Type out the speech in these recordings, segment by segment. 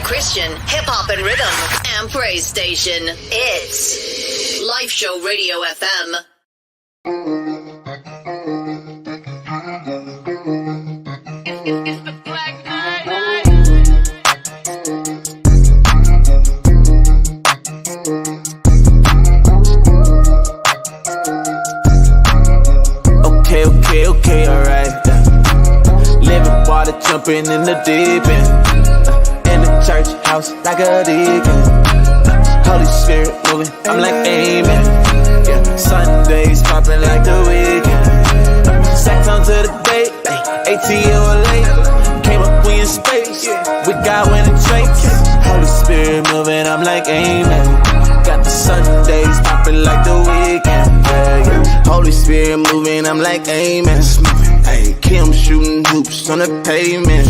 Christian hip hop and rhythm and praise station. It's Life Show Radio FM. It's the Black Night. Okay, alright. Living water, jumping in the deep end. In the church house like a deacon. Holy Spirit moving, I'm like amen. Yeah, Sundays popping like the weekend. Sex on to the date, ATL late. Came up, we in space. We got winning traits. Holy Spirit moving, I'm like amen. Got the Sundays popping like the weekend. Yeah. Holy Spirit moving, I'm like amen. Hey, Kim shooting hoops on the pavement.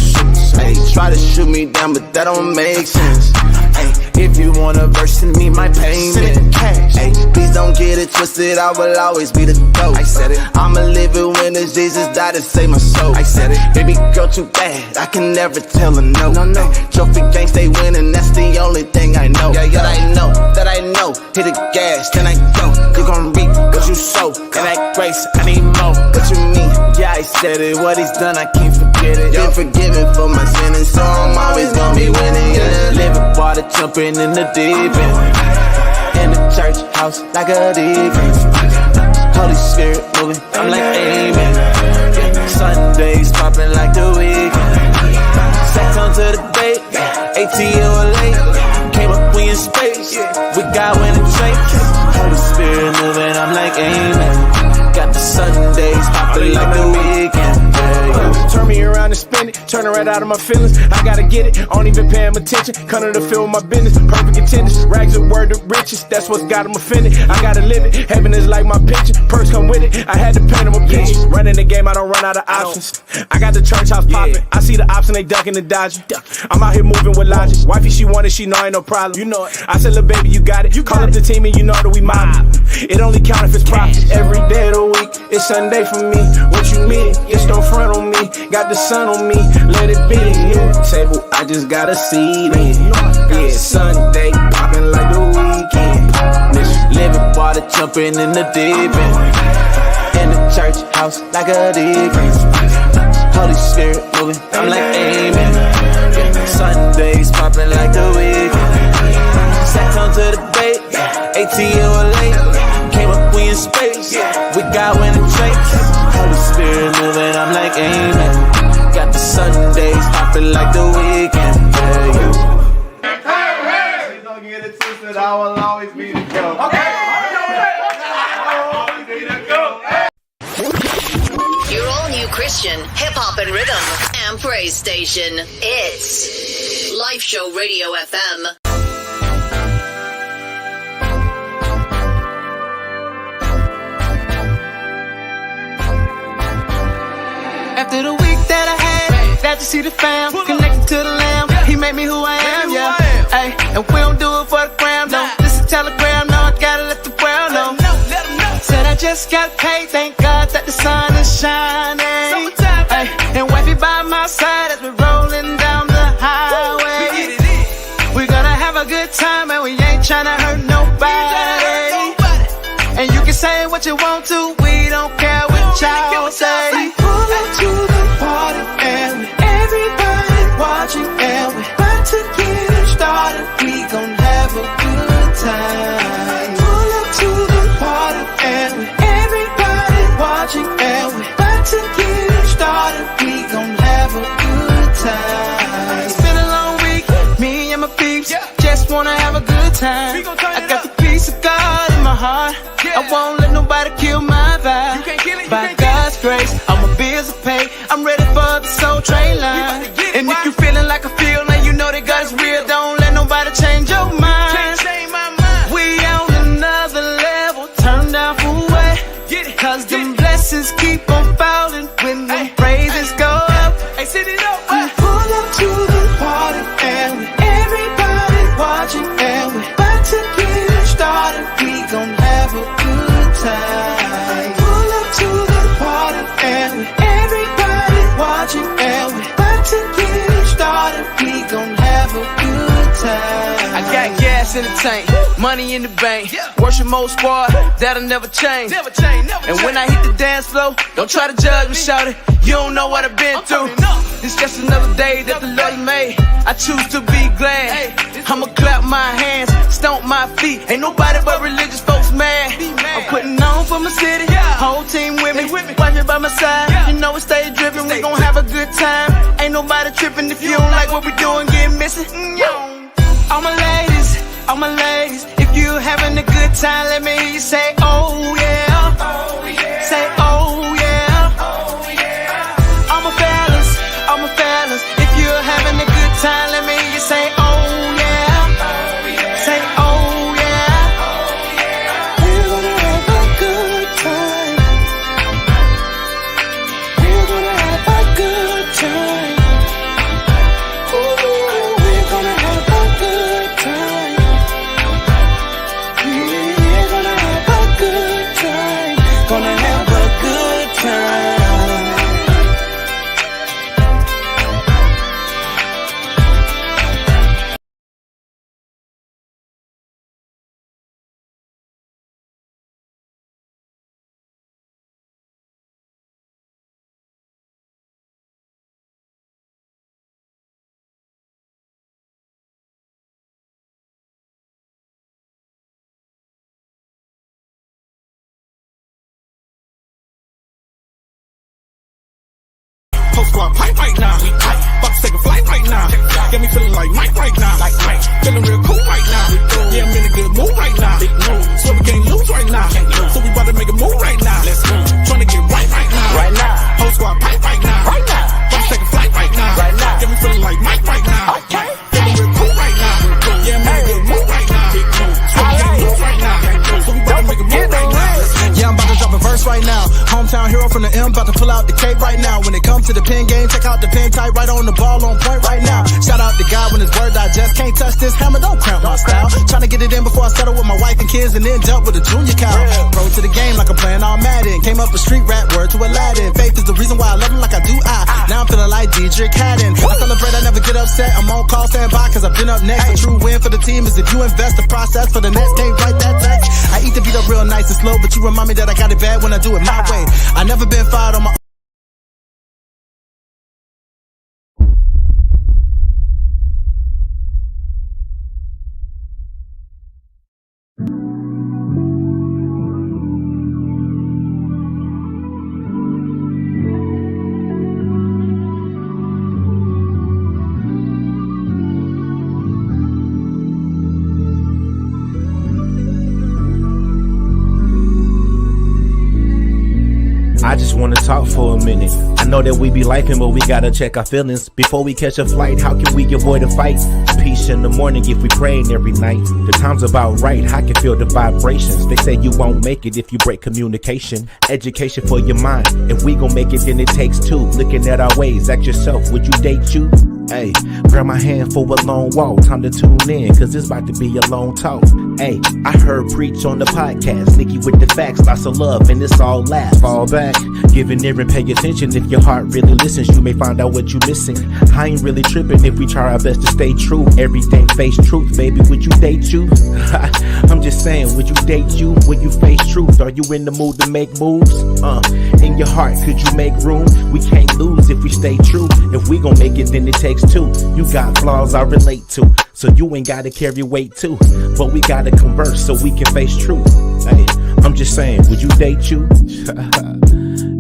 Hey, try to shoot me down, but that don't make sense. Hey, if you want a verse, send me my payment. Hey, please don't get it twisted, I will always be the GOAT. I said it. I'm a living witness, Jesus died to save my soul. I said it. Baby girl too bad, I can never tell her no. No. Trophy gang stay winning, that's the only thing I know. Yeah, that I know. Hit the gas, then I go. You gon' reap what you sow. And that grace, I need more. What you mean? Yeah, I said it. What he's done, I can't forget it. Been forgiven for my sin, and so I'm always gonna be winning. Yeah. Living water, jumping in the deep end. In the church house like a deacon. Holy Spirit moving, I'm like amen. Yeah. Sundays popping like the weekend. Sex on to the date, ATL late. Came up, we in space. We got winning traits. Holy Spirit moving, I'm like amen. Got the Sundays popping like the weekend. Yeah. Turn me around and spin it, turn it right out of my feelings. I gotta get it, I don't even pay him attention. Come to the field with my business, perfect attendance. Rags are word of riches, that's what's got him offended. I gotta live it, heaven is like my picture. Perks come with it, I had to paint him a picture. Running the game, I don't run out of options. I got the church house popping, I see the option, they ducking and dodging. I'm out here moving with logic. Wifey, she wanted, she know ain't no problem. You know it. I said, little baby, you got it. You call up the team and you know that we mob. It only count if it's profit. Every day of the week, it's Sunday for me. What you mean? Just don't front on me. Got the sun on me, let it be. New table, I just got a seat in. Yeah, Sunday, popping like the weekend. Living water, jumping in the deep end. In the church house like a deacon. Holy Spirit moving, I'm like amen. Yeah, Sundays popping like the weekend. Sex on to the date, ATL late. Came up, we in space. We got winning traits. Holy Spirit moving, I'm like amen. Got the Sundays popping like the weekend. Yeah. Please don't get it twisted, I will always be the GOAT. Your all new Christian hip hop and rhythm and praise station. It's Life Show Radio FM. After the week that I had, glad to see the fam, connected to the lamb. He made me who I am, yeah. Ay, and we don't do it for the gram, no. This is Telegram, no, I gotta let the world know. Said I just got paid, thank God that the sun is shining. Ay, and wifey by my side as we're rolling down the highway. We're gonna have a good time and we ain't tryna hurt nobody. And you can say what you want to, we don't care what y'all say. Pull up to the party and everybody watching and we're about to get it started. We gon' have a good time. Pull up to the party and everybody watching and we're about to get it started. We gon' have a good time. It's been a long week, me and my peeps just wanna have a good time. I got the peace of God in my heart. I won't let nobody kill my vibe. By God's grace, all my bills are paid. I'm ready for the Soul Train line. And if you feeling like I feel, now you know that God is real. Don't let nobody change your mind. We on another level, turn down for what? Cause them blessings keep on falling when them praises go up. We pull up to the party and everybody watching and we're about to get it started. We gon' have a good time. Pull up to the party and everybody watching and we're about to get it started. We gon' have a good racks in the tank, money in the bank. Worship mode squad, that'll never change. And when I hit the dance floor, don't try to judge me, shout it. You don't know what I've been through. It's just another day that the Lord made. I choose to be glad. I'ma clap my hands, stomp my feet. Ain't nobody but religious folks mad. I'm putting on for my city, whole team with me. Wife it by my side, you know we stay drippin'. We gon' have a good time. Ain't nobody trippin' if you don't like what we doing, get missing. All my ladies, if you having a good time, let me hear you say, oh yeah. Say, oh yeah. All my fellas, if you're having a good time, let me hear you say, oh yeah. Say, oh yeah. We're gonna have a good time. We're gonna have a good time. Oh, we're gonna have a good time. We're gonna have a good time. Gonna have a good time. Post squad pipe right now. About to take a flight right now. Get me feeling like Mike right now. Feeling real cool right now. Yeah, I'm in a good mood right now. So we can't lose right now. So we about to make a move right now. Let's go. Trying to get right now. Right now. Post squad pipe right now. Right now. About to take a flight right now. Right now. Get me feeling like Mike right now. Okay. Feeling real cool right now. Yeah, I'm in a good mood right now. So we can't lose right now. So we about to make a move right now. Yeah, I'm about to drop a verse right now. Hometown hero from the M, about to pull out the cape right now. When it comes to the pen game, check out the pen type, right on the ball, on point right now. Shout out to God when his word digest. Can't touch this hammer, don't cramp my style. Tryna get it in before I settle with my wife and kids and then jump with a junior cow. Pro to the game like I'm playing all Madden. Came up with street rap, word to Aladdin. Faith is the reason why I love him like I do now I'm feeling like Dietrich Haddon. I celebrate, I never get upset. I'm on call, stand by, cause I've been up next. A true win for the team is if you invest the process for the next. Can't write that text. I eat the beat up real nice and slow, but you remind me that I got it bad when I do it my way. I never been fired on my I just wanna talk for a minute. I know that we be lifing, but we gotta check our feelings before we catch a flight. How can we avoid a fight? Peace in the morning if we praying every night. The time's about right, I can feel the vibrations. They say you won't make it if you break communication. Education for your mind. If we gon' make it, then it takes two. Looking at our ways, ask yourself, would you date you? Hey, grab my hand for a long walk. Time to tune in, cause it's about to be a long talk. Hey, I heard preach on the podcast. Nikki with the facts, lots of love, and it's all laugh. Fall back, give an ear and pay attention. If your heart really listens, you may find out what you missing. I ain't really tripping if we try our best to stay true. Everything face truth, baby, would you date you? I'm just saying, would you date you when you face truth? Are you in the mood to make moves? In your heart, could you make room? We can't lose if we stay true. If we gon' make it, then it takes two. You got flaws I relate to, so you ain't gotta carry weight too. But we gotta converse so we can face truth. Hey, I'm just saying, would you date you?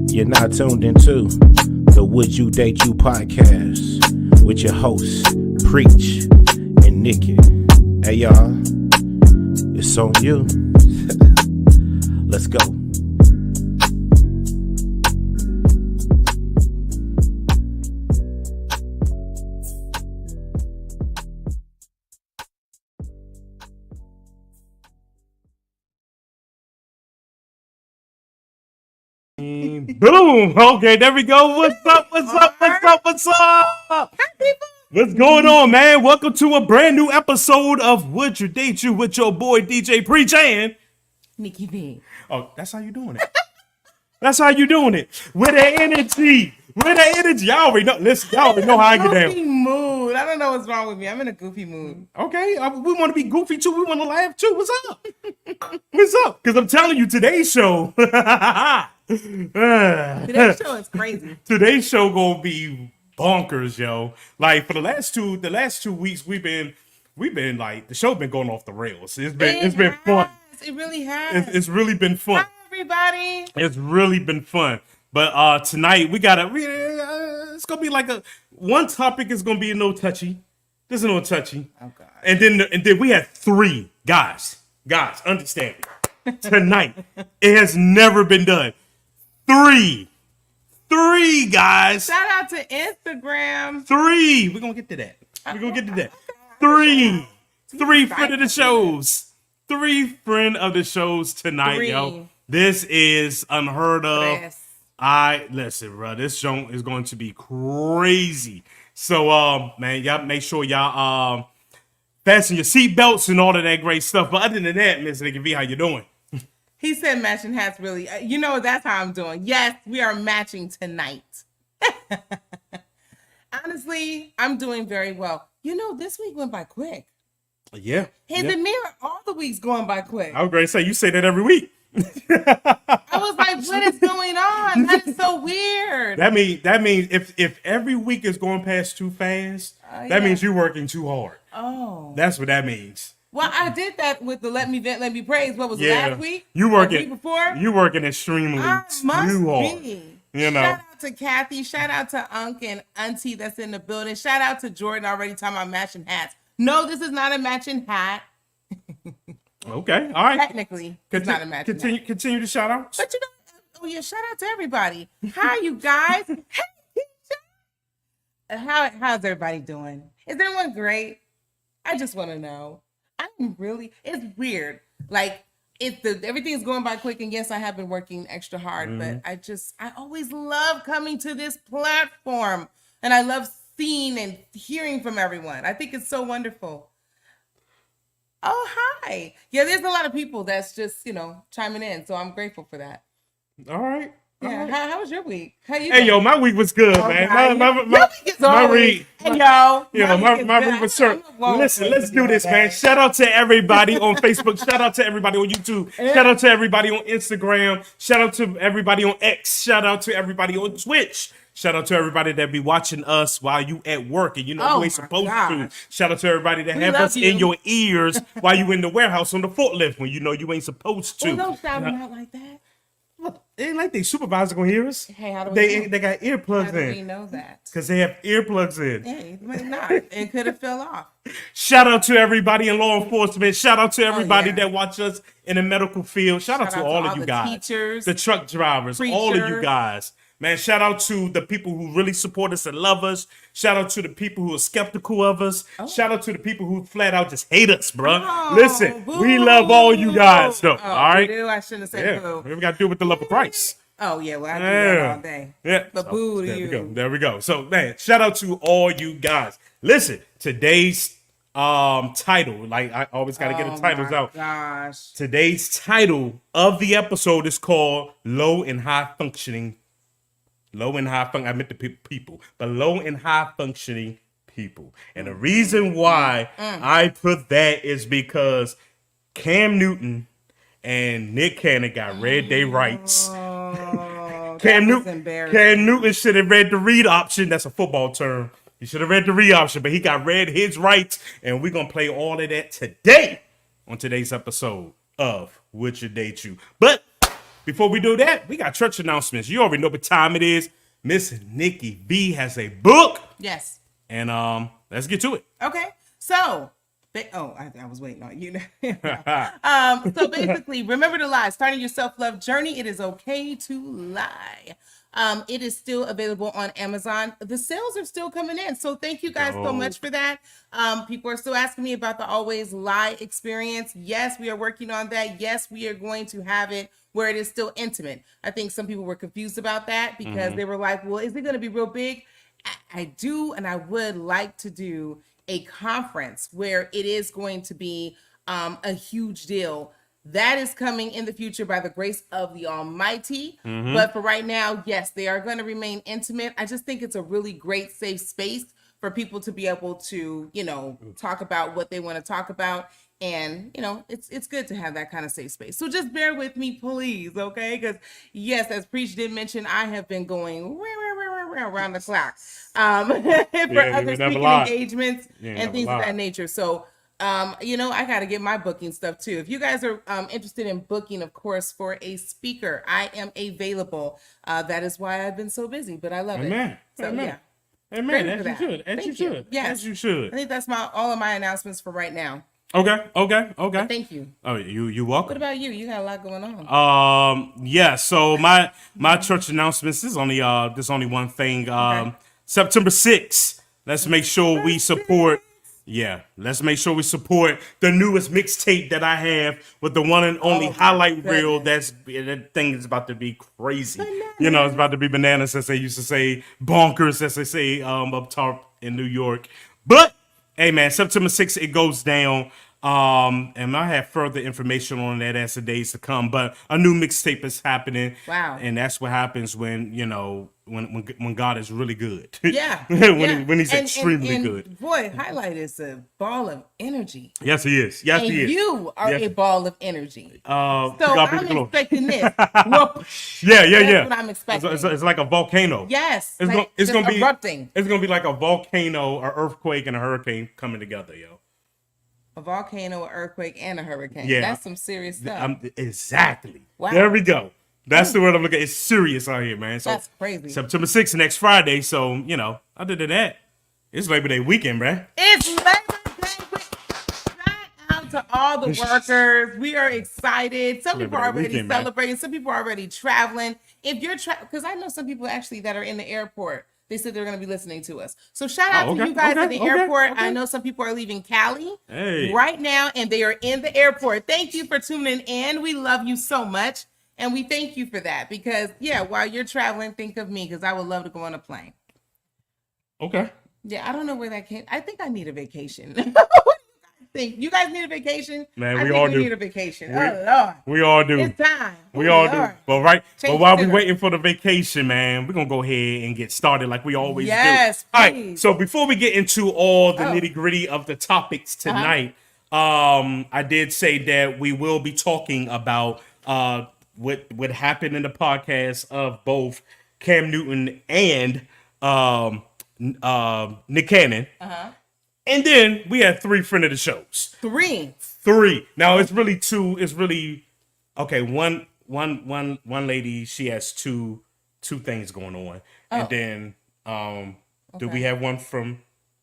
You're now tuned into the Would You Date You podcast with your hosts, Preach and Nikki. Hey y'all, it's on you. Let's go. Boom. Okay, there we go. What's up? What's going on, man? Welcome to a brand new episode of Would You Date You with your boy DJ Preach and Nikki V. Oh, that's how you doing it. That's how you doing it. With the energy. Y'all already know. Listen, y'all already know how I get down. Move. mood. I don't know what's wrong with me. I'm in a goofy mood. Okay, we want to be goofy too. We want to laugh too. What's up? What's up? Because I'm telling you, today's show. Today's show is crazy. Today's show gonna be bonkers, yo. Like for the last 2 weeks, we've been like the show been going off the rails. It's been fun. It really has. It's really been fun. Hi, everybody. It's really been fun. But tonight it's gonna be like one topic is gonna be no touchy. There's no touchy. Oh God. And then we had 3 guys. Guys, understand me. Tonight, it has never been done. 3 guys. Shout out to Instagram. 3. We're gonna get to that. 3 friend of the shows. 3 friend of the shows tonight, 3. yo. This is unheard of. Yes. Listen, bro. This show is going to be crazy. So, man, y'all make sure y'all fasten your seatbelts and all of that great stuff. But other than that, Miss Nikki V, how you doing? He said matching hats really. That's how I'm doing. Yes, we are matching tonight. Honestly, I'm doing very well. This week went by quick. Yeah. Hey, the mirror, all the weeks going by quick. I was going to say, you say that every week. I was like, what is going on? That is so weird. That means if every week is going past too fast, that means you're working too hard. Oh. That's what that means. Well, I did that with the Let Me Vent, Let Me Praise. What was it, last week? You working, the week before? You working extremely too hard. Be. Shout out to Kathy. Shout out to Unc and Auntie that's in the building. Shout out to Jordan already talking about matching hats. No, this is not a matching hat. Okay, all right. Technically, it's not a matching hat. Continue to shout out. But shout out to everybody. Hi, you guys. How's everybody doing? Is everyone great? I just want to know. It's weird. Like, everything's going by quick, and yes, I have been working extra hard, but I always love coming to this platform, and I love seeing and hearing from everyone. I think it's so wonderful. Oh, hi. Yeah, there's a lot of people that's just, chiming in, so I'm grateful for that. All right. Yeah. How was your week? How you Hey, yo, my week was good, man. My week was certain. Listen, let's do this, man. Shout out to everybody on Facebook. Shout out to everybody on YouTube. Shout out to everybody on Instagram. Shout out to everybody on X. Shout out to everybody on Twitch. Shout out to everybody that be watching us while you at work and you ain't supposed to. Shout out to everybody that have us in your ears while you in the warehouse on the forklift when you ain't supposed to. Well, don't shout them out like that. Look, it ain't like they supervisor gonna hear us. Hey, how do we know? They got earplugs in. How do we know that? Because they have earplugs in. Hey, it might not. It could have fell off. Shout out to everybody in law enforcement. Shout out to everybody that watch us in the medical field. Shout out to all of you guys. Teachers, the truck drivers, preachers. all of you guys. Man, shout out to the people who really support us and love us. Shout out to the people who are skeptical of us. Shout out to the people who flat out just hate us, bro. Listen, we love all you guys, though. All right? I shouldn't have said boo. We got to do with the love of Christ. Oh, yeah, well, I do that all day. Yeah. But boo to you. There we go. So, man, shout out to all you guys. Listen, today's title, like I always got to get the titles out. Gosh. Today's title of the episode is called Low and High Functioning. I meant the people, but low and high functioning people. And the reason why I put that is because Cam Newton and Nick Cannon got read their rights. Cam Newton should have read the read option. That's a football term. He should have read the read option, but he got read his rights. And we're going to play all of that today on today's episode of Would You Date You? But before we do that, we got church announcements. You already know what time it is. Miss Nikki B has a book. Yes. And let's get to it. Okay. So, I was waiting on you. So basically, remember to lie. Starting your self-love journey. It is okay to lie. It is still available on Amazon. The sales are still coming in. So thank you guys so much for that. People are still asking me about the Always Lie experience. Yes, we are working on that. Yes, we are going to have it where it is still intimate. I think some people were confused about that because they were like, well, is it going to be real big? I do, and I would like to do a conference where it is going to be a huge deal. That is coming in the future by the grace of the Almighty. But for right now, yes, they are going to remain intimate. I just think it's a really great, safe space for people to be able to, talk about what they want to talk about. And, it's good to have that kind of safe space. So just bear with me, please, okay? Because, yes, as Preach did mention, I have been going around the clock for other speaking engagements and things of that nature. So, I got to get my booking stuff too. If you guys are interested in booking, of course, for a speaker, I am available. That is why I've been so busy, but I love it. So, yeah. Amen. As you should. As you should. Yes. As you should. I think that's all of my announcements for right now. Okay. But thank you. Oh, you welcome. What about you? You got a lot going on. Yeah. So my church announcements. There's only one thing. September 6th. Let's make sure we support. Yeah, let's make sure we support the newest mixtape that I have with the one and only highlight reel. That thing is about to be crazy. Bananas. It's about to be bananas, as they used to say, bonkers, as they say up top in New York. But hey, man, September 6th, it goes down. And I have further information on that as the days to come. But a new mixtape is happening. Wow. And that's what happens when, when God is really good. Yeah. when he's extremely good. Boy, Highlight is a ball of energy. Yes, he is. Yes, he is. You are a ball of energy. So I'm expecting this. Yeah. That's what I'm expecting. It's like a volcano. Yes. It's gonna be erupting. It's gonna be like a volcano, an earthquake, and a hurricane coming together, yo. A volcano, an earthquake, and a hurricane. Yeah. That's some serious stuff. Exactly. Wow. There we go. That's the word I'm looking at. It's serious out here, man. So that's crazy. September 6th, next Friday. So, other than that, it's Labor Day weekend, bruh. It's Labor Day weekend. Shout out to all the workers. We are excited. Some people are already celebrating. Some people are already traveling. If you're because I know some people actually that are in the airport. They said they're going to be listening to us. So shout out to you guys at the airport. I know some people are leaving Cali right now, and they are in the airport. Thank you for tuning in. We love you so much, and we thank you for that because, while you're traveling, think of me because I would love to go on a plane. Okay. Yeah, I don't know where that came. I think I need a vacation. Think you guys need a vacation? Man, we all do. Need a vacation. Oh Lord, we all do. It's time. We all do. But while we waiting for the vacation, man, we're gonna go ahead and get started like we always do. Yes, all right. So before we get into all the nitty gritty of the topics tonight, I did say that we will be talking about what happened in the podcast of both Cam Newton and Nick Cannon. And then we had 3 friend of the shows. 3. Now it's really 2. It's really okay. One lady. She has two things going on. And then do we have one from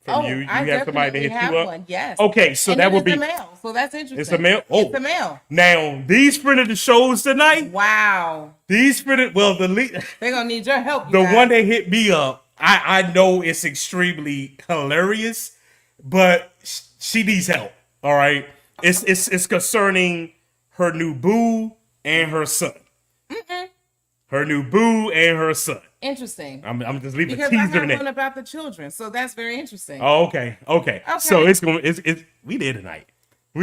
you? You have somebody to hit you up? One, yes. Okay, so that would be a male. So that's interesting. It's a male. Oh, it's a male. Now these friend of the shows tonight. Wow. These friend of they're gonna need your help. The one that hit me up, I know it's extremely hilarious. But she needs help. All right, it's concerning her new boo and her son. Her new boo and her son. Interesting. I'm just leaving because a teaser I in have it. one about the children, so that's very interesting. Oh, okay. So we did tonight. All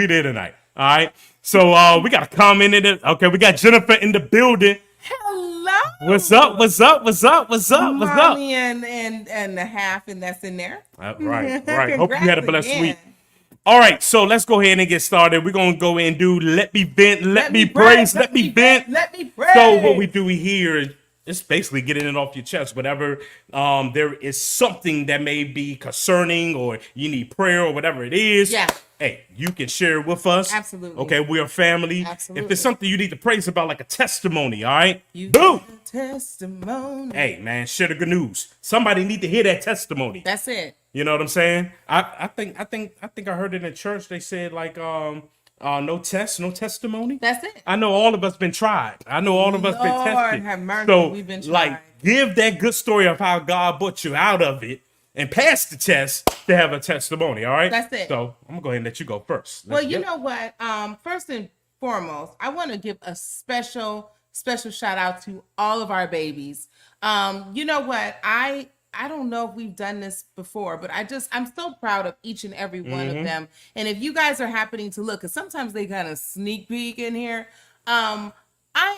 right. So we got a comment in it. Okay, we got Jennifer in the building. Hello. What's up? Mommy and the half, and that's in there. Right. Hope you had a blessed week. All right, so let's go ahead and get started. We're gonna go ahead and do let me vent, let me praise, let me vent. So what we do here is basically getting it off your chest. Whatever there is something that may be concerning, or you need prayer, or whatever it is. Yeah. Hey, you can share it with us. Absolutely. Okay, we're a family. Absolutely. If it's something you need to praise about, like a testimony, all right? Boom. Testimony. Hey, man, share the good news. Somebody need to hear that testimony. That's it. You know what I'm saying? I think I heard it in church. They said like no test, no testimony. That's it. I know all of us been tried. I know all of us been tested. Have mercy. So We've been tried. like, give that good story of how God brought you out of it and passed the test to have a testimony. All right. That's it. So I'm gonna go ahead and let you go first. Well, you know what? First and foremost, I want to give a special shout out to all of our babies. You know what? I don't know if we've done this before, but I'm so proud of each and every one of them. And if you guys are happening to look, because sometimes they kind of sneak peek in here,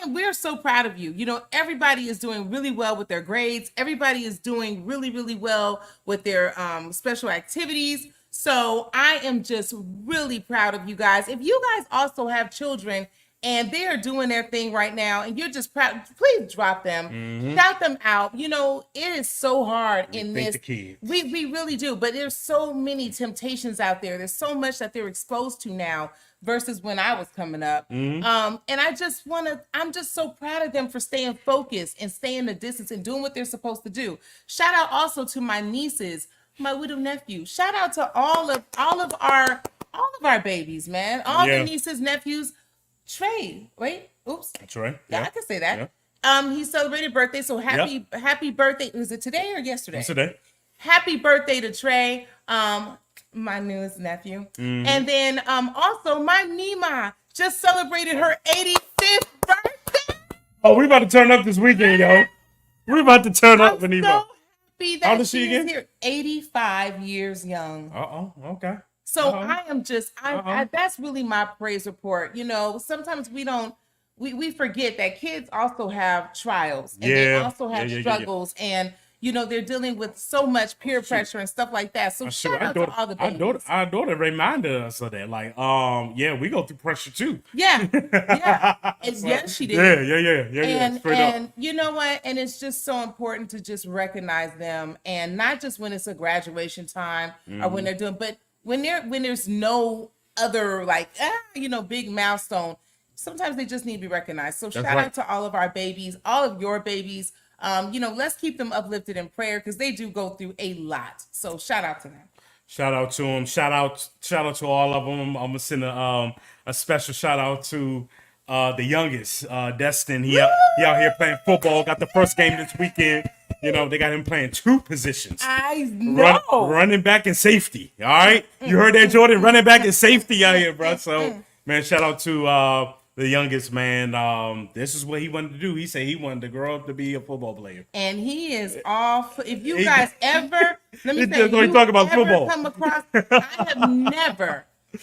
we're so proud of you. You know, everybody is doing really well with their grades. Everybody is doing really, really well with their special activities. So I am just really proud of you guys. If you guys also have children and they are doing their thing right now and you're just proud, please drop them, shout them out. You know, it is so hard in thank this. the kids. We really do, but there's so many temptations out there. There's so much that they're exposed to now versus when I was coming up. And I'm just so proud of them for staying focused and staying the distance and doing what they're supposed to do. Shout out also to my nieces, my widow nephew. Shout out to all of our babies, man. All the nieces, nephews. Trey, wait, oops. That's right. Yeah, I can say that. He celebrated birthday, so happy birthday. Was it today or yesterday? Today. Happy birthday to Trey, my newest nephew. And then also my Nima just celebrated her 85th birthday. Oh, we about to turn up this weekend, yo. We're about to turn up, I'm Nima. so happy that How old is she she is again? here. 85 years young. Okay. So I am just, that's really my praise report. You know, sometimes we forget that kids also have trials and they also have struggles and, you know, they're dealing with so much peer pressure and stuff like that. So shout out to all the babies. Our daughter reminded us of that. Like, we go through pressure too. Yeah. Yes, she did. Yeah. Straight up. And you know what? And it's just so important to just recognize them, and not just when it's a graduation time or when they're doing, but when there's no other big milestone. Sometimes they just need to be recognized. So shout out to all of our babies, all of your babies. Let's keep them uplifted in prayer because they do go through a lot. So shout out to them. Shout out to them. Shout out to all of them. I'm gonna send a special shout out to the youngest, Destin. He out here playing football. Got the first game this weekend. You know, they got him playing two positions. I know. Running back and safety. All right. You heard that, Jordan? Running back and safety out here, bro. So, man, shout out to the youngest, man. This is what he wanted to do. He said he wanted to grow up to be a football player. And he is off. If you guys ever, let me say, you talk about football. Come across, I have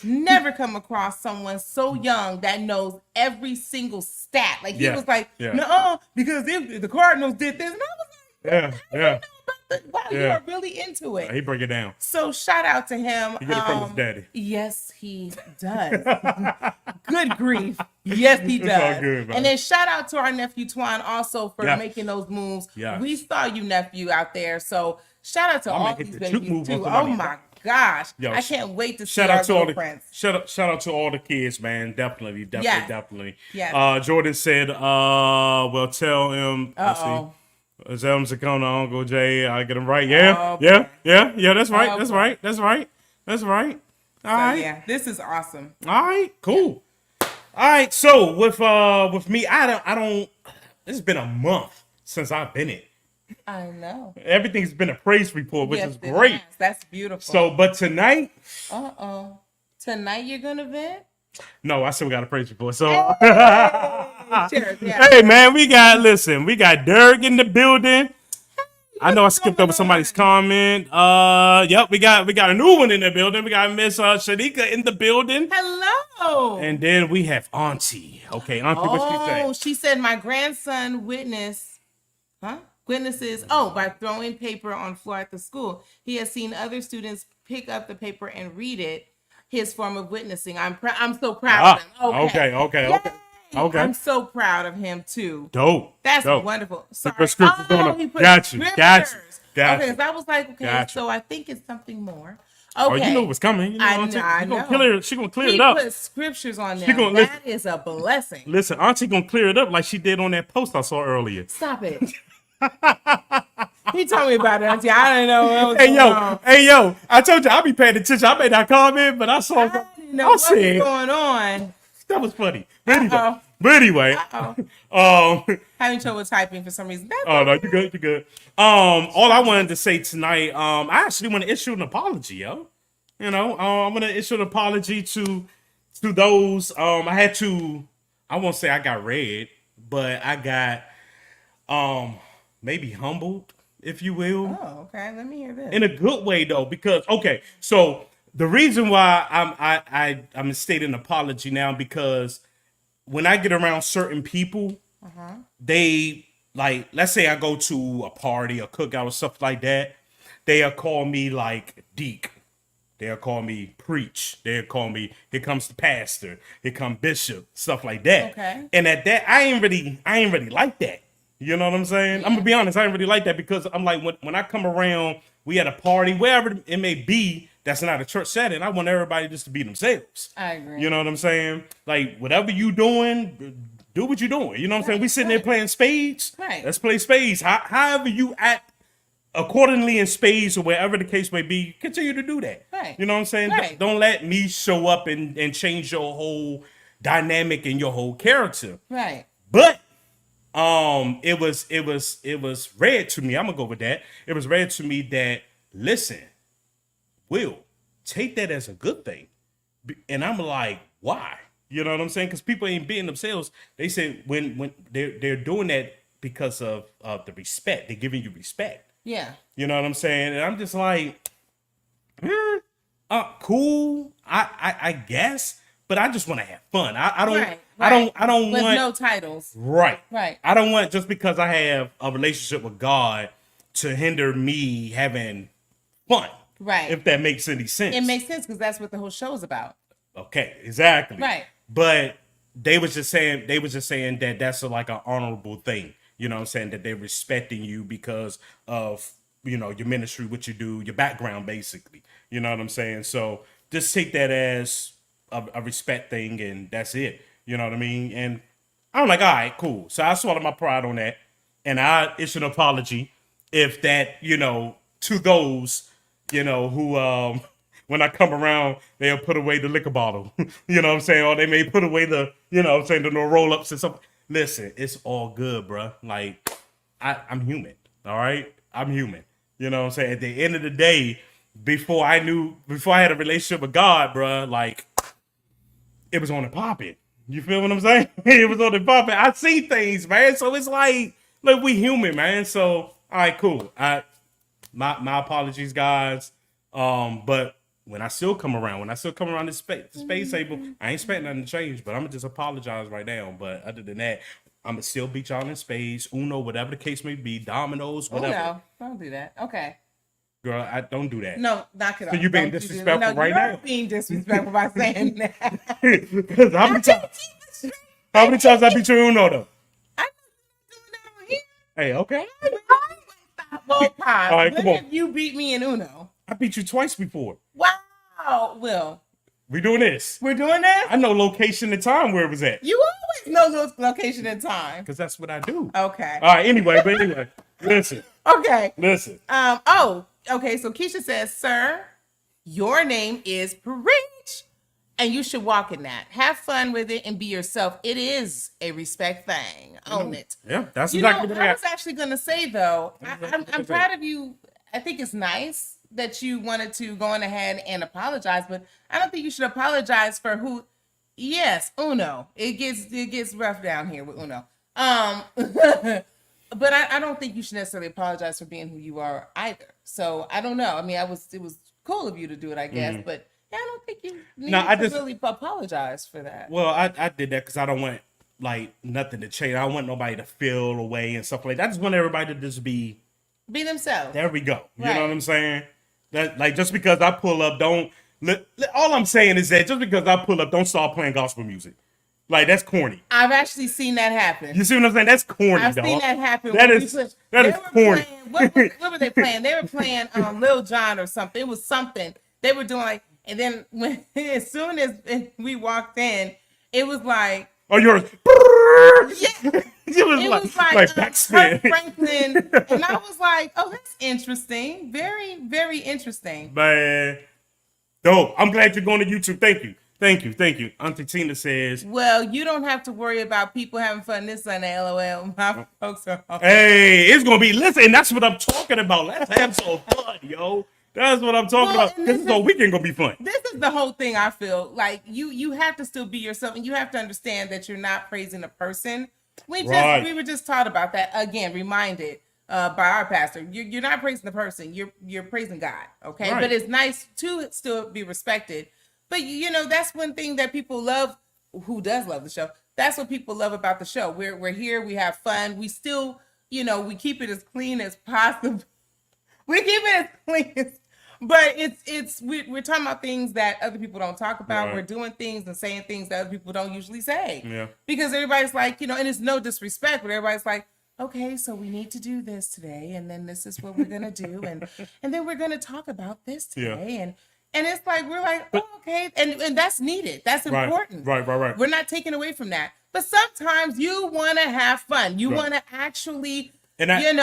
never come across someone so young that knows every single stat. Like he was like, no, because if the Cardinals did this, and I was like, wow, you are really into it. He break it down. So shout out to him. He get it from his daddy. Yes, he does. Good grief. Yes, he does. All good, man. And then shout out to our nephew Twan also for making those moves. Yeah. We saw you, nephew, out there. So shout out to all these babies too. Oh my gosh. Yo, I can't wait to see shout our out to all little the friends. shout out to all the kids, man. Definitely. Yes. Jordan said, well, tell him. Uh-oh. Tell him to come to Uncle Jay. I get him right. Yeah. That's right. That's right. All right. Yeah, this is awesome. All right. Cool. All right. So with me, I don't. It's been a month since I've been in. I know. Everything's been a praise report, which Yes, is it great. has. That's beautiful. So, but tonight. Tonight you're gonna vent? No, I still got a praise report. So, Cheers, yeah. hey man, we got Derek in the building. I know I skipped over somebody's comment. Yep, we got a new one in the building. We got Miss Shanika in the building. Hello. And then we have Auntie. Okay, Auntie, what she say? She said my grandson witnesses by throwing paper on floor at the school. He has seen other students pick up the paper and read it. His form of witnessing. I'm so proud of him. Okay. I'm so proud of him too. Dope. That's dope. wonderful. Sorry. Put scriptures on He them. put Got you. scriptures. Okay, so I was like, Gotcha. so I think it's something more. Oh, Okay. you know what's coming. You know, I Auntie, know. She gonna clear He it up. put scriptures on there. listen. That is a blessing. Listen, Auntie gonna clear it up like she did on that post I saw earlier. Stop it. He told me about it, Auntie. I didn't know what was going on. Hey yo! I told you I'll be paying attention. I may not comment, but I saw. I didn't know what was going on. That was funny. But anyway, Having trouble typing for some reason. No, you're good. All I wanted to say tonight, I actually want to issue an apology, yo. You know, I'm gonna issue an apology to those. I won't say I got read, but I got maybe humbled, if you will. Oh, okay. Let me hear this. In a good way though, because so the reason why I'm stating an apology now because when I get around certain people, they like, let's say I go to a party, a cookout, or stuff like that. They'll call me like Deke. They'll call me preach. They'll call me, here comes the pastor. Here come bishop. Stuff like that. Okay. And at that, I ain't really like that. You know what I'm saying? I'm gonna be honest, I ain't really like that because I'm like, when I come around, we at a party, wherever it may be, that's not a church setting. I want everybody just to be themselves. I agree. You know what I'm saying? Like, whatever you doing, do what you doing. You know what I'm saying? We sitting there playing spades. Right. Let's play spades. However you act accordingly in spades or wherever the case may be, continue to do that. Right. You know what I'm saying? Right. Don't let me show up and change your whole dynamic and your whole character. Right. But it was read to me. I'm gonna go with that. It was read to me that, listen, Will, take that as a good thing. And I'm like, why? You know what I'm saying? Because people ain't being themselves. They say when they're doing that because of the respect. They're giving you respect. Yeah. You know what I'm saying? And I'm just like, cool. I guess, but I just want to have fun. I don't. Right, I don't with want no titles. Right. Right. I don't want, just because I have a relationship with God, to hinder me having fun. Right. If that makes any sense. It makes sense because that's what the whole show is about. Okay, exactly. Right. But they was just saying that that's like an honorable thing. You know what I'm saying? That they're respecting you because of, you know, your ministry, what you do, your background, basically. You know what I'm saying? So just take that as a respect thing, and that's it. You know what I mean? And I'm like, all right, cool. So I swallowed my pride on that, and I issue an apology if that, you know, to those, you know, who when I come around, they'll put away the liquor bottle. You know what I'm saying? Or they may put away the, you know what I'm saying, the no roll-ups and stuff. Listen, it's all good, bro. Like, I'm human, all right? I'm human. You know what I'm saying? At the end of the day, before I had a relationship with God, bro, like, it was on the popping. You feel what I'm saying? It was on the popping. I see things, man. So it's like we human, man. So, all right, cool. My apologies, guys. But when I still come around this space table, I ain't expecting nothing to change, but I'm gonna just apologize right now. But other than that, I'm gonna still beat y'all in spades, Uno, whatever the case may be, dominoes, whatever. Oh, no, don't do that. Okay. Girl, I don't do that. No, knock it off. So you being Don't disrespectful right you're now? being disrespectful by saying that. Because how many times I beat you Uno though? I'm not doing that on here. Hey, okay. All right, come on. If you beat me in Uno. I beat you twice before. Wow. Will, We doing this. we're doing this? I know location and time where it was at. You always know those location and time. Because that's what I do. Okay. All right, anyway, listen. Okay. Listen. Okay. So Keisha says, sir, your name is Preach, and you should walk in that. Have fun with it and be yourself. It is a respect thing. Own it. Yeah, that's You know, exactly what I I was actually going to say, though, I'm exactly proud of you. I think it's nice that you wanted to go on ahead and apologize, but I don't think you should apologize for who. Yes, Uno. It gets rough down here with Uno. But I don't think you should necessarily apologize for being who you are either. So I don't know. I mean, it was cool of you to do it, I guess, but yeah, I don't think you need to really apologize for that. Well, I did that because I don't want like nothing to change. I don't want nobody to feel away and stuff like that. I just want everybody to just be themselves. There we go. You Right. know what I'm saying? That, like, just because I pull up, all I'm saying is that just because I pull up, don't start playing gospel music. Like, that's corny. I've actually seen that happen. You see what I'm saying? That's corny, I've dog. seen that happen. That when is we put- that they is were corny. playing- what were they playing? They were playing Lil Jon or something. It was something. They were doing like, and then as soon as we walked in, it was like, Oh, yours. yeah. It was like backspin. Kirk Franklin, and I was like, "Oh, that's interesting. Very, very interesting." Man, dope. I'm glad you're going to YouTube. Thank you. Auntie Tina says, Well, you don't have to worry about people having fun this Sunday. LOL. My folks are home. "Hey, it's gonna be listen. That's what I'm talking about. Let's have some fun, yo. That's what I'm talking about. and This is all weekend gonna be fun." This is the whole thing. I feel like you have to still be yourself, and you have to understand that you're not praising a person. We were just taught about that again, reminded by our pastor. You're not praising the person. You're praising God. Okay, Right. but it's nice to still be respected. But you know that's one thing that people love. Who does love the show? that's what people love about the show. We're here, we have fun, we still, we keep it as clean as possible. We keep it as clean as, but we're talking about things that other people don't talk about. Right. We're doing things and saying things that other people don't usually say. Yeah. Because everybody's like, and it's no disrespect, but everybody's like, okay, so we need to do this today, and then this is what we're gonna do, and then we're gonna talk about this today, and it's like we're like, okay, and that's needed. That's important. Right. We're not taking away from that. But sometimes you want to have fun. You want to actually, and I get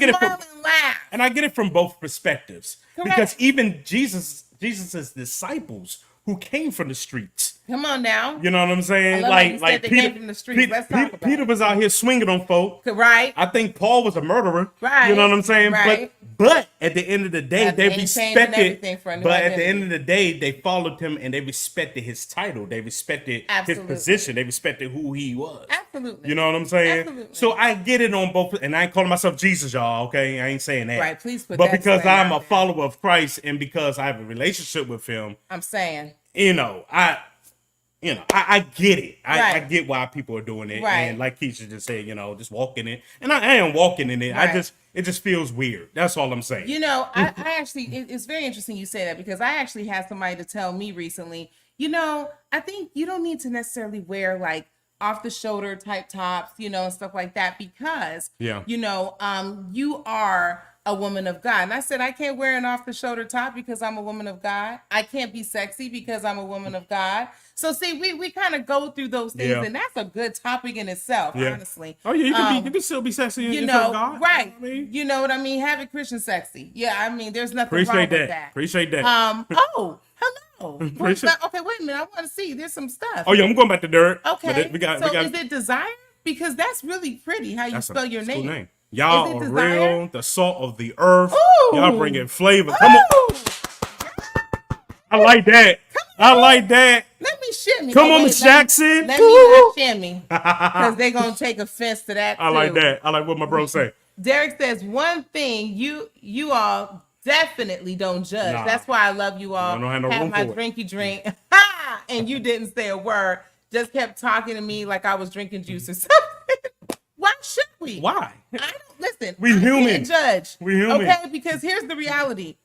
it from, and laugh. And I get it from both perspectives. Correct. Because even Jesus's disciples who came from the streets. Come on now. You know what I'm saying? I love how you said they came from the streets. Let's talk about Peter it. was out here swinging on folk. Right. I think Paul was a murderer. Right. You know what I'm saying? Right. But at the end of the day, That's they name change and respected. everything for a new But at the identity. end of the day, they followed him and they respected his title. They respected Absolutely. his position. They respected who he was. Absolutely. You know what I'm saying? Absolutely. So I get it on both, and I ain't calling myself Jesus, y'all. Okay, I ain't saying that. Right, please put But that because disclaimer I'm a out there. follower of Christ and because I have a relationship with Him, I'm saying. I get it. I Right. get why people are doing it. Right. And like Keisha just said, just walking in. And I am walking in it. Right. It just feels weird. That's all I'm saying. I actually, it's very interesting you say that, because I actually had somebody to tell me recently, I think you don't need to necessarily wear like off the shoulder type tops, and stuff like that, because, you are a woman of God. And I said, I can't wear an off the shoulder top because I'm a woman of God. I can't be sexy because I'm a woman of God. So see, we kind of go through those things, Yeah. and that's a good topic in itself, Yeah. honestly. Oh yeah, you can still be sexy in front of God. Right. You know what I mean? You know what I mean? Have it Christian sexy. Yeah, I mean, there's nothing Appreciate wrong that. with that. Appreciate that. Oh, hello. Appreciate- Okay, wait a minute. I want to see. There's some stuff. Oh yeah, I'm going back to Derek. Okay. We got. Is it Desire? Because that's really pretty how you That's spell your that's a cool name. Y'all Is it are Desire? real, the salt of the earth. Ooh. Y'all bringing flavor. Come on. I like that. I like that. Let me shimmy. Come on, wait, Miss Jackson. Let me not shimmy, because they're gonna take offense to that. I like too. that. I like what my bro say. Derek says one thing you all definitely don't judge. Nah. That's why I love you all. I don't have no room my for it. drinky drink, and you didn't say a word. Just kept talking to me like I was drinking juice or something. Why should we? Why? I don't listen. We I human. can't judge. We human. Okay, because here's the reality.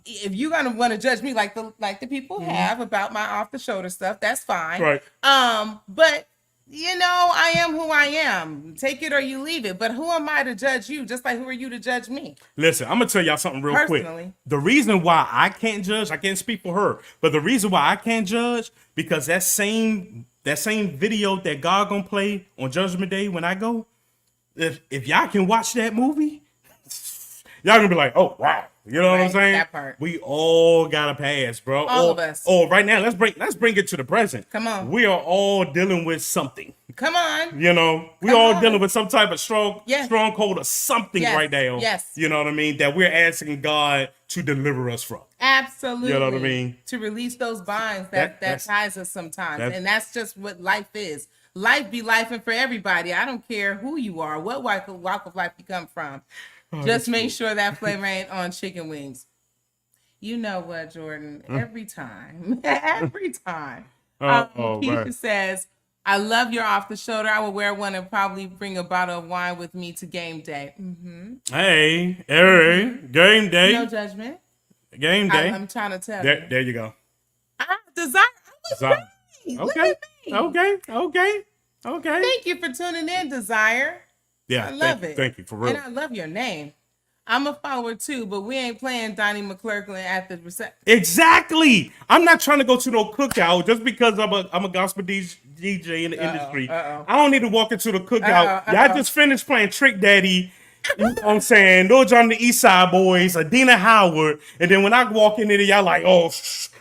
If you're gonna want to judge me like the people have about my off the shoulder stuff, that's fine. Right. But I am who I am. Take it or you leave it. But who am I to judge you? Just like who are you to judge me? Listen, I'm gonna tell y'all something real Personally. quick. The reason why I can't judge, I can't speak for her, but the reason why I can't judge, because that same video that God gonna play on Judgment Day when I go, if y'all can watch that movie, y'all gonna be like, oh wow. You know what I'm Right, saying? that part. We all gotta pass, bro. All of us. Oh, right now, let's bring it to the present. Come on. We are all dealing with something. Come on. We Come all on. dealing with some type of Yes. stronghold or something Yes. right now. Yes. You know what I mean? That we're asking God to deliver us from. Absolutely. You know what I mean? To release those binds that That's- ties us sometimes. that's- And that's just what life is. Life be life and for everybody. I don't care who you are, what walk of life you come from. Just make sure that flavor ain't on chicken wings. You know what, Jordan? Every time. Oh, Keisha man. says, I love your off the shoulder. I will wear one and probably bring a bottle of wine with me to game day. Hey, game day. No judgment. Game day. I'm trying to tell you. There you go. Desire. I was Desire. right. Look Okay. at me. Okay. Thank you for tuning in, Desire. Yeah, I love it. Thank you, for real. And I love your name. I'm a follower too, but we ain't playing Donnie McClurkin at the reception. Exactly. I'm not trying to go to no cookout just because I'm a gospel DJ in the industry. I don't need to walk into the cookout. Y'all just finished playing Trick Daddy. You know what I'm saying? Those on the East Side Boys, Adina Howard, and then when I walk in there, y'all like, oh,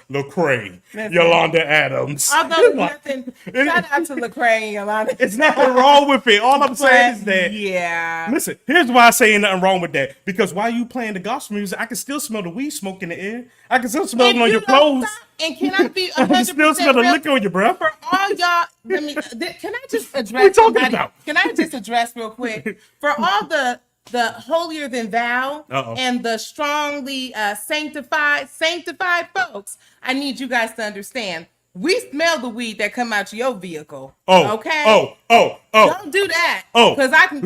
Lecrae, Listen. Yolanda Adams. Although nothing, shout out to Lecrae and Yolanda. It's nothing wrong with it. All I'm saying is that. Yeah. Listen, here's why I say ain't nothing wrong with that. Because while you playing the gospel music, I can still smell the weed smoke in the air. I can still smell it If on you your don't clothes. stop- And can I be I can still smell 100% the real? liquor on your breath. For all y'all, can I just address What you talking somebody? about? Can I just address real quick? For all the holier than thou Uh-oh. and the strongly sanctified folks, I need you guys to understand We smell the weed that come out your vehicle. Oh, okay. Oh. Don't do that. Oh, because I can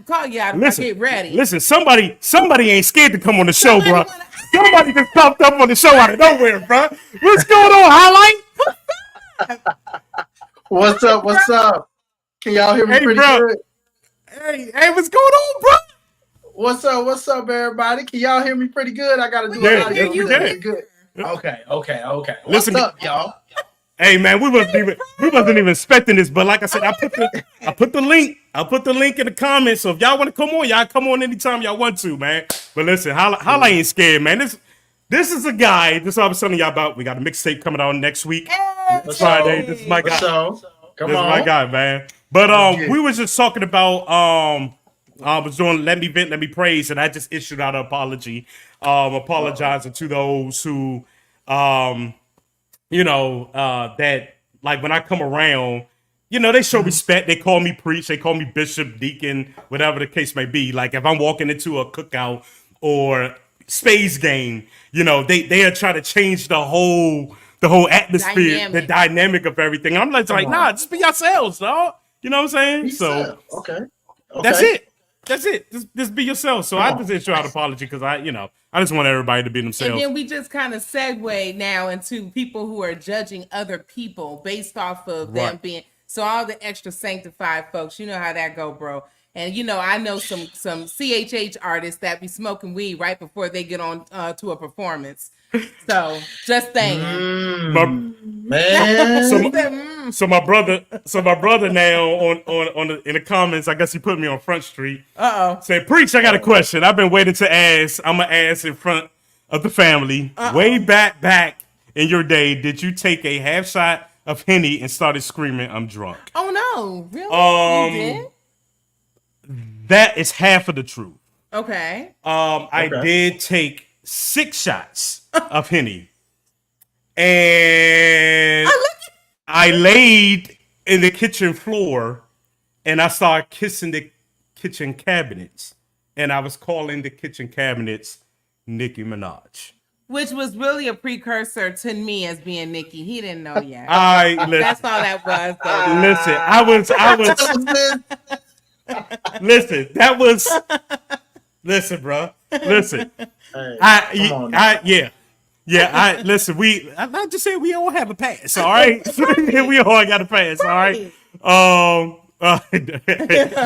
call you out if I get ready. Listen, somebody ain't scared to come on the show, Somebody bro. wanna- Somebody just popped up on the show out of nowhere, bro. What's going on, Highlight? What's up? What's up? Can y'all hear me Hey, pretty bro. good? Hey, what's going on, bro? What's up? What's up, everybody? Can y'all hear me pretty good? I gotta do Yeah, a lot of yeah, you pretty can. good. Okay. What's Listen, up, y'all? Hey man, we wasn't even expecting this, but like I said, I put the link in the comments. So if y'all want to come on, y'all come on anytime y'all want to, man. But listen, Highlight ain't scared, man. This is a guy. This is what I was telling y'all about. We got a mixtape coming out next week. Friday. This is my guy. Come This is on. my guy, man. But we was just talking about I was doing Let Me Vent, Let Me Praise, and I just issued out an apology. Apologizing to those who that like when I come around, they show respect. They call me preach. They call me bishop, deacon, whatever the case may be. Like if I'm walking into a cookout or space game, they are trying to change the whole atmosphere, the dynamic of everything. I'm like, nah, just be yourselves, dog. You know what I'm saying? Okay. That's it. Just be yourself. So I just issue out an apology because I just want everybody to be themselves. And then we just kind of segue now into people who are judging other people based off of them being. So all the extra sanctified folks, you know how that go, bro. And I know some CHH artists that be smoking weed right before they get on to a performance. So just saying, man. So my brother now in the comments, I guess he put me on Front Street. Said, preach, I got a question. I've been waiting to ask. I'm gonna ask in front of the family. Way back in your day, did you take a half shot of Henny and started screaming, "I'm drunk"? Oh no, really? You did? That is half of the truth. Okay. I did take 6 shots of Henny, and I laid in the kitchen floor, and I started kissing the kitchen cabinets, and I was calling the kitchen cabinets Nicki Minaj. Which was really a precursor to me as being Nicki. He didn't know yet. That's all that was. Listen, I was. Listen, bro. Listen. Listen. I just said we all have a pass. All right, we all got a pass. All right.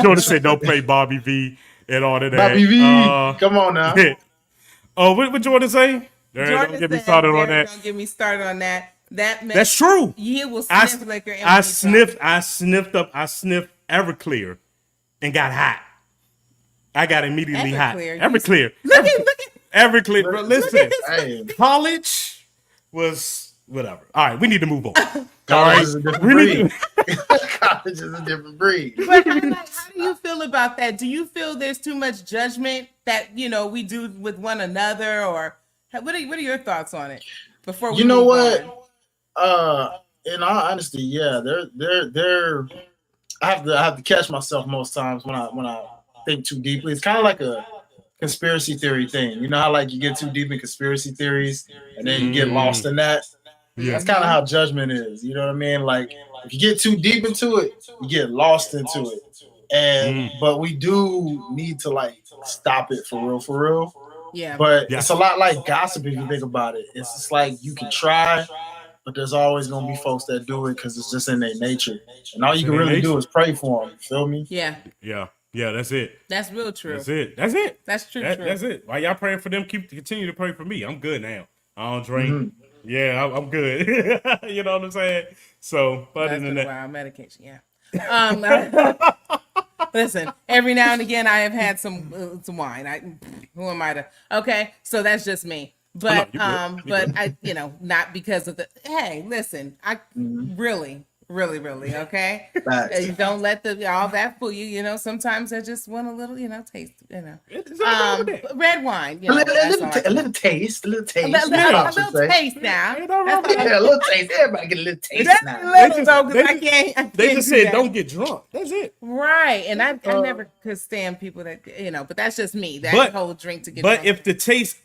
Jordan said, "Don't play Bobby V and all of that." Bobby V, come on now. What Jordan say? Don't get me started on that. Don't get me started on that. That's true. You will sniff liquor. I sniffed Everclear and got hot. I got immediately hot. Everclear. Look at Everclear. Bro, listen, college was whatever. All right, we need to move on. College is a different breed. College is a different breed. But how do you feel about that? Do you feel there's too much judgment that we do with one another, or what are your thoughts on it? Before we you know move what? on? In all honesty, yeah, they're. I have to catch myself most times when I think too deeply. It's kind of like a conspiracy theory thing. You know how like you get too deep in conspiracy theories and then you get lost in that? Yeah. That's kind of how judgment is. You know what I mean? Like if you get too deep into it, you get lost into it. And but we do need to like stop it for real. Yeah. But it's a lot like gossip if you think about it. It's just like you can try, but there's always gonna be folks that do it because it's just in their nature. And all you can really do is pray for them. You feel me? Yeah. Yeah, that's it. That's real true. That's it. That's true. That's it. While y'all praying for them, continue to pray for me. I'm good now. I don't drink. Yeah, I'm good. You know what I'm saying? So, but that's in that, wild medication. Yeah. Listen, every now and again, I have had some wine. Who am I to? Okay, so that's just me. But but I, not because of the. Hey, listen, I really, okay. Don't let all that fool you. Sometimes I just want a little, taste. Red wine. A little taste. A little taste now. Yeah, a little taste. Everybody get a little taste now. They just said don't get drunk. That's it. Right, and I never could stand people that but that's just me. That whole drink to get. But if the taste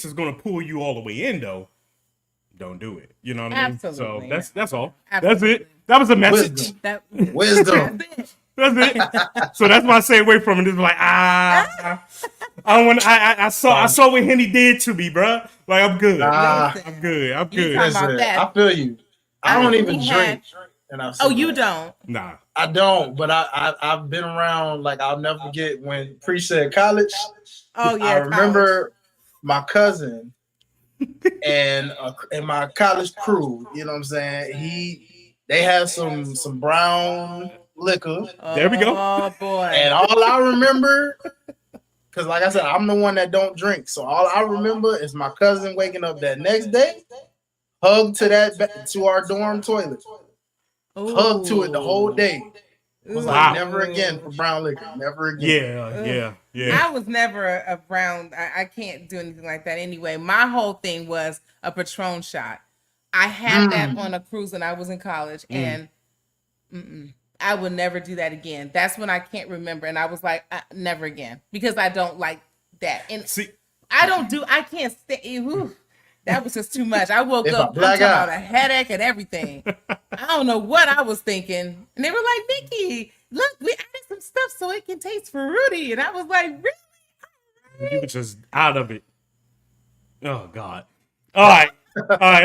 is gonna pull you all the way in though, don't do it. You know what I mean? Absolutely, So that's all. Absolutely. That's it. That was a message. Wisdom. That Wisdom. that's it. That's it. So that's why I stay away from it. It's like I don't want. I saw what Henny did to me, bro. Like I'm good. I'm good. I'm You good. talking about Listen, that. I feel you. I don't even We drink. had- And I've Oh, seen you that. don't? Nah. I don't, but I've been around. Like I'll never forget when Pre said college. Oh yeah. I remember my cousin and my college crew. You know what I'm saying? They had some brown liquor, There we go. Oh boy. and all I remember, because like I said, I'm the one that don't drink, so all I remember is my cousin waking up that next day, hugged to our dorm toilet, hugged to it the whole day. Was Wow. like never again for brown liquor, never again. Yeah. I was never a brown. I can't do anything like that anyway. My whole thing was a Patron shot. I had that on a cruise when I was in college, and I would never do that again. That's when I can't remember, and I was like, never again, because I don't like that. And See, I can't stay. That was just too much. I woke If up, I black I'm talking out. about a headache and everything. I don't know what I was thinking. And they were like, Nikki, look, we added some stuff so it can taste fruity. And I was like, really? you were just out of it. Oh God. All right.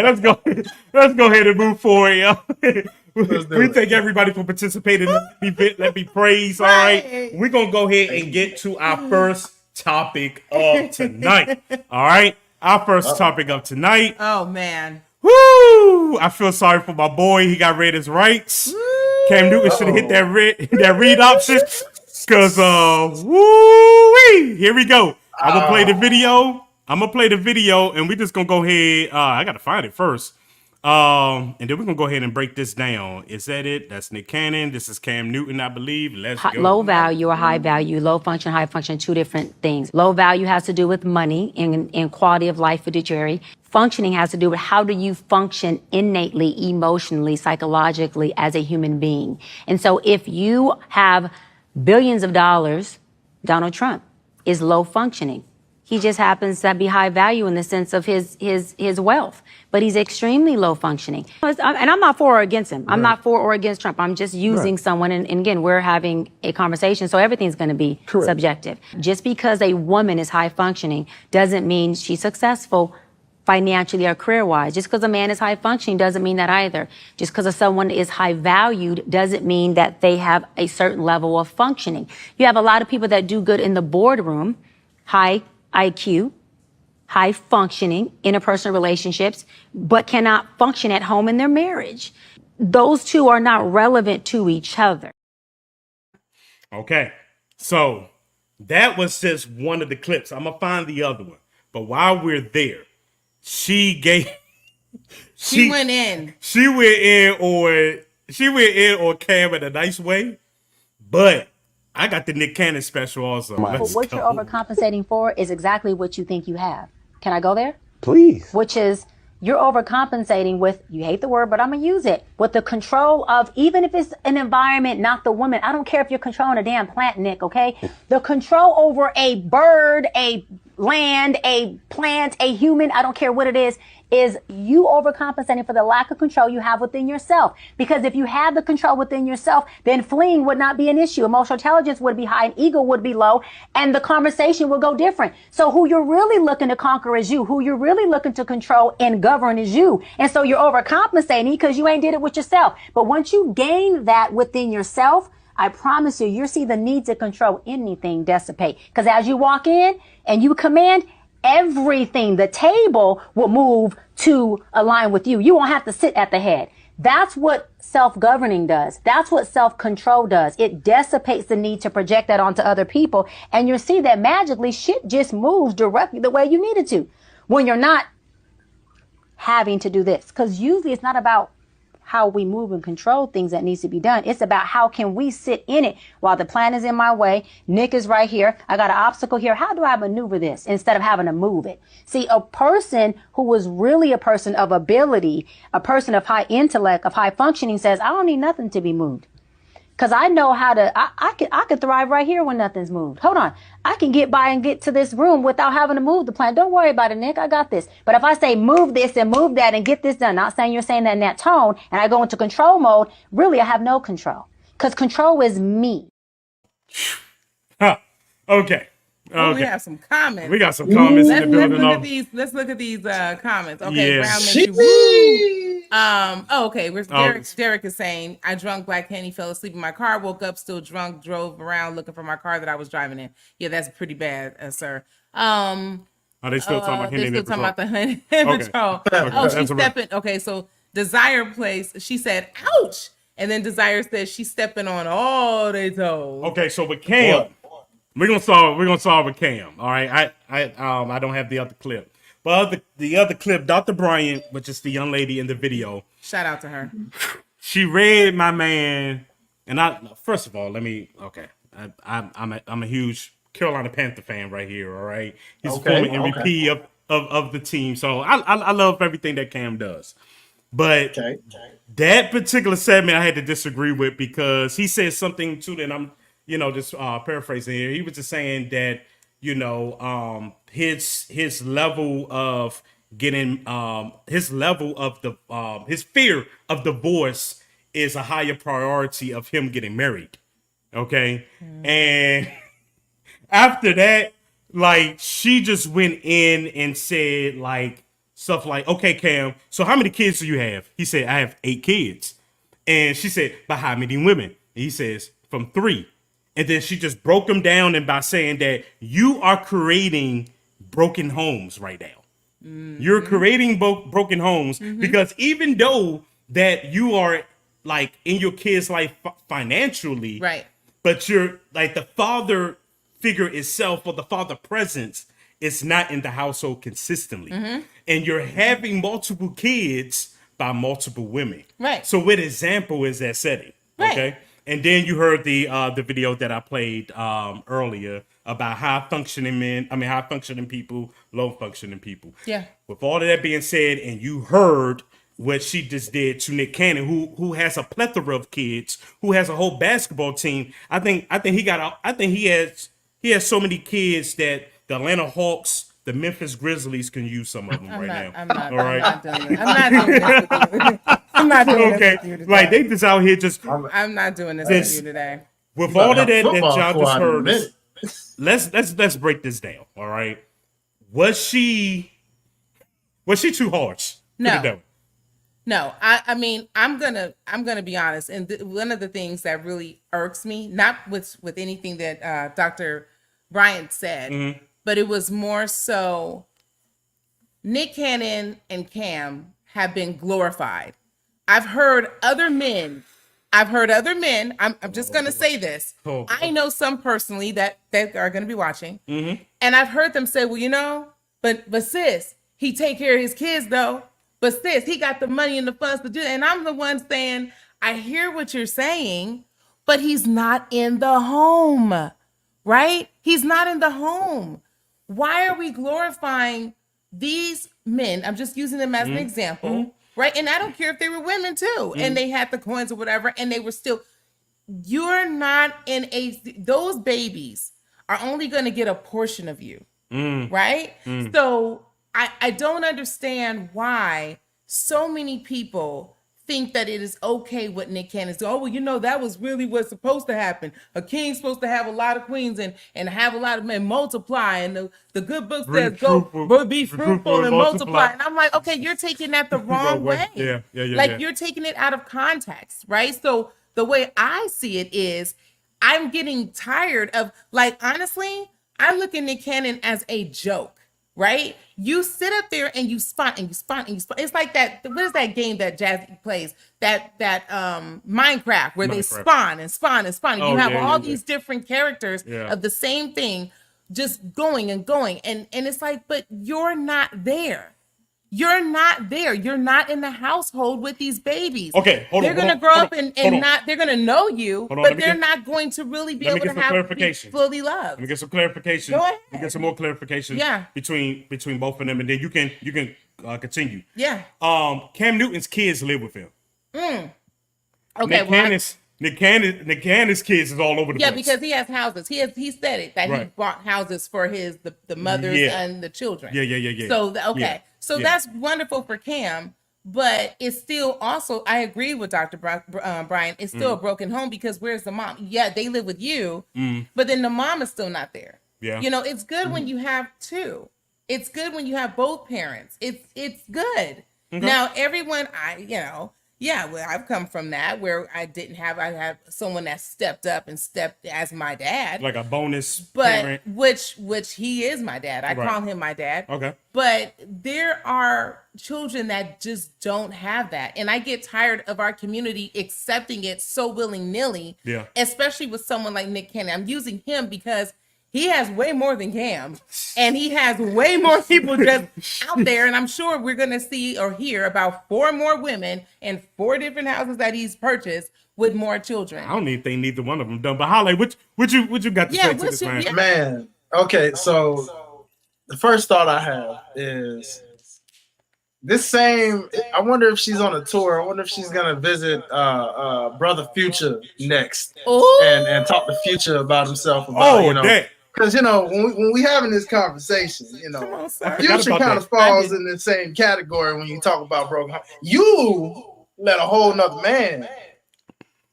Let's go. Let's go ahead and move forward, yo. We thank everybody for participating. Let me praise. All right. We're gonna go ahead and get to our first topic of tonight. All right. Our first topic of tonight. Oh, man. Woo! I feel sorry for my boy. He got read his rights. Cam Newton should have hit that read option. Cause woo-wee! Here we go. I'm gonna play the video. And we just gonna go ahead. I gotta find it first. And then we're gonna go ahead and break this down. Is that it? That's Nick Cannon. This is Cam Newton, I believe. Let's go. Low value or high value, low function, high function, two different things. Low value has to do with money and quality of life, fiduciary. Functioning has to do with how do you function innately, emotionally, psychologically as a human being. And so if you have billions of dollars, Donald Trump is low functioning. He just happens to be high value in the sense of his wealth, but he's extremely low functioning. And I'm not for or against him. I'm not for or against Trump. I'm just using someone. And again, we're having a conversation, so everything's going to be subjective. Just because a woman is high functioning doesn't mean she's successful financially or career-wise. Just because a man is high functioning doesn't mean that either. Just because someone is high valued doesn't mean that they have a certain level of functioning. You have a lot of people that do good in the boardroom, high IQ, high functioning, interpersonal relationships, but cannot function at home in their marriage. Those two are not relevant to each other. Okay. So that was just one of the clips. I'm going to find the other one. But while we're there, she went in. She went in on Cam in a nice way. But I got the Nick Cannon special also. What you're overcompensating for is exactly what you think you have. Can I go there? Please. Which is you're overcompensating with, you hate the word, but I'm going to use it, with the control of, even if it's an environment, not the woman. I don't care if you're controlling a damn plant, Nick, okay? The control over a bird, a land, a plant, a human, I don't care what it is you overcompensating for the lack of control you have within yourself. Because if you had the control within yourself, then fleeing would not be an issue. Emotional intelligence would be high and ego would be low, and the conversation will go different. So who you're really looking to conquer is you. Who you're really looking to control and govern is you. And so you're overcompensating because you ain't did it with yourself. But once you gain that within yourself, I promise you'll see the need to control anything dissipate. Because as you walk in and you command, everything, the table will move to align with you. You won't have to sit at the head. That's what self-governing does. That's what self-control does. It dissipates the need to project that onto other people. And you'll see that magically shit just moves directly the way you need it to when you're not having to do this. Because usually it's not about how we move and control things that needs to be done. It's about how can we sit in it while the plan is in my way. Nick is right here. I got an obstacle here. How do I maneuver this instead of having to move it? See, a person who was really a person of ability, a person of high intellect, of high functioning says, I don't need nothing to be moved. Cause I know how to, I could thrive right here when nothing's moved. Hold on. I can get by and get to this room without having to move the plant. Don't worry about it, Nick. I got this. But if I say move this and move that and get this done, not saying you're saying that in that tone, and I go into control mode, really I have no control. Cause control is me. Huh. Okay. Oh, we have some comments. We got some comments in the building. Let's look at these comments. Okay, Yeah. Brown makes you woo. Okay. Where's Derek? Oh. Derek is saying, I drunk Black Henny, fell asleep in my car, woke up still drunk, drove around looking for my car that I was driving in. Yeah, that's pretty bad, sir. Are they still talking about Henny? They're still talking about the Henny Okay. Patrol. Okay, Oh, she's that's a wrap. stepping. Okay, so Desire Place, she said, ouch. And then Desire says she's stepping on all they toes. Okay, so with Cam, we're gonna solve with Cam. All right, I don't have the other clip, but the other clip, Dr. Bryant, which is the young lady in the video, Shout out to her. she read my man, and first of all, I'm a huge Carolina Panther fan right here. All right, he's a former MVP of the team, so I love everything that Cam does, but that particular segment I had to disagree with because he said something too that I'm just paraphrasing here. He was just saying that his level of getting his level of the his fear of divorce is a higher priority of him getting married. Okay. And after that, like, she just went in and said like stuff like, okay, Cam, so how many kids do you have? He said, I have 8 kids. And she said, but how many women? And he says, from 3. And then she just broke him down and by saying that you are creating broken homes right now. You're creating broken homes because even though that you are like in your kid's life financially, right? But you're like the father figure itself or the father presence is not in the household consistently, and you're having multiple kids by multiple women, right? So, what example is that setting? Right. Okay. And then you heard the video that I played earlier about high functioning people, low functioning people. Yeah. With all of that being said, and you heard what she just did to Nick Cannon, who has a plethora of kids, who has a whole basketball team. I think he has so many kids that the Atlanta Hawks, the Memphis Grizzlies can use some of them now. I'm not. All right. I'm not doing this. I'm not doing this with you today. Like they just out here just. I'm not doing this with you today. With all of that y'all just heard, let's break this down. All right. Was she too harsh? No, I mean, I'm gonna be honest, and one of the things that really irks me, not with anything that Dr. Bryant said, but it was more so Nick Cannon and Cam have been glorified. I've heard other men. I'm just gonna say this. I know some personally that are gonna be watching, and I've heard them say, well, but sis, he take care of his kids though. But sis, he got the money and the funds to do it. And I'm the one saying, I hear what you're saying, but he's not in the home, right? He's not in the home. Why are we glorifying these men? I'm just using them as an example, right? And I don't care if they were women too, and they had the coins or whatever, and they were still, you're not in those babies are only going to get a portion of you, right? So I don't understand why so many people think that it is okay what Nick Cannon's doing. Oh, well, that was really what's supposed to happen. A king's supposed to have a lot of queens and have a lot of men, multiply. And the good book says be fruitful and multiply. And I'm like, okay, you're taking that the wrong way. Yeah. You're taking it out of context, right? So the way I see it is I'm getting tired of, like, honestly, I look at Nick Cannon as a joke. Right? You sit up there and you spot and you spot and you spot. It's like that. What is that game that Jazzy plays? That Minecraft where they spawn and spawn and spawn. And you have all these different characters of the same thing just going and going. And it's like, but you're not there. You're not there. You're not in the household with these babies. Okay, hold on. They're going to grow up and not, they're going to know you, but they're not going to really be able to have fully loved. Let me get some clarification. Go ahead. Let me get some more clarification between both of them, and then you can continue. Yeah. Cam Newton's kids live with him. Okay. Nick Cannon's kids is all over the place. Yeah, because he has houses. He said it that he bought houses for the mothers and the children. Yeah. So Yeah. that's wonderful for Cam, but it's still also, I agree with Dr. Brian. It's still a broken home because where's the mom? Yeah, they live with you, but then the mom is still not there. Yeah. You know, it's good when you have two. It's good when you have both parents. It's good. Now everyone, I've come from that where I had someone that stepped up and stepped as my dad. Like a bonus but parent. which he is my dad. I call him my dad. Okay. But there are children that just don't have that. And I get tired of our community accepting it so willy-nilly. Yeah. Especially with someone like Nick Cannon. I'm using him because he has way more than Cam, and he has way more people just out there. And I'm sure we're going to see or hear about 4 more women in 4 different houses that he's purchased with more children. I don't even think neither one of them done. But Holly, what you got to say to this, man? Man, okay, so the first thought I have is this same. I wonder if she's on a tour. I wonder if she's gonna visit Brother Future next and talk to Future about himself. Because when we having this conversation, Future kind of falls in the same category when you talk about broken home. You let a whole nother man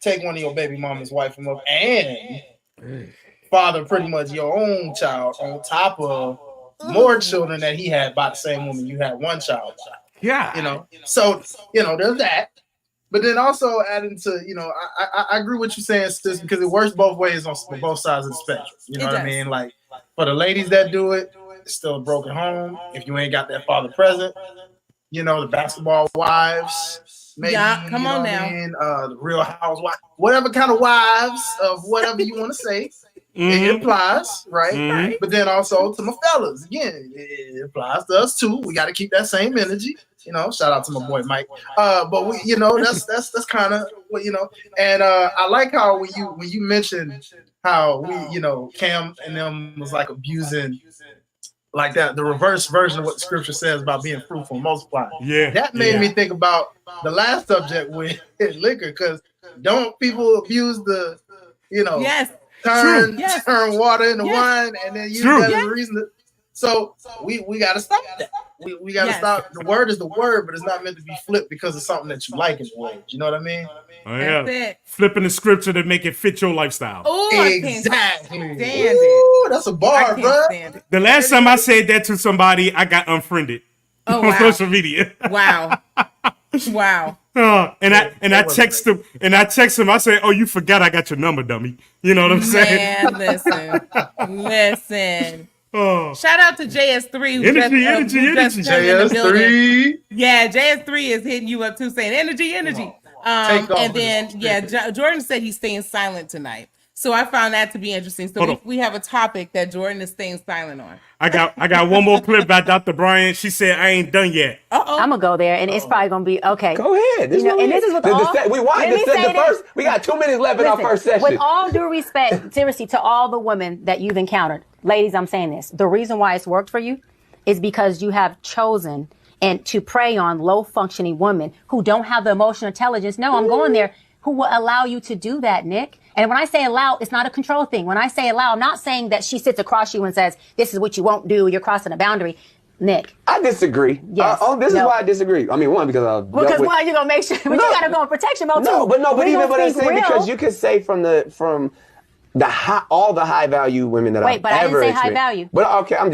take one of your baby mama's wife him up and father pretty much your own child on top of more children that he had by the same woman you had one child. Yeah. So there's that. But then also adding to, I agree with you saying, sis, because it works both ways on both sides of the spectrum. You know what I mean? Like for the ladies that do it, it's still a broken home. If you ain't got that father present, the basketball wives, maybe. Yeah, come on now. The Real Housewives, whatever kind of wives of whatever you want to say. It implies, right? But then also to my fellas, again, it applies to us too. We got to keep that same energy. Shout out to my boy Mike. But we, that's kind of what And I like how when you mentioned how we, Cam and them was like abusing, like that, the reverse version of what the scripture says about being fruitful and multiplying. Yeah, that made me think about the last subject with liquor, because don't people abuse the, turn water into wine and then use that as a reason so we got to stop that. We got to stop. The word is the word, but it's not meant to be flipped because of something that you like in the word. You know what I mean? Oh, yeah. Flipping the scripture to make it fit your lifestyle. Oh, exactly. Ooh, that's a bar, bro. The last time I said that to somebody, I got unfriended on social media. Wow. And I text him. I say, "Oh, you forgot I got your number, dummy." You know what I'm saying? Man, listen. Oh. Shout out to JS3. Energy. JS3. Yeah, JS3 is hitting you up too, saying energy. And then Jordan said he's staying silent tonight. So I found that to be interesting. So we have a topic that Jordan is staying silent on. I got one more clip by Dr. Brian. She said, "I ain't done yet." I'm gonna go there, and it's probably gonna be okay. Go ahead. This is what we wanted to set the first. We got 2 minutes left in our first session. With all due respect, seriously, to all the women that you've encountered, ladies, I'm saying this: the reason why it's worked for you is because you have chosen and to prey on low functioning women who don't have the emotional intelligence. No, I'm going there. Who will allow you to do that, Nick? And when I say allow, it's not a control thing. When I say allow, I'm not saying that she sits across you and says, "This is what you won't do. You're crossing a boundary." Nick, I disagree. Yes. This is why I disagree. I mean, one, because why you gonna make sure? But you gotta go in protection mode too. But I'm saying because you could say from all the high value women that I've ever I didn't say high experienced. value. But okay, I'm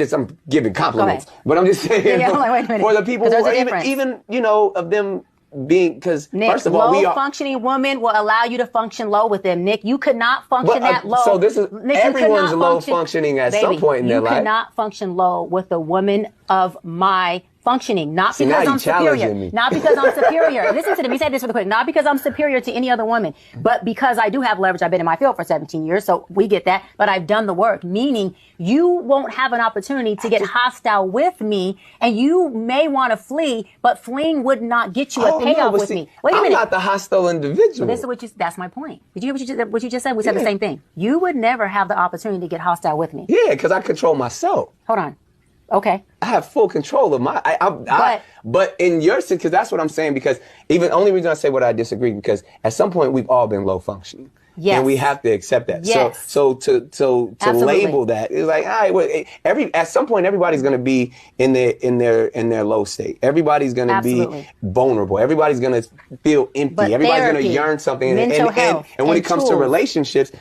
giving compliments. But I'm just saying wait a minute. for the people who even of them being, because first of all, low functioning woman will allow you to function low with them. Nick, you could not function that low. So this is Nick, everyone's low functioning at some point in their life. You cannot function low with a woman of my functioning, not because I'm superior. Not because I'm superior. Listen to me say this real quick. Not because I'm superior to any other woman, but because I do have leverage. I've been in my field for 17 years, so we get that. But I've done the work, meaning you won't have an opportunity to get hostile with me, and you may want to flee, but fleeing would not get you a payoff with me. Wait a minute. I'm not the hostile individual. This is that's my point. Did you hear what you just said? We said the same thing. You would never have the opportunity to get hostile with me. Yeah, because I control myself. Hold on. Okay. I have full control of my. But in your sense, because that's what I'm saying. Because even only reason I say what I disagree, because at some point we've all been low functioning. Yes. And we have to accept that. Yes. So to label that is like, all right, well, at some point everybody's going to be in their low state. Everybody's going to be vulnerable. Everybody's going to feel empty. But Everybody's going to therapy, yearn something. mental health, and when and it comes to tools. relationships,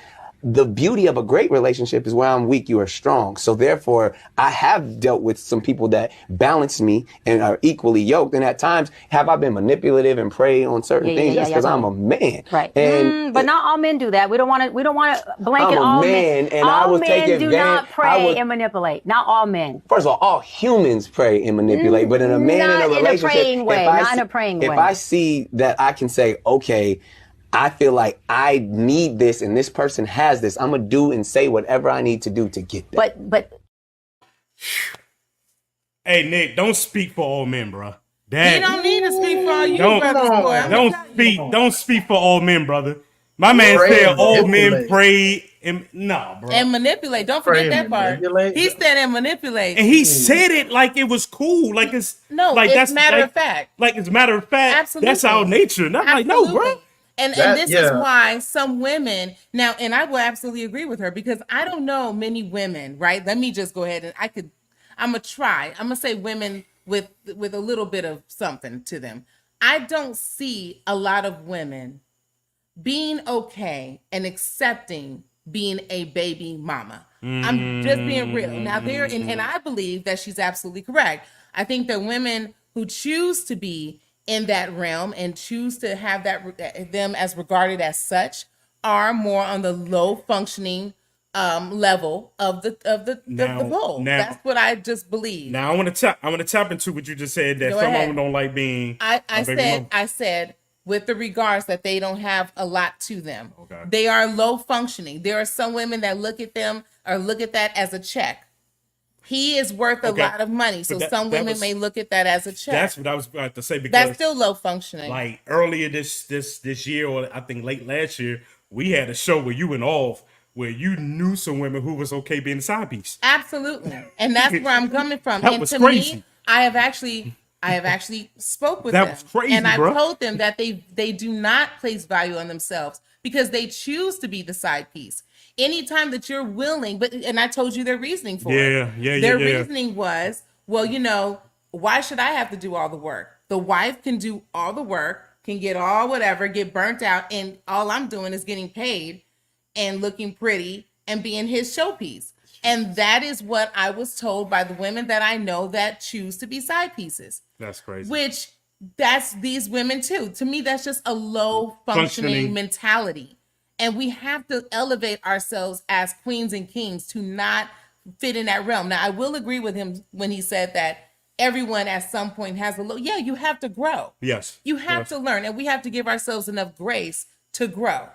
the beauty of a great relationship is where I'm weak, you are strong. So therefore, I have dealt with some people that balance me and are equally yoked. And at times, have I been manipulative and prey on certain things? Yes, because I'm a man. Right. And but not all men do that. We don't want to blanket I'm a all man, men. and all I will men take do advantage. not prey and manipulate. Not all men. First of all humans prey and manipulate, but in a man Not in a in a relationship, praying way, not in a praying way. If I see that I can say, okay, I feel like I need this and this person has this, I'm going to do and say whatever I need to do to get that. But Hey, Nick, don't speak for all men, bro. You don't need to speak for all you brothers, boy. Don't speak for all men, brother. My man said all men pray and bro. And manipulate. Don't forget that part. He said and manipulate. And he said it like it was cool. Like it's it's that's matter of fact. Like it's matter of fact. Absolutely. That's our nature. Not like no, bro. And this is why some women now, and I will absolutely agree with her, because I don't know many women, right? Let me just go ahead and I'm gonna say women with a little bit of something to them. I don't see a lot of women being okay and accepting being a baby mama. I'm just being real. Now and I believe that she's absolutely correct. I think that women who choose to be in that realm and choose to have them as regarded as such are more on the low functioning level of the pole. That's what I just believe. Now I want to tap into what you just said, that Go some ahead. women don't like being. I said with the regards that they don't have a lot to them. Okay. They are low functioning. There are some women that look at them or look at that as a check. He is worth a lot of money, so some women may look at that as a check. That's what I was about to say, because that's still low functioning. Like earlier this year, or I think late last year, we had a show where you went off, where you knew some women who was okay being a side piece. Absolutely, and that's where I'm coming from. That and was to crazy. me, I have actually spoke with That them, was crazy, and I've bro. told them that they do not place value on themselves because they choose to be the side piece. Anytime that you're willing, and I told you their reasoning for it. Their reasoning was, well, why should I have to do all the work? The wife can do all the work, can get all whatever, get burnt out, and all I'm doing is getting paid and looking pretty and being his showpiece. And that is what I was told by the women that I know that choose to be side pieces. That's crazy. Which that's these women too. To me, that's just a low functioning mentality. And we have to elevate ourselves as queens and kings to not fit in that realm. Now, I will agree with him when he said that everyone at some point has a low. Yeah, you have to grow. Yes. You have to learn, and we have to give ourselves enough grace to grow,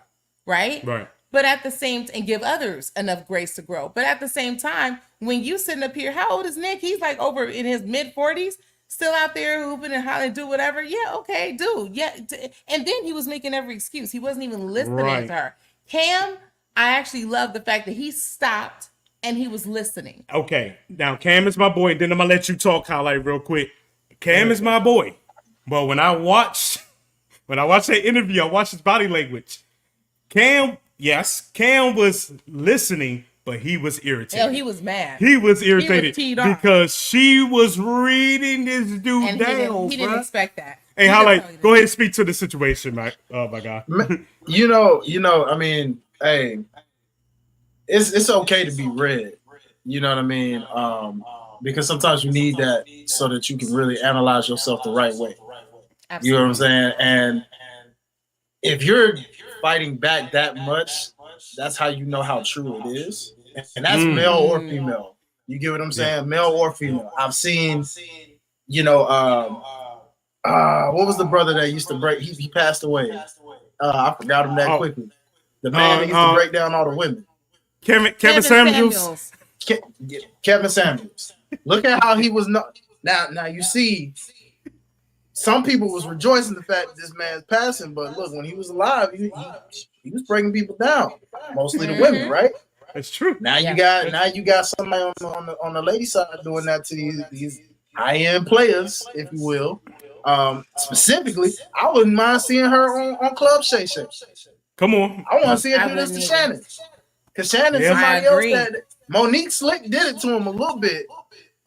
right? Right. But at the same and give others enough grace to grow. But at the same time, when you sitting up here, how old is Nick? He's like over in his mid-40s. Still out there hooping and hollering, do whatever. Yeah, okay, do. Yeah. And then he was making every excuse. He wasn't even listening to her. Cam, I actually love the fact that he stopped and he was listening. Okay. Now, Cam is my boy. Then I'm going to let you talk, highlight real quick. Cam is my boy. But when I watched that interview, I watched his body language. Cam was listening, but he was irritated. Oh, he was mad. He was irritated he was because she was reading this dude and down. He didn't expect that. Hey, highlight. Go ahead and speak to the situation, Mike. Oh my God. I mean, hey, it's okay to be read. You know what I mean? Because sometimes you need that so that you can really analyze yourself the right way. Absolutely. You know what I'm saying? And if you're fighting back that much, that's how you know how true it is. And that's male or female. You get what I'm saying? Male or female. I've seen, what was the brother that used to break? He passed away. I forgot him that quickly. The man that used to break down all the women. Kevin Samuels. Kevin Samuels. Look at how he was not. Now you see, some people was rejoicing the fact that this man's passing, but look, when he was alive, he was breaking people down, mostly the women, right? It's true. Now you got somebody on the lady side doing that to these high-end players, if you will. Specifically, I wouldn't mind seeing her on Club Shay Shay. Come on. I want to see her do this to Shannon. Because Shannon's somebody else that Monique Slick did it to him a little bit.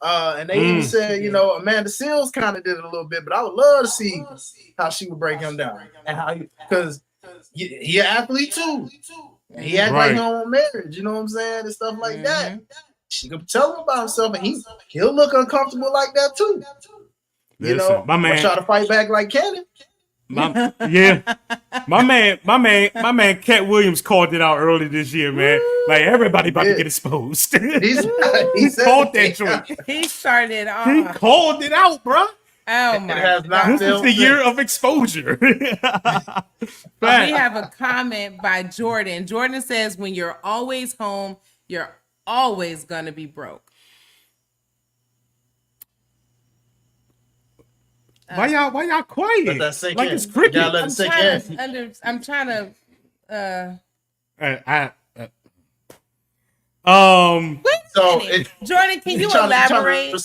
And they even said, Amanda Seales kind of did it a little bit, but I would love to see how she would break him down. And how because he an athlete too. And he act like he on marriage, you know what I'm saying? And stuff like that. She could tell him about himself and he'll look uncomfortable like that too. Listen, my man try to fight back like Cannon. My man Cat Williams called it out early this year, man. Like everybody about to get exposed. He called that joint. He started off. He called it out, bro. Oh my God. This is the year of exposure. We have a comment by Jordan. Jordan says, when you're always home, you're always gonna be broke. Why y'all quiet? Let that sink like in. It's cricket. I'm trying to Jordan, can you elaborate?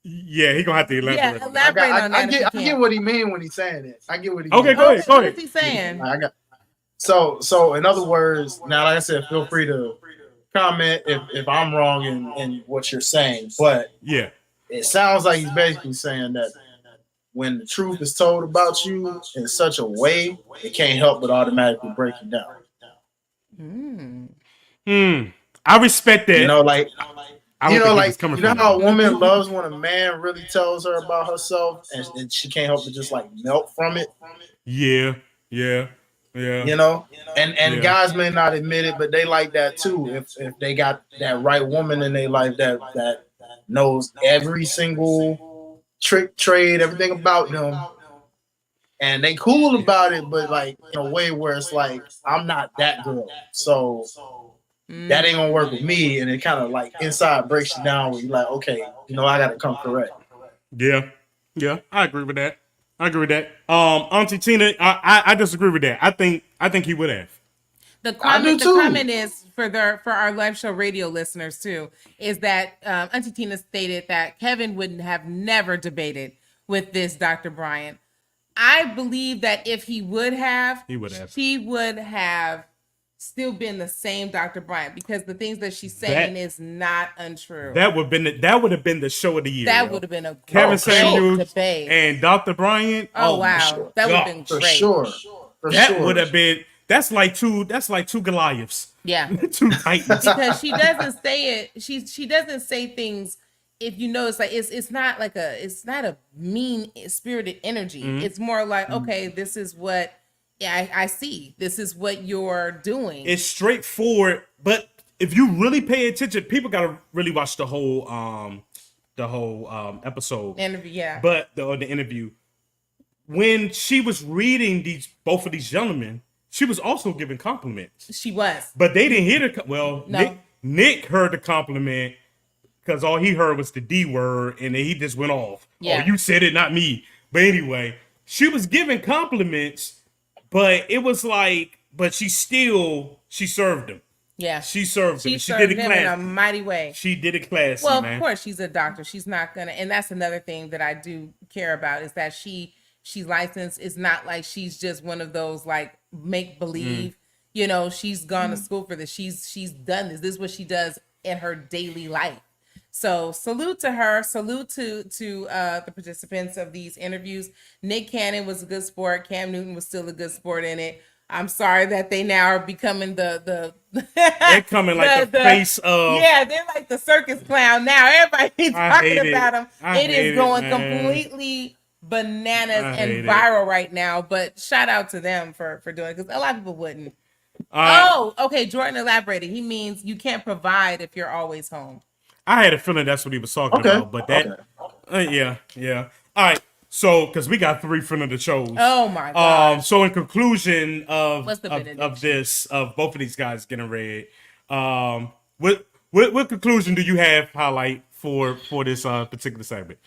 Yeah, he gonna have to elaborate. Yeah, elaborate on that. I get what he mean when he's saying it. I get what he mean. Okay, go ahead. What is he saying? So in other words, now like I said, feel free to comment if I'm wrong in what you're saying. But yeah, it sounds like he's basically saying that when the truth is told about you in such a way, it can't help but automatically break you down. I respect that. You know how a woman loves when a man really tells her about herself and she can't help but just like melt from it. Yeah. And guys may not admit it, but they like that too. If they got that right woman in their life that knows every single trick, trade, everything about them, and they cool about it, but like in a way where it's like, I'm not that girl, so that ain't gonna work with me, and it kind of like inside breaks you down where you're like, okay, I gotta come correct. Yeah, I agree with that. Auntie Tina, I disagree with that. I think he would have. The comment is for our live show radio listeners too, is that Auntie Tina stated that Kevin would have never debated with this Dr. Bryant. I believe that if he would have, he would have still been the same Dr. Bryant, because the things that she's saying is not untrue. That would have been the show of the year. That would have been a Kevin Samuels debate. and Dr. Bryant. Oh wow, that would have been great. For sure. That would have been. That's like two Goliaths. Yeah. Two Titans. Because she doesn't say it. She doesn't say things. If you notice, like it's not a mean spirited energy. Mm-hmm. It's more like, okay, this is what I see. This is what you're doing. It's straightforward, but if you really pay attention, people gotta really watch the whole episode. Interview, yeah. But the interview, when she was reading both of these gentlemen, she was also giving compliments. She was, but they didn't hear the no. Nick heard the compliment because all he heard was the D word, and then he just went off. Yeah. Oh, you said it, not me. But anyway, she was giving compliments. But it was like, but she served him. Yeah. She served him. She served did it him in a mighty way. She did it classy, well, man. Of course, she's a doctor. She's not gonna, and that's another thing that I do care about is that she's licensed. It's not like she's just one of those like make believe. She's gone to school for this. She's done this. This is what she does in her daily life. So salute to her. Salute to the participants of these interviews. Nick Cannon was a good sport. Cam Newton was still a good sport in it. I'm sorry that they now are becoming they're coming like the face of they're like the circus clown now. Everybody's talking about them. It is going completely bananas and viral right now. But shout out to them for doing it, because a lot of people wouldn't. Okay. Jordan elaborated. He means you can't provide if you're always home. I had a feeling that's what he was talking about, but yeah. All right, so because we got 3 friend of the shows. Oh my god. So in conclusion of both of these guys getting read, what conclusion do you have highlight for this particular segment?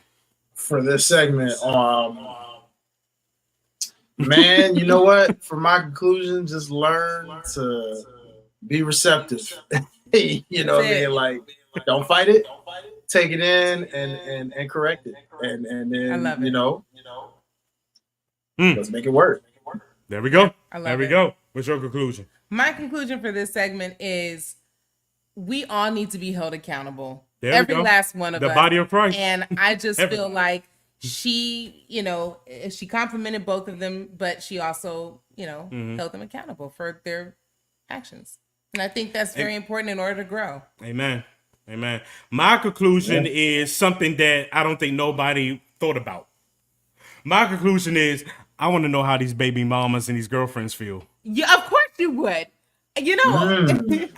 For this segment, man, you know what? For my conclusion, just learn to be receptive. You know what I That's it. mean? Like, don't fight it. Take it in and correct it. And I then, love you it. know, let's make it work. There we go. I love There we it. go. What's your conclusion? My conclusion for this segment is we all need to be held accountable. There we Every go. last one of The us. body of Christ. And I just Every- feel like she, you know, she complimented both of them, but she also, you know, Mm-hmm. held them accountable for their actions. And I think that's very important in order to grow. Amen. Amen. My conclusion is something that I don't think nobody thought about. My conclusion is I want to know how these baby mamas and these girlfriends feel. Yeah, of course you would. You know,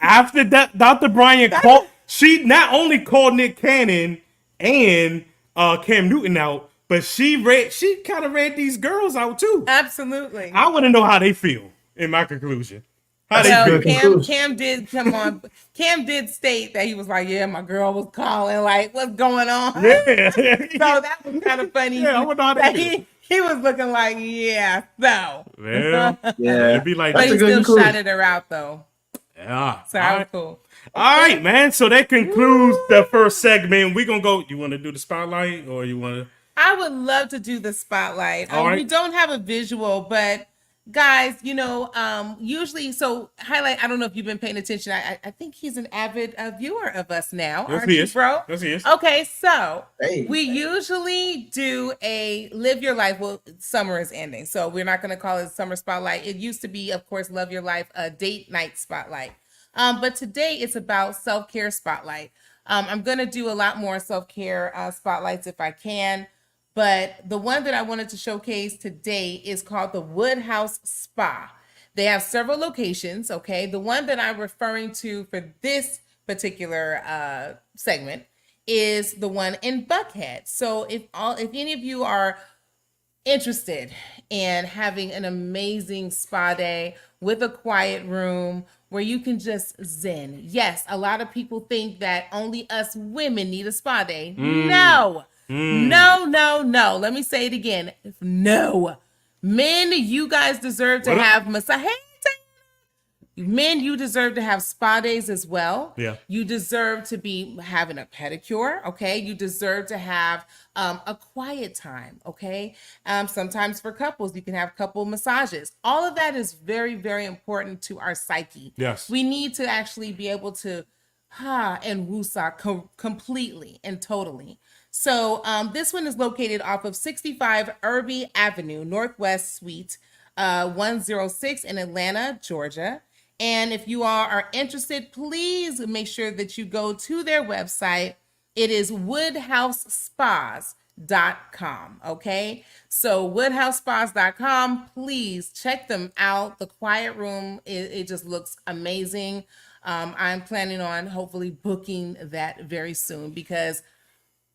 After that, Dr. Bryant called, she not only called Nick Cannon and Cam Newton out, but she kind of read these girls out too. absolutely. I want to know how they feel. In my conclusion, how Well, they feel. Cam did come on. Cam did state that he was like, "Yeah, my girl was calling, like, what's going on?" Yeah. So that was kind of funny. Yeah, I wonder how that they feel. he was looking like, yeah, so. Well, Yeah. it'd be like But That's he a good still conclusion. shouted her out though. yeah. So All that was right. cool. All right, man. So that concludes the first segment. We're gonna go. You want to do the spotlight, or you want to? I would love to do the spotlight. All right. We don't have a visual, but guys, you know, usually, so Highlight, I don't know if you've been paying attention. I think he's an avid viewer of us now. Yes, aren't he you, is. bro? Yes, he is. Okay, so Hey. we usually do a live your life. Well, summer is ending, so we're not going to call it summer spotlight. It used to be, of course, love your life, a date night spotlight. But today it's about self-care spotlight. I'm going to do a lot more self-care spotlights if I can. But the one that I wanted to showcase today is called the Woodhouse Spa. They have several locations, okay? The one that I'm referring to for this particular segment is the one in Buckhead. So if any of you are interested in having an amazing spa day with a quiet room where you can just zen. Yes, a lot of people think that only us women need a spa day. No. No. Let me say it again. No. Men, you guys deserve to have massage. Hey, men, you deserve to have spa days as well. Yeah. You deserve to be having a pedicure, okay? You deserve to have a quiet time, okay? Sometimes for couples, you can have couple massages. All of that is very, very important to our psyche. Yes. We need to actually be able to and woosah completely and totally. So this one is located off of 65 Irby Avenue, Northwest Suite 106 in Atlanta, Georgia. And if you all are interested, please make sure that you go to their website. It is woodhousespas.com. Okay. So woodhousespas.com, please check them out. The quiet room, it just looks amazing. I'm planning on hopefully booking that very soon because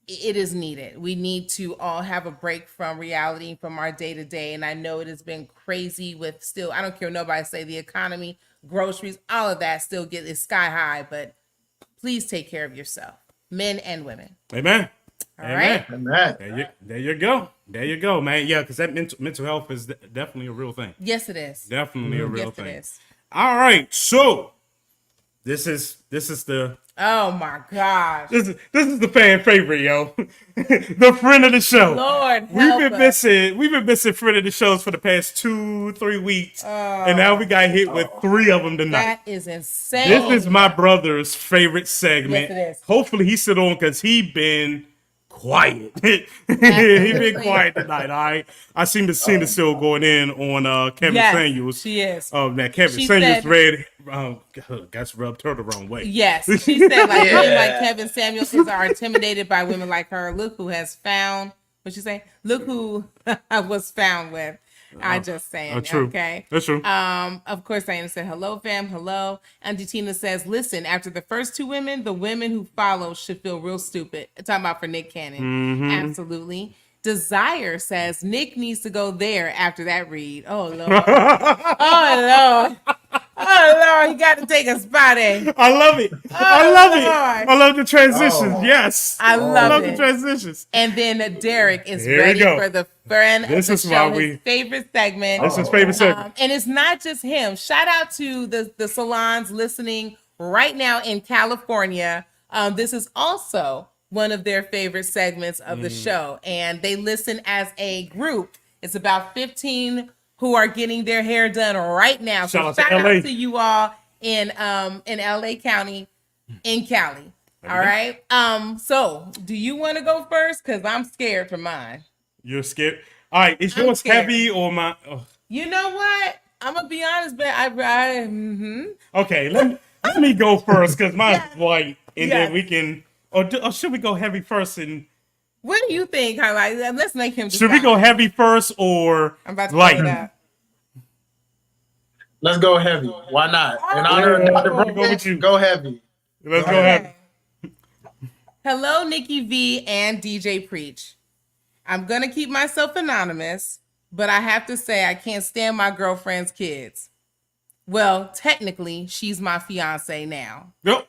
it is needed. We need to all have a break from reality, from our day to day. And I know it has been crazy with still, I don't care what nobody say, the economy, groceries, all of that still is sky high, but please take care of yourself, men and women. Amen. All right. Amen. There you go. There you go, man. Yeah, because that mental health is definitely a real thing. Yes, it is. Definitely a real Yes, thing. it is. All right, so this is the Oh my gosh. this is the fan favorite, yo. The friend of the show. Lord, We've help been us. missing friend of the shows for the past 2-3 weeks, and now we got hit with 3 of them tonight. That is insane. This is my brother's favorite segment. Yes, it is. Hopefully he sit on because he been quiet. He been quiet tonight. All right. I seen the still going in on Kevin Yes, Samuels. she is. Oh man, Kevin She Samuels said- read. Got rubbed her the wrong way. Yes, she said like Yeah. women like Kevin Samuels are intimidated by women like her. Look who has found. What you say? Look who was found with. I just saying. true. Okay. That's true. Of course, Diana said hello, fam. Hello. Auntie Tina says, listen. After the first 2 women, the women who follow should feel real stupid. Talking about for Nick Cannon. Mm-hmm. Absolutely. Desire says Nick needs to go there after that read. Oh Lord. Oh Lord. Oh Lord, he got to take a spot in. I love it. I love it. Lord. I love the transitions. Oh. Yes. I love the it. transitions. And then Derek is Here we ready go. for the friend This of is the why show, we- his favorite segment. This is favorite segment. And it's not just him. Shout out to the salons listening right now in California. This is also one of their favorite segments of the show. And they listen as a group. It's about 15 who are getting their hair done right now. So Shout out to LA. out to you all in LA County in Cali. All right. So do you want to go first? Because I'm scared for mine. You're scared. All right. Is I'm yours scared. heavy or my? Oh. You know what? I'm gonna be honest, but Okay. Let me go first because mine's white, and Yes. then we can. Or should we go heavy first and? What do you think, Carly? Let's make him. Should we decide. go heavy first or I'm about to light? pull it up. Let's go heavy. Why not? In honor of Dr. Brooklyn, go heavy. Let's go heavy. Hello, Nikki V and DJ Preach. I'm gonna keep myself anonymous, but I have to say I can't stand my girlfriend's kids. Well, technically, she's my fiance now. Nope.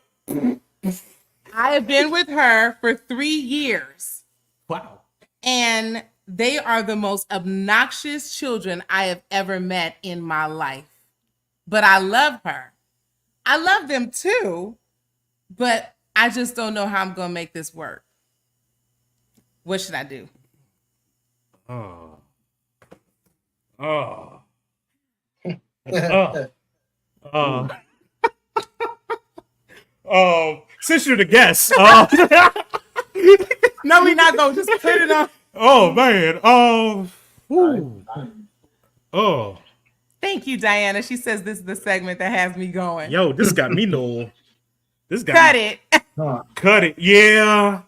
I have been with her for 3 years. Wow. And they are the most obnoxious children I have ever met in my life. But I love her. I love them too, but I just don't know how I'm going to make this work. What should I do? Oh. Oh. Oh. Since you're the guest. No, we're not going to just put it on. Oh, man. Ooh. Oh. Thank you, Diana. She says this is the segment that has me going. Yo, this got me no. This got Cut me. it. Cut it. Yeah.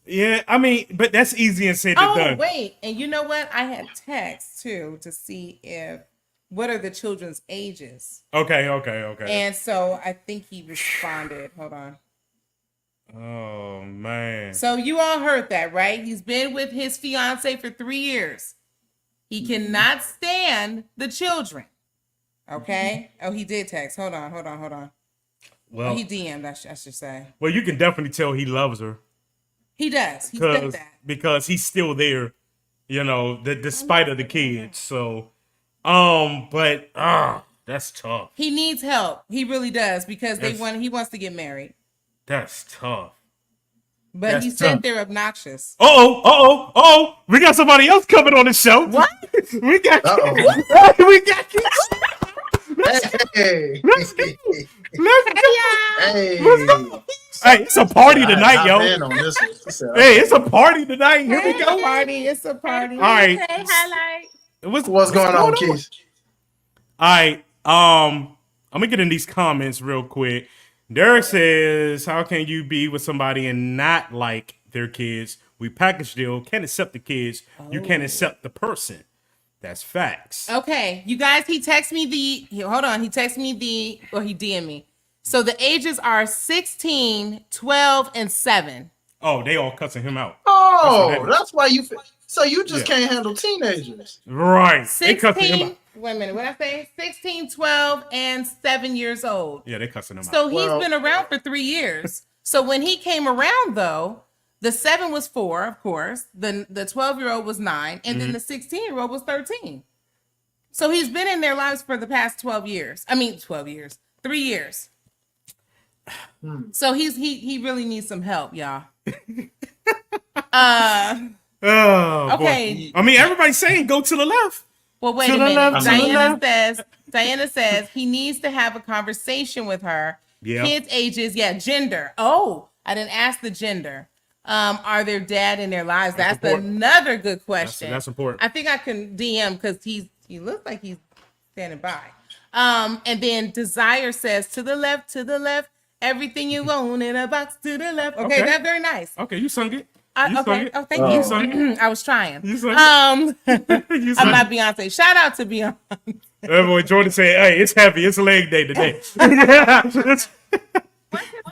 Yeah. I mean, but that's easy and said than Oh, done. wait. And you know what? I had text too to see what are the children's ages. Okay. And so I think he responded. Hold on. Oh, man. So you all heard that, right? He's been with his fiance for 3 years. He cannot stand the children. Okay. Oh, he did text. Hold on. Well, He DM'd, I should say. well, you can definitely tell he loves her. He does. He said that. Because he's still there, despite of the kids. So, but that's tough. He needs help. He really does because That's- he wants to get married. That's tough. But That's he said tough. they're obnoxious. Oh, we got somebody else coming on the show. What? We got we got you. Hey. Let's go. Hey. Let's go. Hey, it's a party tonight, yo. I've been on this one. Hey, it's a party tonight. Here we go. It's a party. All right. Okay, highlight. What's going on, Keith? All right. I'm gonna get in these comments real quick. Derek says, "How can you be with somebody and not like their kids? We package deal. Can't accept the kids. You can't accept the person. That's facts." Okay, you guys, he texted me he DM'd me. So the ages are 16, 12, and 7. Oh, they all cussing him out. Oh, That's that's why you. So you just Yeah. can't handle teenagers. Right. They cussing him 16, out. wait a minute, what I say? 16, 12, and 7 years old. Yeah, they cussing him So out. he's been around for 3 years. So when he came around, though, the 7 was 4, of course. The 12-year-old was 9, and then the 16-year-old was 13. So he's been in their lives for the past 12 years. I mean, 12 years, 3 years. So he really needs some help, y'all. Oh, Okay. boy. I mean, everybody's saying go to the left. Well, wait To a the minute. left, to the Diana says he needs to have a conversation with her. Yeah. Kids' ages, gender. Oh, I didn't ask the gender. Are their dad in their lives? That's important. another good question. That's important. I think I can DM because he looks like he's standing by. And then Desire says to the left, everything you own in a box to the left. Okay, that's very nice. Okay, you sung it. Okay. sung it. Oh, thank you. sung it. I was trying. You sung I'm You sung not Beyonce. Shout out to Beyonce. That boy Jordan said, "Hey, it's heavy. It's leg day today."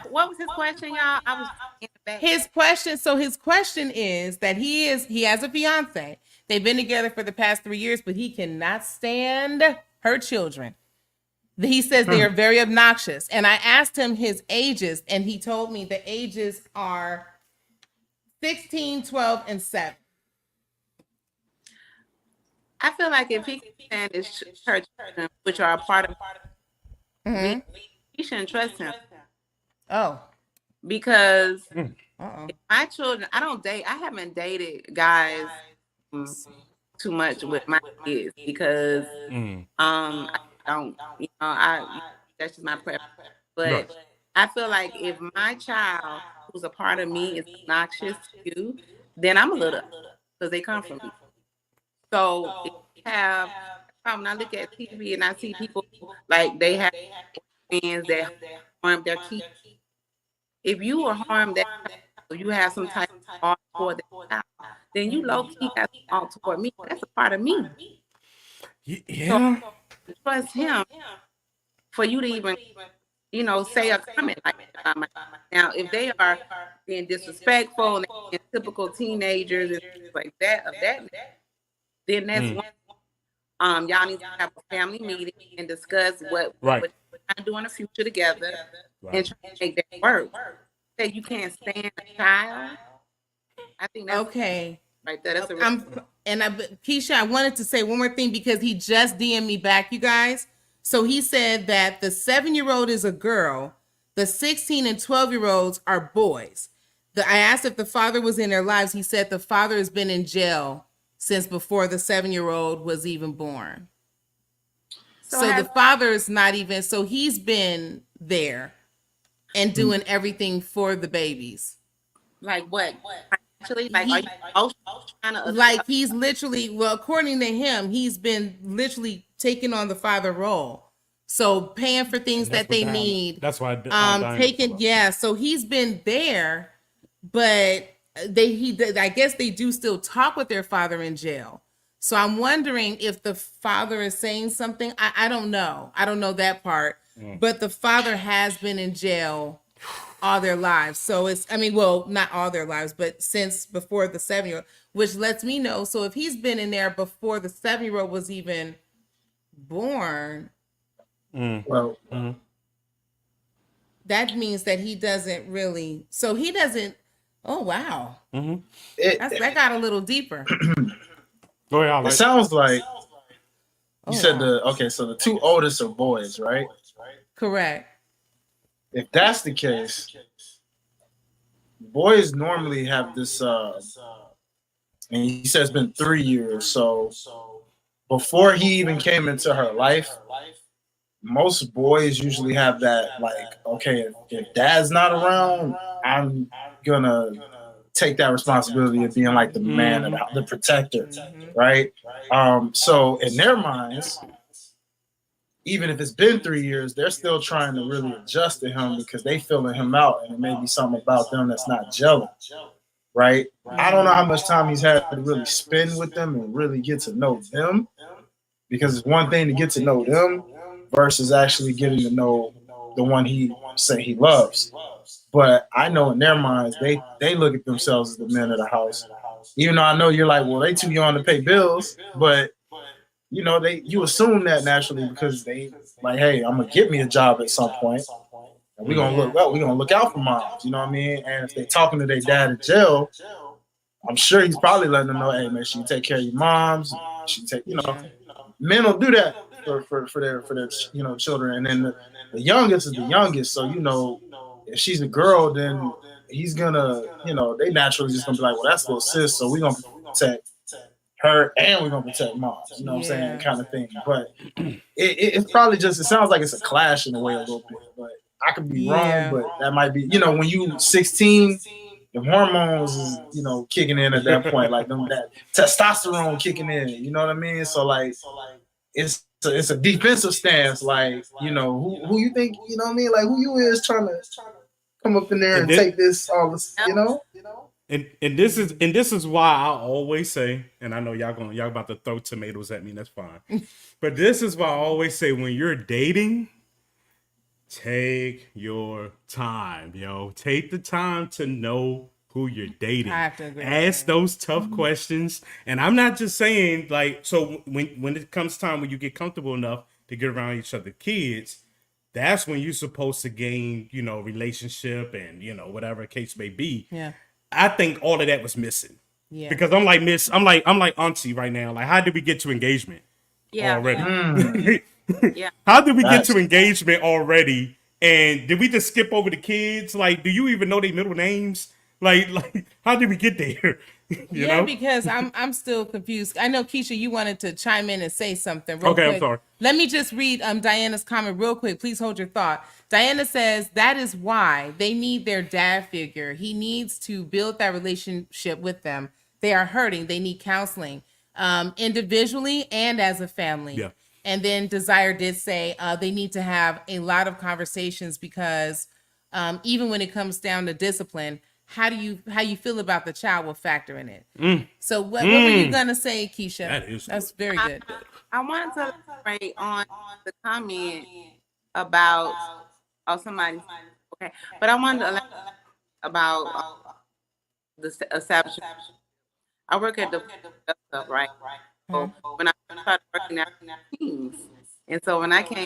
What was his question, y'all? I was in the back. His question is that he has a fiance. They've been together for the past 3 years, but he cannot stand her children. He says they are very obnoxious. And I asked him his ages, and he told me the ages are 16, 12, and 7. I feel like if he can stand his church, which are a part of me, he shouldn't trust him. Oh. Because my children, I haven't dated guys too much with my kids because I don't, that's just my preference. But I feel like if my child who's a part of me is obnoxious to you, then I'm a little, because they come from me. So if you have, when I look at TV and I see people like they have friends that harm their kids, if you are harmed that, you have some type of art for that child, then you low key have some art toward me. That's a part of me. Yeah. So, trust him for you to even, say a comment like that. Now, if they are being disrespectful and being typical teenagers and things like that, then that's one. Y'all need to have a family meeting and discuss what we're trying to do in the future together and try to make that work. Say you can't stand a child. I think that's okay. Right there. That's Keisha, I wanted to say one more thing because he just DM'd me back, you guys. So he said that the 7-year-old is a girl, the 16 and 12-year-olds are boys. I asked if the father was in their lives. He said the father has been in jail since before the 7-year-old was even born. So the father is not even, so he's been there and doing everything for the babies. Like what? Actually, like, are you trying to like he's literally, well, according to him, he's been literally taking on the father role. So paying for things that they need. That's why so he's been there, but I guess they do still talk with their father in jail. So I'm wondering if the father is saying something. I don't know. I don't know that part. But the father has been in jail all their lives. So not all their lives, but since before the 7-year-old, which lets me know. So if he's been in there before the 7-year-old was even born, that means that he doesn't really. So he doesn't. Oh wow, that got a little deeper. It sounds like you said so the two oldest are boys, right? Correct. If that's the case, boys normally have this, and he says it's been 3 years. So before he even came into her life, most boys usually have that, like, okay, if dad's not around, I'm gonna take that responsibility of being like the man, and the protector, right? So in their minds, even if it's been 3 years, they're still trying to really adjust to him because they feeling him out, and it may be something about them that's not gelling, right? I don't know how much time he's had to really spend with them and really get to know them, because it's one thing to get to know them versus actually getting to know the one he say he loves. But I know in their minds, they look at themselves as the men of the house. Even though I know you're like, well, they too young to pay bills, but you assume that naturally because they like, hey, I'm gonna get me a job at some point, and we're gonna look out for moms. You know what I mean? And if they're talking to their dad in jail, I'm sure he's probably letting them know, hey, man, she take care of your moms. She take, men will do that for their children. And then the youngest is the youngest, so if she's a girl, then he's gonna, they naturally just gonna be like, well, that's little sis, so we're gonna protect her and we're gonna protect moms, you know what I'm saying, kind of thing. But it's probably just, it sounds like it's a clash in a way a little bit, but I could be wrong. But that might be, when you 16, the hormones is kicking in at that point, like that testosterone kicking in, you know what I mean? So like it's a defensive stance, like who you think, you know what I mean, like who you is trying to come up in there and take this all this, And this is why I always say, and I know y'all about to throw tomatoes at me, that's fine. But this is why I always say, when you're dating, take your time, yo. Take the time to know who you're dating. I have to agree. Ask those tough questions. And I'm not just saying, like, so when it comes time when you get comfortable enough to get around each other kids, that's when you're supposed to gain, you know, relationship and, you know, whatever the case may be. Yeah. I think all of that was missing. Yeah. Because I'm like auntie right now. Like, how did we get to engagement already? Yeah. How did we get to engagement already? And did we just skip over the kids? Like, do you even know their middle names? Like how did we get there? you know? Because I'm still confused. I know Keisha, you wanted to chime in and say something real quick. I'm sorry. Let me just read Diana's comment real quick. Please hold your thought. Diana says that is why they need their dad figure. He needs to build that relationship with them. They are hurting. They need counseling, individually and as a family. Yeah. And then Desire did say they need to have a lot of conversations because even when it comes down to discipline, how you feel about the child will factor in it. So what were you gonna say, Keisha? That's very good. I wanted to elaborate on the comment about somebody. Okay, but I wanted to elaborate about the establishment. I work at the right. So when I started working at teams, and so when I came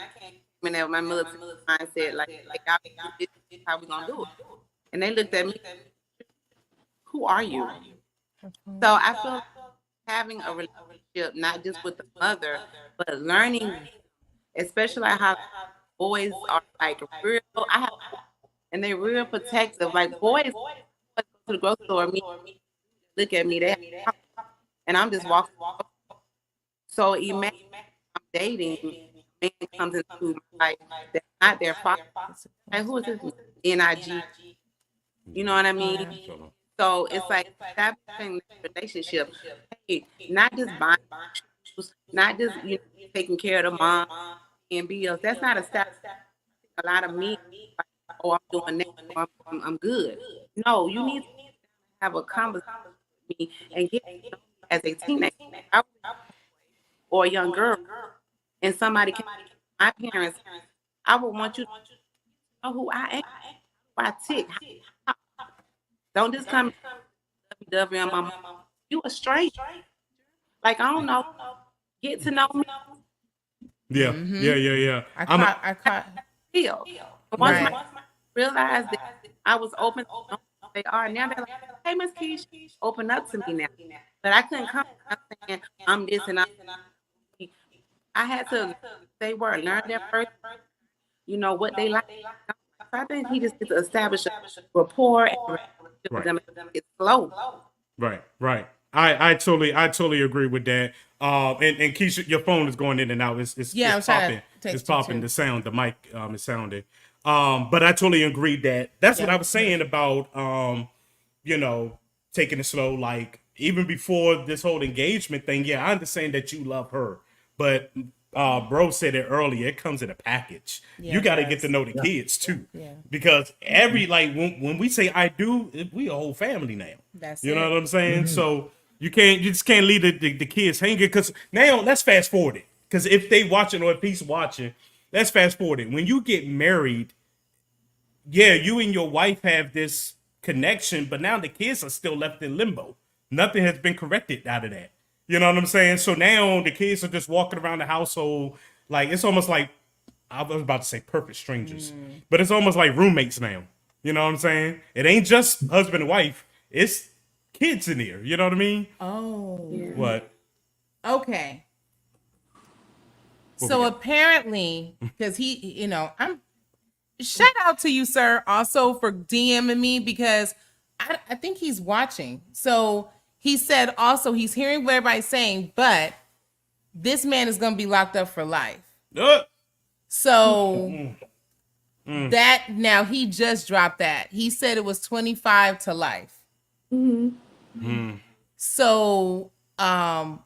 in there with my military mindset, like this is how we gonna do it, and they looked at me, who are you? So I feel like having a relationship, not just with the mother, but learning, especially like how boys are like real. And they're real protective. Like boys go to the grocery store, look at me, and I'm just walking. So imagine I'm dating, man comes into my life that's not their father. Like who is this? NIG. You know what I mean? So it's like that relationship. Hey, not just buying shoes, not just taking care of the mom and bills. That's not a step. A lot of me, like, oh, I'm doing that. I'm good. No, you need to have a conversation with me and get as a teenager or a young girl, and somebody came. My parents, I would want you to know who I am. I tick. Don't just come WW on my mom. You a stranger. Like, I don't know. Get to know me. Yeah, yeah. I caught. Feel. Once I realized that I was open, they are now. They're like, hey, Miss Keisha, open up to me now. But I couldn't come saying I'm this and I'm. I had to. They were learn their first. You know what they like. So I think he just needs to establish a rapport and with them. It's slow. Right. I totally agree with that. And Keisha, your phone is going in and out. It's popping. It's popping. The sound, the mic is sounding. But I totally agree that's what I was saying about taking it slow. Like even before this whole engagement thing, yeah, I understand that you love her, but bro said it earlier, it comes in a package. You got to get to know the kids too, because every when we say I do, we a whole family now. That's you know what I'm saying. So you just can't leave the kids hanging. Because now let's fast forward it. Because if they watching or if he's watching, let's fast forward it. When you get married, yeah, you and your wife have this connection, but now the kids are still left in limbo. Nothing has been corrected out of that. You know what I'm saying? So now the kids are just walking around the household. Like, it's almost like, I was about to say perfect strangers, but it's almost like roommates now. You know what I'm saying? It ain't just husband and wife. It's kids in there. You know what I mean? Oh. Yeah. What? Okay. So apparently, because I'm shout out to you, sir, also for DMing me, because I think he's watching. So he said also he's hearing what everybody's saying, but this man is going to be locked up for life. So that now he just dropped that. He said it was 25 to life. So, so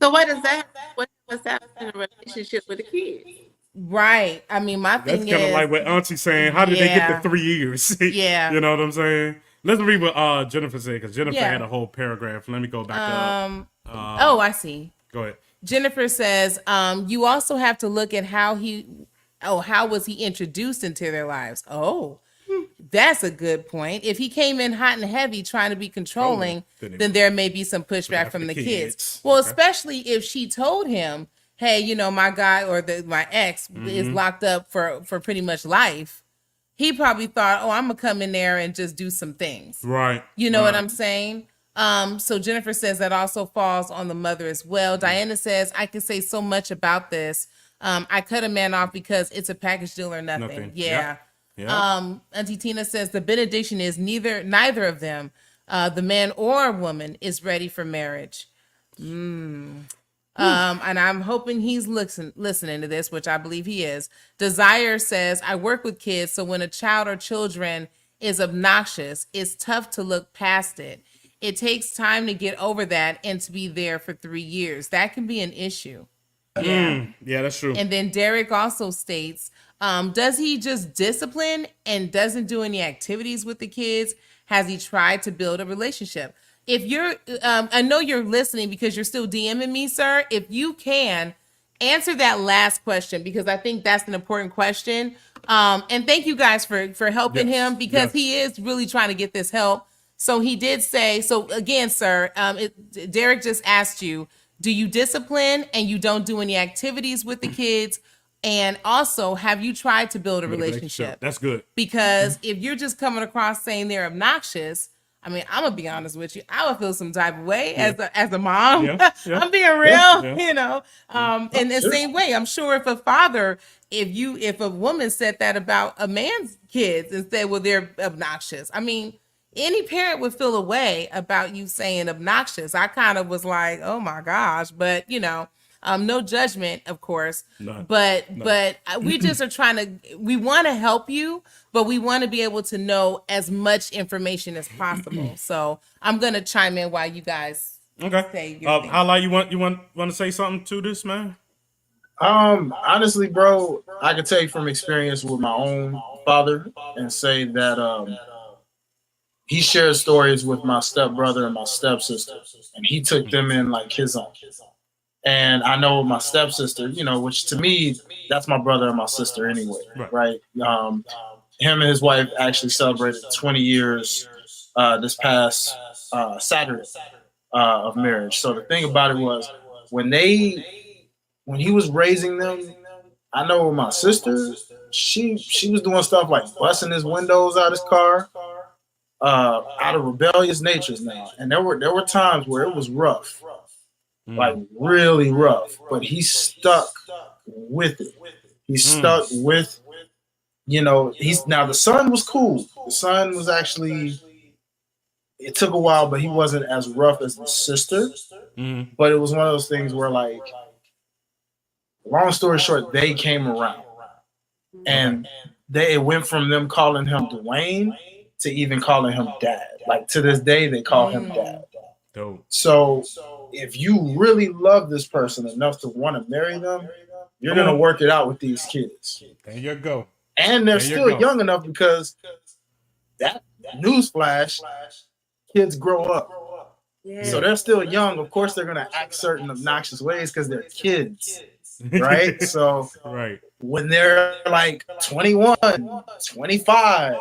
what does that? What's that in a relationship with the kids? Right. I mean, my thing is that's kind of like what Auntie's saying. How did they get the 3 years? Yeah. You know what I'm saying? Let's read what Jennifer said, because Jennifer had a whole paragraph. Let me go back up. I see. Go ahead. Jennifer says, you also have to look at how was he introduced into their lives? Oh, that's a good point. If he came in hot and heavy trying to be controlling, then there may be some pushback from the kids. Well, especially if she told him, hey, you know, my guy or my ex is locked up for pretty much life, he probably thought, oh, I'm gonna come in there and just do some things. Right. You know what I'm saying? So Jennifer says that also falls on the mother as well. Diana says, I can say so much about this. I cut a man off because it's a package deal or nothing. Yeah. Yeah. Auntie Tina says the benediction is neither of them, the man or woman, is ready for marriage. And I'm hoping he's listening to this, which I believe he is. Desire says, I work with kids, so when a child or children is obnoxious, it's tough to look past it. It takes time to get over that and to be there for 3 years. That can be an issue. Yeah, that's true. And then Derek also states, does he just discipline and doesn't do any activities with the kids? Has he tried to build a relationship? If you're, I know you're listening because you're still DMing me, sir. If you can answer that last question, because I think that's an important question. And thank you guys for helping him, because he is really trying to get this help. So he did say, so again, sir, Derek just asked you, do you discipline and you don't do any activities with the kids? And also, have you tried to build a relationship? That's good. Because if you're just coming across saying they're obnoxious, I mean, I'm gonna be honest with you. I would feel some type of way as a mom. I'm being real, you know. In the same way, I'm sure if a father, if a woman said that about a man's kids and said, well, they're obnoxious. I mean, any parent would feel a way about you saying obnoxious. I kind of was like, oh my gosh, but you know, no judgment, of course. None. But we just are trying to. We want to help you, but we want to be able to know as much information as possible. So I'm gonna chime in while you guys say your thing. Highlight, you want to say something to this, man? Honestly, bro, I can tell you from experience with my own father and say that he shared stories with my stepbrother and my stepsister, and he took them in like his own. And I know my stepsister, you know, which to me, that's my brother and my sister anyway, right? Him and his wife actually celebrated 20 years this past Saturday of marriage. So the thing about it was, when he was raising them, I know with my sister, she was doing stuff like busting his windows out of his car, out of rebellious natures now. And there were times where it was rough. Like really rough, but he stuck with it. He stuck with, you know, now the son was cool. The son was actually, it took a while, but he wasn't as rough as the sister. But it was one of those things where, like, long story short, they came around, and it went from them calling him Dwayne to even calling him dad. Like to this day, they call him dad. Dope. So if you really love this person enough to want to marry them, you're going to work it out with these kids. There you go. And they're still young enough, because that newsflash, kids grow up. So they're still young. Of course, they're going to act certain obnoxious ways because they're kids, right? So when they're like 21, 25,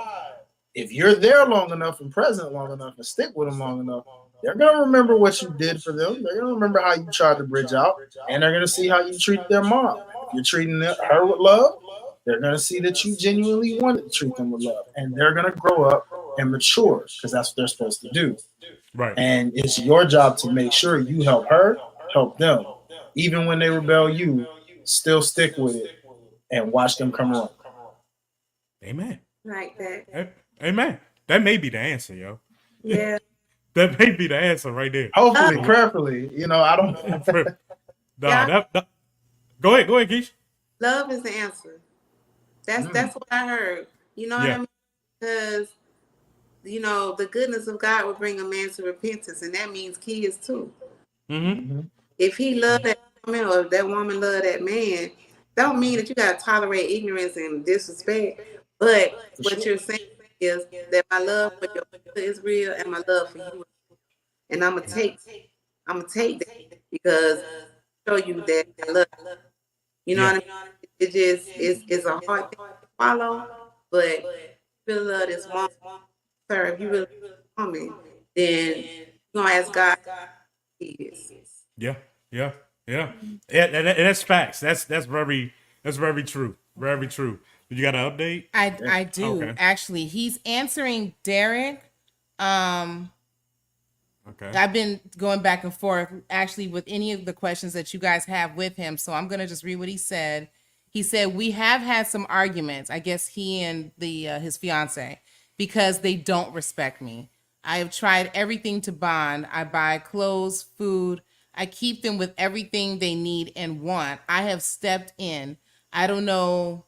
if you're there long enough and present long enough and stick with them long enough, they're going to remember what you did for them. They're going to remember how you tried to bridge out, and they're going to see how you treat their mom. If you're treating her with love, they're going to see that you genuinely wanted to treat them with love, and they're going to grow up and mature, because that's what they're supposed to do. Right. And it's your job to make sure you help her, help them. Even when they rebel, you still stick with it and watch them come around. Amen. Like that. Amen. That may be the answer, yo. Yeah. That may be the answer right there. Hopefully, prayerfully. You know, I don't. Go ahead, Keish. Love is the answer. That's what I heard. You know what I mean? Because, you know, the goodness of God will bring a man to repentance, and that means kids too. If he loved that woman, or if that woman loved that man, don't mean that you gotta tolerate ignorance and disrespect. But what you're saying is that my love for your brother is real, and my love for you is real. And I'm gonna take that, because show you that I love you. You know what I mean? It just it's a hard thing to follow, but if you really love this woman, sir, if you really love this woman, then you're gonna ask God. Yeah. Yeah, and that's facts. That's very true. Very true. You got an update? I do Okay. actually. He's answering Derek. Okay. I've been going back and forth actually with any of the questions that you guys have with him. So I'm gonna just read what he said. He said, "We have had some arguments. I guess he and his fiance, because they don't respect me. I have tried everything to bond. I buy clothes, food. I keep them with everything they need and want. I have stepped in. I don't know.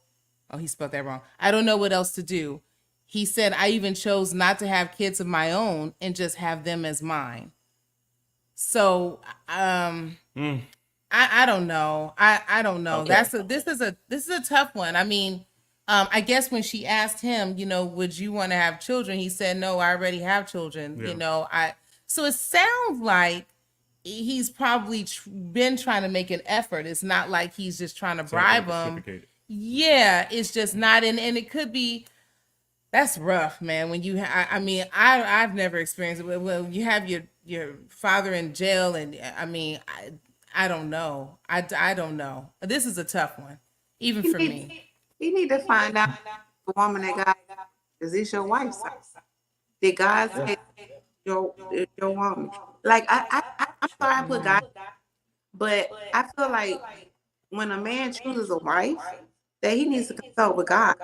Oh, he spelled that wrong. I don't know what else to do." He said, "I even chose not to have kids of my own and just have them as mine." So, I don't know. I don't know. Okay. This is a tough one. I mean, I guess when she asked him, would you want to have children? He said, "No, I already have children." Yeah. So it sounds like he's probably been trying to make an effort. It's not like he's just trying to bribe him. Reciprocated. Yeah, it's just not, and it could be. That's rough, man. When you, I mean, I've never experienced it. Well, you have your father in jail, and I mean, I don't know. I don't know. This is a tough one, even for me. You need to find out the woman that God is this your wife? Did God say your woman? Like I'm sorry I put God, but I feel like when a man chooses a wife, that he needs to consult with God,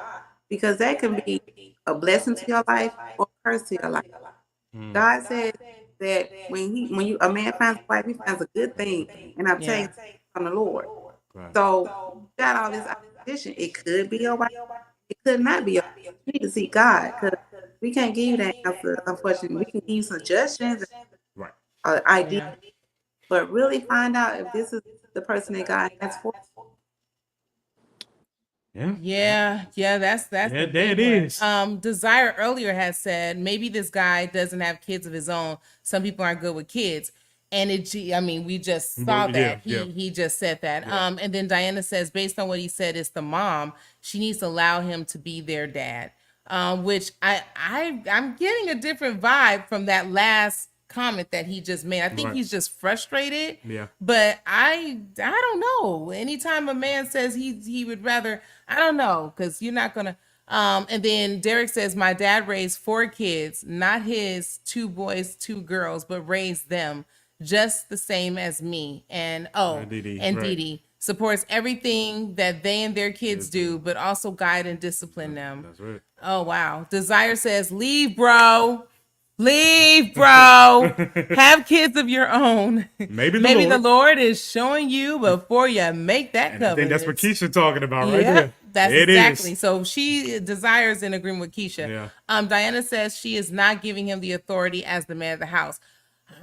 because that can be a blessing to your life or a curse to your life. God said that when a man finds a wife, he finds a good thing, and I'm telling you from the Lord. Right. So you got all this opposition. It could be your wife. It could not be your wife. You need to seek God, because we can't give you that answer, unfortunately. We can give you suggestions, Right. ideas, but really find out if this is the person that God has for you. Yeah, that's Yeah, the there big it one. is. Desire earlier has said maybe this guy doesn't have kids of his own. Some people aren't good with kids, and I mean, we just saw Yeah, that yeah. he just said that. And then Diana says, based on what he said, it's the mom. She needs to allow him to be their dad. Which I'm getting a different vibe from that last comment that he just made. I think Right. he's just frustrated. Yeah. But I don't know. Anytime a man says he would rather, I don't know, because you're not gonna. And then Derek says, "My dad raised 4 kids, not his 2 boys, 2 girls, but raised them just the same as me." And Dee Dee, and right. Dee Dee supports everything that they and their kids do, but also guide and discipline them. That's right. Oh wow. Desire says, "Leave, bro. Leave, bro. Have kids of your own. Maybe The Lord is showing you before you make that And I think covenant." that's what Keisha talking about right Yeah, there. that's It exactly. is. So she desires in agreement with Keisha. Yeah. Diana says she is not giving him the authority as the man of the house.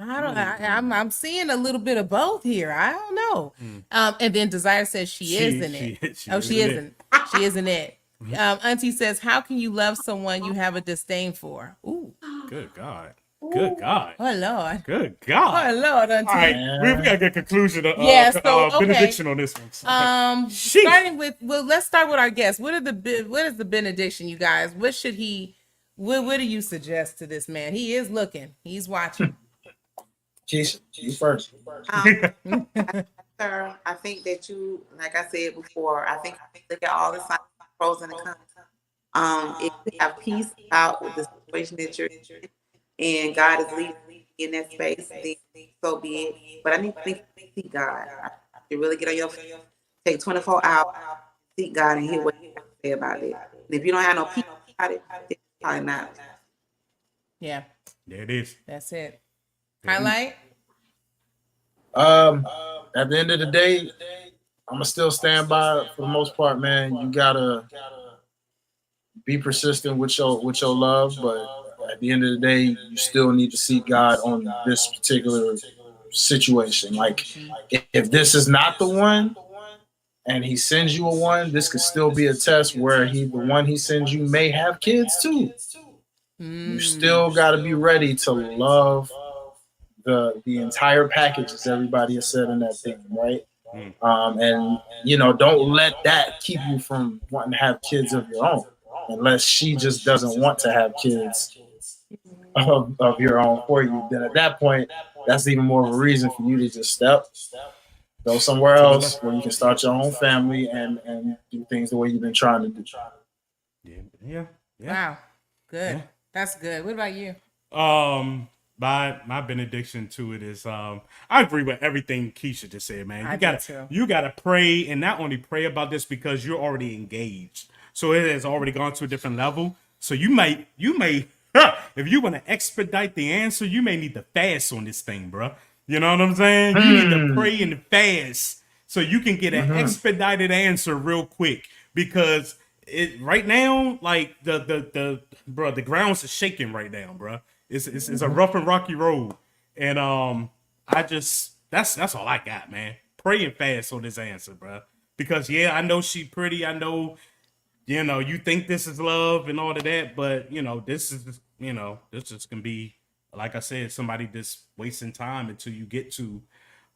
I'm seeing a little bit of both here. I don't know. And then Desire says she isn't it. She isn't. She isn't it. Auntie says, "How can you love someone you have a disdain for?" Ooh. Good God. Good God. Oh Lord. Good God. Oh Lord, Auntie. All right, we got a good conclusion. Okay. Benediction on this one. Starting with, let's start with our guest. What is the benediction, you guys? What should what do you suggest to this man? He is looking. He's watching. Keisha, you first. Sir, I think that you, like I said before, I think look at all the signs, pros and the cons. If you have peace out with the situation that you're in, and God is leading you in that space, then so be it. But I need to seek God. You really get on your feet, take 24 hours, seek God, and hear what He has to say about it. And if you don't have no peace about it, it's probably not. Yeah. There it is. That's it. Highlight. At the end of the day, I'm gonna still stand by it for the most part, man. You gotta be persistent with your love, but at the end of the day, you still need to seek God on this particular situation. Like, if this is not the one, and He sends you a one, this could still be a test where the one He sends you may have kids too. You still got to be ready to love the entire package, as everybody has said in that thing, right? And don't let that keep you from wanting to have kids of your own, unless she just doesn't want to have kids of your own for you. Then at that point, that's even more of a reason for you to just step Go somewhere else where you can start your own family and do things the way you've been trying to do. Yeah. Wow. Good. Yeah. That's good. What about you? My benediction to it is I agree with everything Keisha just said, man. You gotta pray, and not only pray about this because you're already engaged. So it has already gone to a different level. So you may if you want to expedite the answer, you may need to fast on this thing, bro. You know what I'm saying? You need to pray and fast so you can get an expedited answer real quick, because it right now, like the grounds is shaking right now, bro. It's a rough and rocky road, and that's all I got, man. Pray and fast on this answer, bro. Because I know she pretty. I know, you think this is love and all of that, but this is just gonna be, like I said, somebody just wasting time until you get to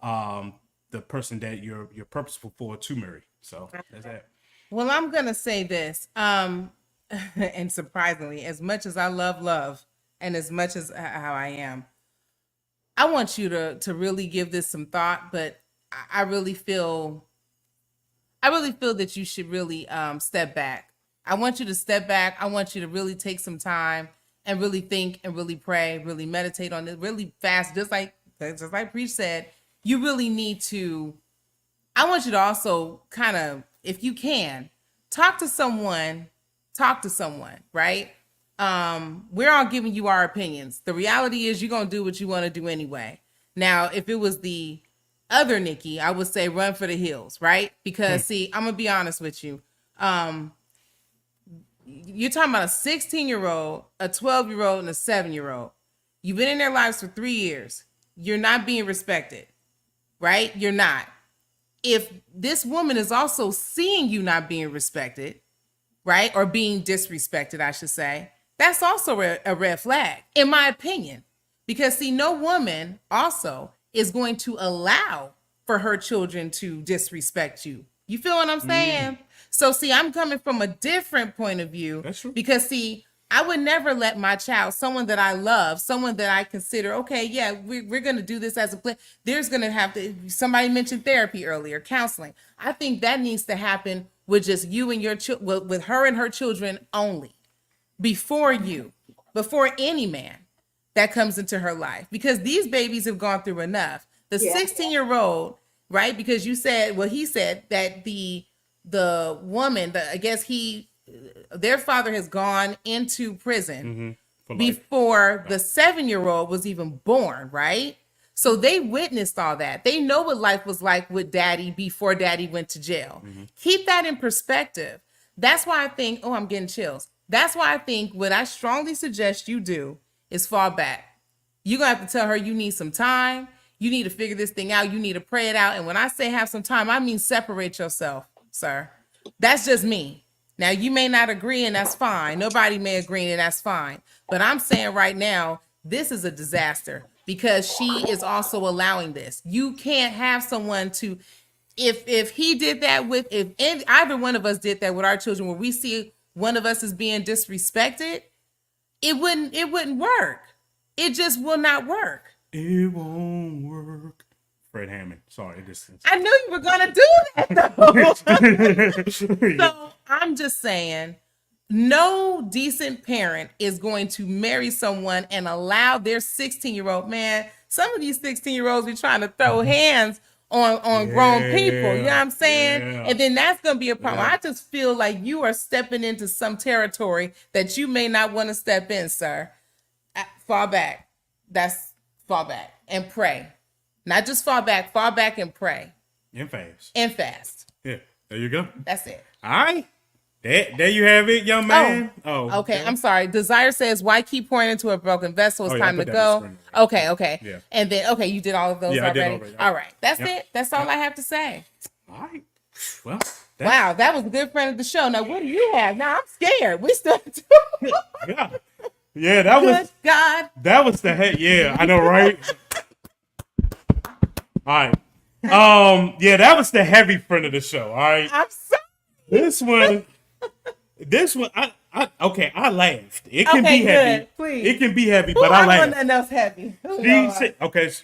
the person that you're purposeful for to marry. So that's that. Well, I'm gonna say this, and surprisingly, as much as I love, and as much as how I am, I want you to really give this some thought. But I really feel that you should really step back. I want you to step back. I want you to really take some time and really think and really pray, really meditate on it, really fast, just like Preach said. You really need to. I want you to also kind of, if you can, talk to someone, right? We're all giving you our opinions. The reality is you're going to do what you want to do anyway. Now, if it was the other Nikki, I would say run for the hills, right? Because see, I'm going to be honest with you. You're talking about a 16-year-old, a 12-year-old, and a 7-year-old. You've been in their lives for 3 years. You're not being respected, right? You're not. If this woman is also seeing you not being respected, right? Or being disrespected, I should say, that's also a red flag, in my opinion. Because see, no woman also is going to allow for her children to disrespect you. You feel what I'm saying? So see, I'm coming from a different point of view. That's true. Because see, I would never let my child, someone that I love, someone that I consider, okay, yeah, we're going to do this as a plan. There's going to have to, somebody mentioned therapy earlier, counseling. I think that needs to happen with just you and your with her and her children only, before any man that comes into her life, because these babies have gone through enough. The 16-year-old, right? Because he said that the woman, I guess their father has gone into prison before the 7-year-old was even born, right? So they witnessed all that. They know what life was like with daddy before daddy went to jail. Keep that in perspective. That's why I think, I'm getting chills. That's why I think what I strongly suggest you do is fall back. You're going to have to tell her you need some time. You need to figure this thing out. You need to pray it out. And when I say have some time, I mean separate yourself, sir. That's just me. Now, you may not agree, and that's fine. Nobody may agree, and that's fine. But I'm saying right now, this is a disaster because she is also allowing this. You can't have someone to, if he did that if either one of us did that with our children, where we see one of us is being disrespected, it wouldn't work. It just will not work. It won't work. Fred Hammond. Sorry, I knew you were gonna do that though. So I'm just saying, no decent parent is going to marry someone and allow their 16-year-old, man. Some of these 16-year-olds be trying to throw hands on grown people. You know what I'm saying? Yeah. And then that's gonna be a problem. I just feel like you are stepping into some territory that you may not want to step in, sir. Fall back. Fall back and pray. Not just fall back and pray. And fast. Yeah, there you go. That's it. All right. There you have it, young man. Okay. I'm sorry. Desire says, why keep pouring into a broken vessel? It's time to go. Okay. Yeah. And then, you did all of those already? I did already. All right. That's it. That's all I have to say. All right. Well, wow. That was a good friend of the show. Now, what do you have? Now, I'm scared. We still do. Yeah, that was. Good God. That was the head. Yeah, I know, right? All right. Yeah, that was the heavy friend of the show. All right. I'm sorry. This one, I laughed. It can be heavy. Good. Please. It can be heavy, but I laughed. Nothing else heavy.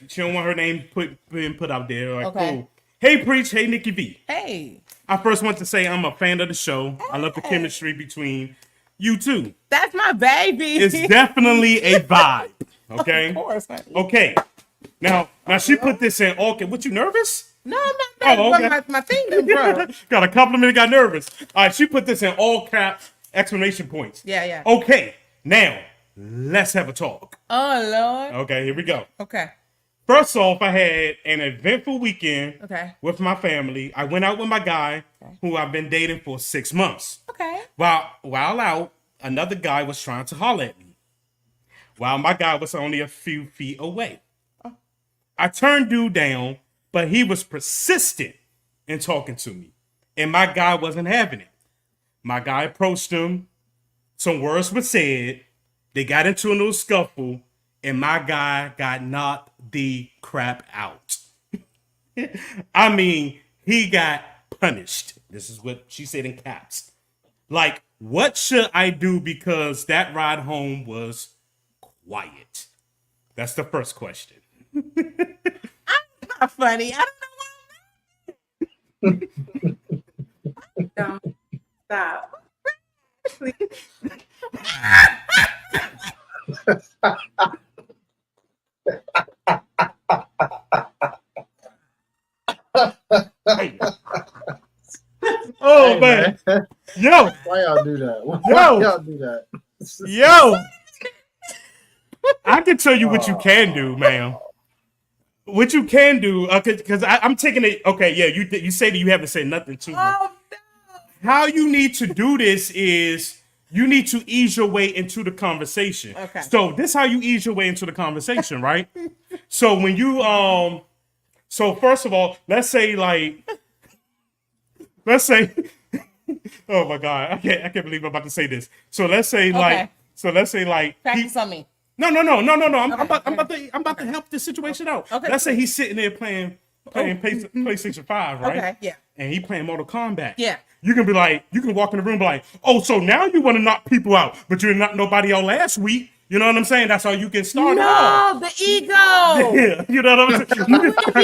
She don't want her name put out there. Like, cool. Hey, Preach. Hey, Nikki V. Hey. I first want to say I'm a fan of the show. I love the chemistry between you two. That's my baby. It's definitely a vibe. Okay. Of course. Honey. Okay. Now she put this in all. What, you nervous? No, I'm not. Oh, okay. my thing, bro. Got a compliment. Got nervous. All right. She put this in all caps. Exclamation points. Yeah. Okay. Now let's have a talk. Oh Lord. Okay. Here we go. Okay. First off, I had an eventful weekend with my family. I went out with my guy who I've been dating for 6 months. Okay. While out, another guy was trying to holler at me. While my guy was only a few feet away. I turned dude down, but he was persistent in talking to me. And my guy wasn't having it. My guy approached him. Some words were said. They got into a little scuffle. And my guy got knocked the crap out. I mean, he got punished. This is what she said in caps. Like, what should I do because that ride home was quiet? That's the first question. I'm not funny. I don't know Don't stop. Oh, Hey, man. Yo. Why y'all do that? Why Yo. y'all do that? Yo. I can tell you what you can do, ma'am. What you can do, because I'm taking it. Okay, yeah, you say that you haven't said nothing to me. Oh, no. How you need to do this is you need to ease your way into the conversation. Okay. So this how you ease your way into the conversation, right? So when you so first of all, let's say, oh my God, I can't believe I'm about to say this. So let's say Practice on me. No. I'm about to help this situation out. Okay. Let's say he's sitting there playing PlayStation 5, right? Okay, yeah. And he playing Mortal Kombat. Yeah. You can be like, you can walk in the room and be like, oh, so now you want to knock people out, but you didn't knock nobody out last week. You know what I'm saying? That's how you get started off. No, the ego. Yeah, you know what I'm saying? He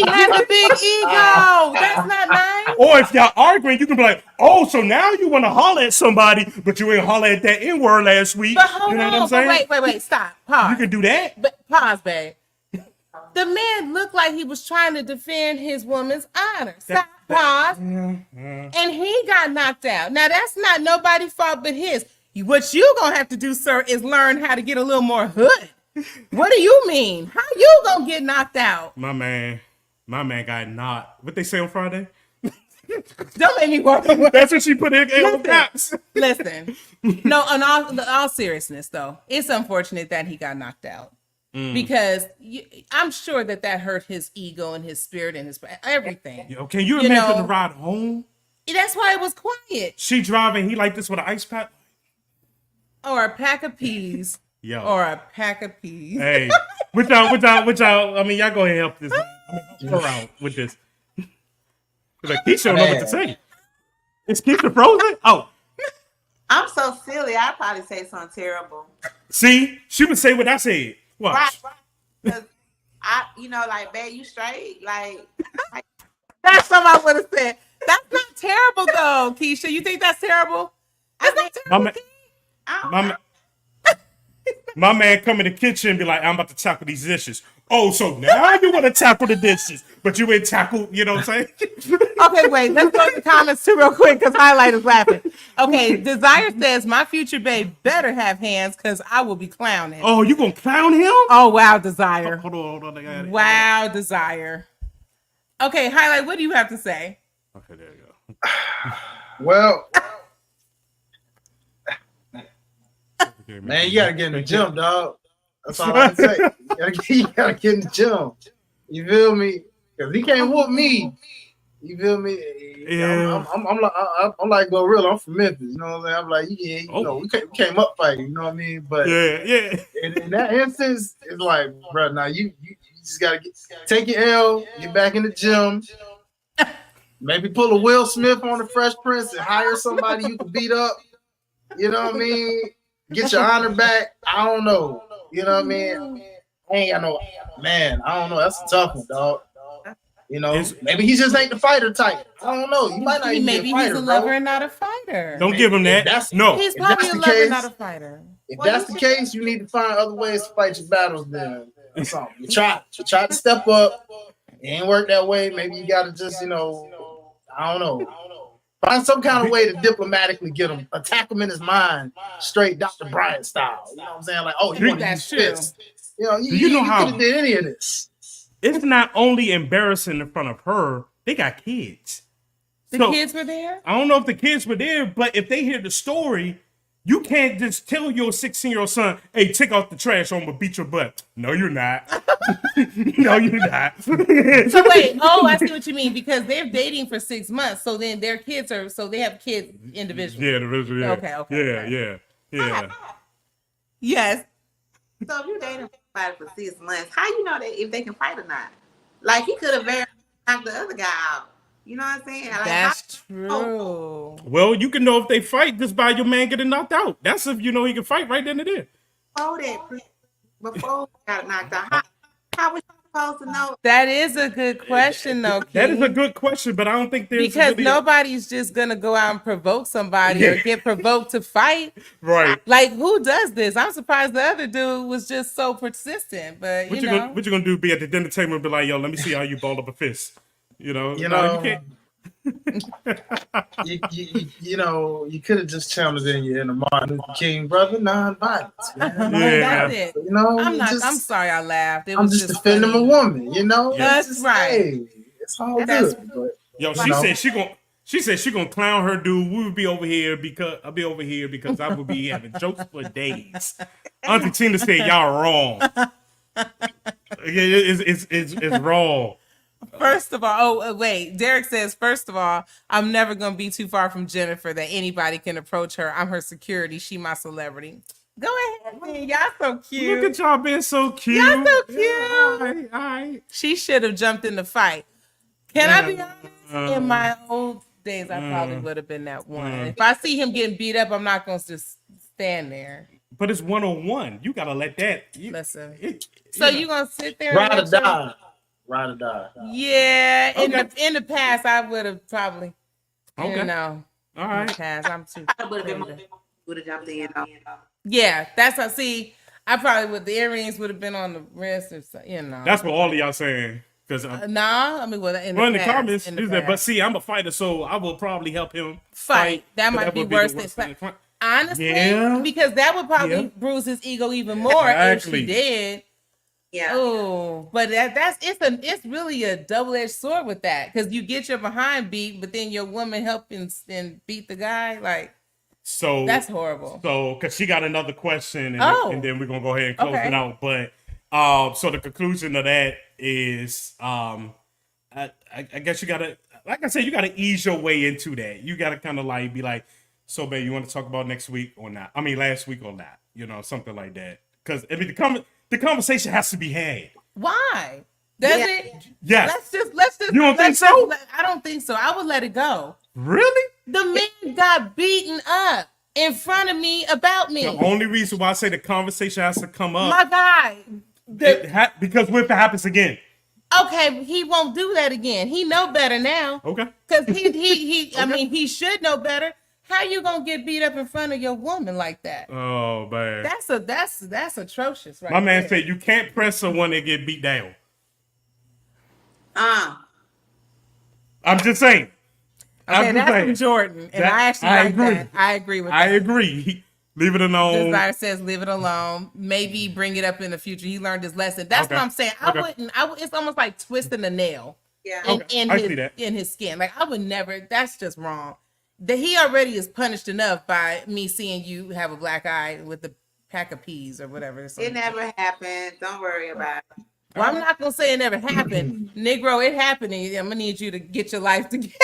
has a big ego. That's not nice. Or if y'all arguing, you can be like, oh, so now you want to holler at somebody, but you ain't holler at that N-word last week. But hold you know on. what I'm saying? But wait. Stop. Pause. You can do that. But pause, babe. The man looked like he was trying to defend his woman's honor. Stop. Pause. And he got knocked out. Now, that's not nobody's fault but his. What you gonna have to do, sir, is learn how to get a little more hood. What do you mean? How you gonna get knocked out? My man got knocked. What they say on Friday? Don't make me work. That's what she put in all caps. Listen. No, on all seriousness, though, it's unfortunate that he got knocked out. Because I'm sure that hurt his ego and his spirit and his everything. Yo, can you imagine the ride home? That's why it was quiet. She driving, he like this with an ice pack. Or a pack of peas. Yo. Or a pack of peas. Hey, which y'all, I mean, y'all go ahead and help this. Help her out with this. Like, Keisha don't know what to say. Is Keisha frozen? Oh. I'm so silly. I'd probably say something terrible. See? She would say what I said. Watch. Right. 'Cause like, babe, you straight? Like that's something I would have said. That's not terrible, though, Keisha. You think that's terrible? That's not terrible. My man come in the kitchen and be like, I'm about to tackle these dishes. Oh, so now you want to tackle the dishes, but you ain't tackle, you know what I'm saying? Okay, wait. Let's go to the comments too real quick because Highlight is laughing. Okay, Desire says, my future babe better have hands because I will be clowning. Oh, you gonna clown him? Oh, wow, Desire. Hold on. I got it. Wow, Desire. Okay, Highlight, what do you have to say? Okay, there you go. Well, man, you gotta get in the gym, dog. That's all I can say. You gotta get in the gym. You feel me? Because he can't whoop me. You feel me? Yeah. I'm like Gorilla. I'm from Memphis. You know what I'm saying? I'm like, we came up fighting. You know what I mean? But yeah. In that instance, it's like, bro, now you just gotta take your L, get back in the gym. Maybe pull a Will Smith on the Fresh Prince and hire somebody you can beat up. You know what I mean? Get your honor back. I don't know. You know what I mean? I ain't got no, man, I don't know. That's a tough one, dog. You know, maybe he just ain't the fighter type. I don't know. You might not even Maybe be a fighter, he's a bro. lover and not a fighter. Don't give him that. No. He's If probably that's a the lover, case- not a fighter. If that's the case, you need to find other ways to fight your battles. Then that's all. You tried to step up. It ain't work that way. Maybe you got to just, you know, I don't know. Find some kind of way to diplomatically get him, attack him in his mind, straight Dr. Bryant style. You know what I'm saying? Like, oh, you want to use fists. You know, Do you know how could have did any of this. It's not only embarrassing in front of her, they got kids. The So, kids were there? I don't know if the kids were there, but if they hear the story, you can't just tell your 16-year-old son, hey, take out the trash or I'm gonna beat your butt. No, you're not. No, you're not. So wait, I see what you mean, because they're dating for 6 months, so then their kids are, so they have kids individually. Yeah. Okay. Yeah. Yes. So if you dating somebody for 6 months, how you know that if they can fight or not? Like he could have very knocked the other guy out. You know what I'm saying? Like, That's true. Well, you can know if they fight just by your man getting knocked out. That's if you know he can fight right then and there. Before he got knocked out, how was you supposed to know? That is a good question, though, That is King. a good question, but I don't think there's Because really nobody's just gonna go out and provoke somebody or get provoked to fight. right. Like, who does this? I'm surprised the other dude was just so persistent. But What you you know, gonna, what you gonna do? Be at the dinner table and be like, yo, let me see how you ball up a fist. You know, You no, know, you can't. you know, you could have just channeled in your inner Martin Luther King, brother, non-violence. Man. that's it. You know, I'm not. just- I'm sorry, I laughed. It I'm was just defending funny. a woman, you know? That's It's just, right. hey, it's all That's- good. But, Yo, you she know. said she gonna clown her dude. We would be over here because I'll be over here because I would be having jokes for days. Auntie Tina said y'all wrong. It's wrong. First of all, wait. Derek says, first of all, I'm never gonna be too far from Jennifer that anybody can approach her. I'm her security. She my celebrity. Go ahead, man. Y'all so cute. Look at y'all being so cute. Y'all so cute. Yeah, all right. She should have jumped in the fight. Can I be honest? In my old days, I probably would have been that one. If I see him getting beat up, I'm not gonna just stand there. But it's 1-on-1. You gotta let that. Listen. So you gonna sit there? And ride or let your- die. Ride or die. Yeah. Okay. In the past, I would have probably. Okay. You know. All In right. the past, I'm too. I would have jumped in. Yeah, that's how. See, I probably would. The earrings would have been on the wrist, or so, you know. That's what all of y'all saying. Because Nah, I mean, well, in the, in the past, comments, in the is that, but past. see, I'm a fighter, so I will probably help him Fight. That might be would worse the than worst fight. thing. Honestly, Yeah. because that would probably Yeah. bruise his ego even more if Exactly. she did. Yeah. Oh, but it's really a double-edged sword with that, because you get your behind beat, but then your woman helping and beat the guy. Like, So that's horrible. So, because she got another question, and, Oh. and then we're gonna go ahead and close Okay. it out. But so the conclusion of that is, I guess you gotta, like I said, you gotta ease your way into that. You gotta kind of like be like, so, babe, you want to talk about next week or not? I mean, last week or not? You know, something like that. Because I mean, the conversation has to be had. Why? Does Yeah. it? Yes. Let's just. You don't think let's so? just- I don't think so. I would let it go. Really? The man got beaten up in front of me about me. The only reason why I say the conversation has to come up, My guy. because what if it happens again? Okay, he won't do that again. He know better now. Okay. Cause he I mean, he should know better. How you gonna get beat up in front of your woman like that? Oh man. That's atrocious, right? My man there. said you can't press someone that get beat down. I'm just saying. Okay, that's from Jordan, and I actually like that. I agree with that. I agree. Leave it alone. Desire says, "Leave it alone. Maybe bring it up in the future." He learned his lesson. That's Okay. what I'm saying. Okay. It's almost like twisting a nail. Yeah. In I his see that. in his skin. Like, I would never. That's just wrong. That he already is punished enough by me seeing you have a black eye with a pack of peas or whatever. It never happened. Don't worry about it. Well, I'm not gonna say it never happened, Negro. It happened. And I'm gonna need you to get your life together.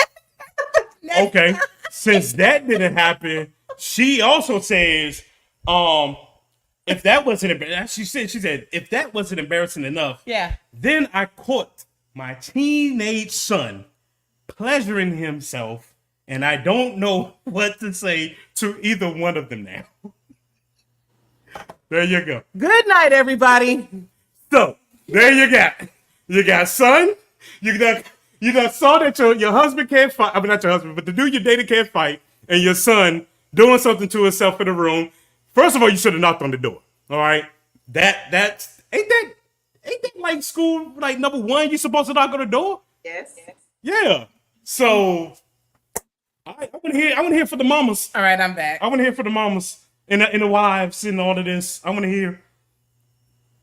Okay. Since that didn't happen, she also says, if that wasn't embarrassing, she said, if that wasn't embarrassing enough, Yeah. then I caught my teenage son pleasuring himself, and I don't know what to say to either one of them now. There you go. Good night, everybody. So there you got son, You done saw that your husband can't fight. I mean, not your husband, but the dude you dated can't fight, and your son doing something to himself in the room. First of all, you should have knocked on the door. All right, that's ain't that like school like number one? You supposed to knock on the door? Yes. Yeah. So I want to hear for the mamas. All right, I'm back. I want to hear for the mamas and the wives and all of this. I want to hear.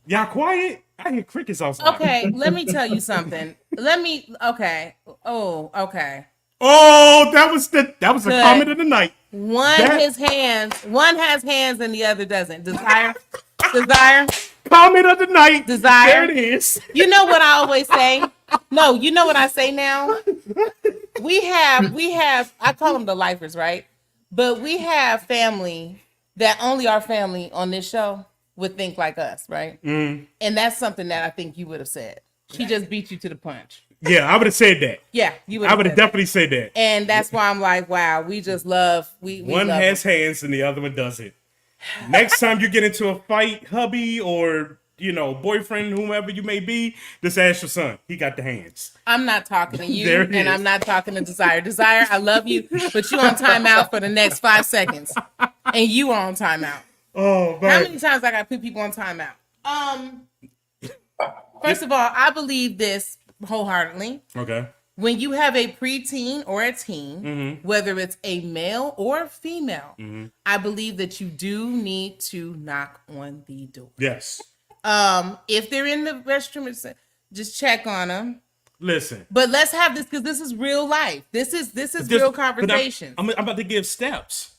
Y'all quiet? I hear crickets outside. Okay, let me tell you something. Okay. Oh, okay. Oh, that was the Good. comment of the night. One has hands and the other doesn't. Desire. Comment of the night. Desire. There it is. You know what I always say? No, you know what I say now? We have I call them the lifers, right? But we have family that only our family on this show would think like us, right? And that's something that I think you would have said. She just beat you to the punch. Yeah, I would have said that. Yeah, you would. I would have definitely said that. And that's why I'm like, wow, we just love. We one love has them. hands and the other one doesn't. Next time you get into a fight, hubby or boyfriend, whomever you may be, just ask your son. He got the hands. I'm not talking to you, There it and is. I'm not talking to Desire. Desire, I love you, but you on timeout for the next 5 seconds, and you are on timeout. Oh, How man. many times I got to put people on timeout? First of all, I believe this wholeheartedly. Okay. When you have a preteen or a teen, Mm-hmm. whether it's a male or a female, I believe that you do need to knock on the door. Yes. If they're in the restroom, just check on them. Listen. But let's have this because this is real life. This is real conversation. I'm about to give steps.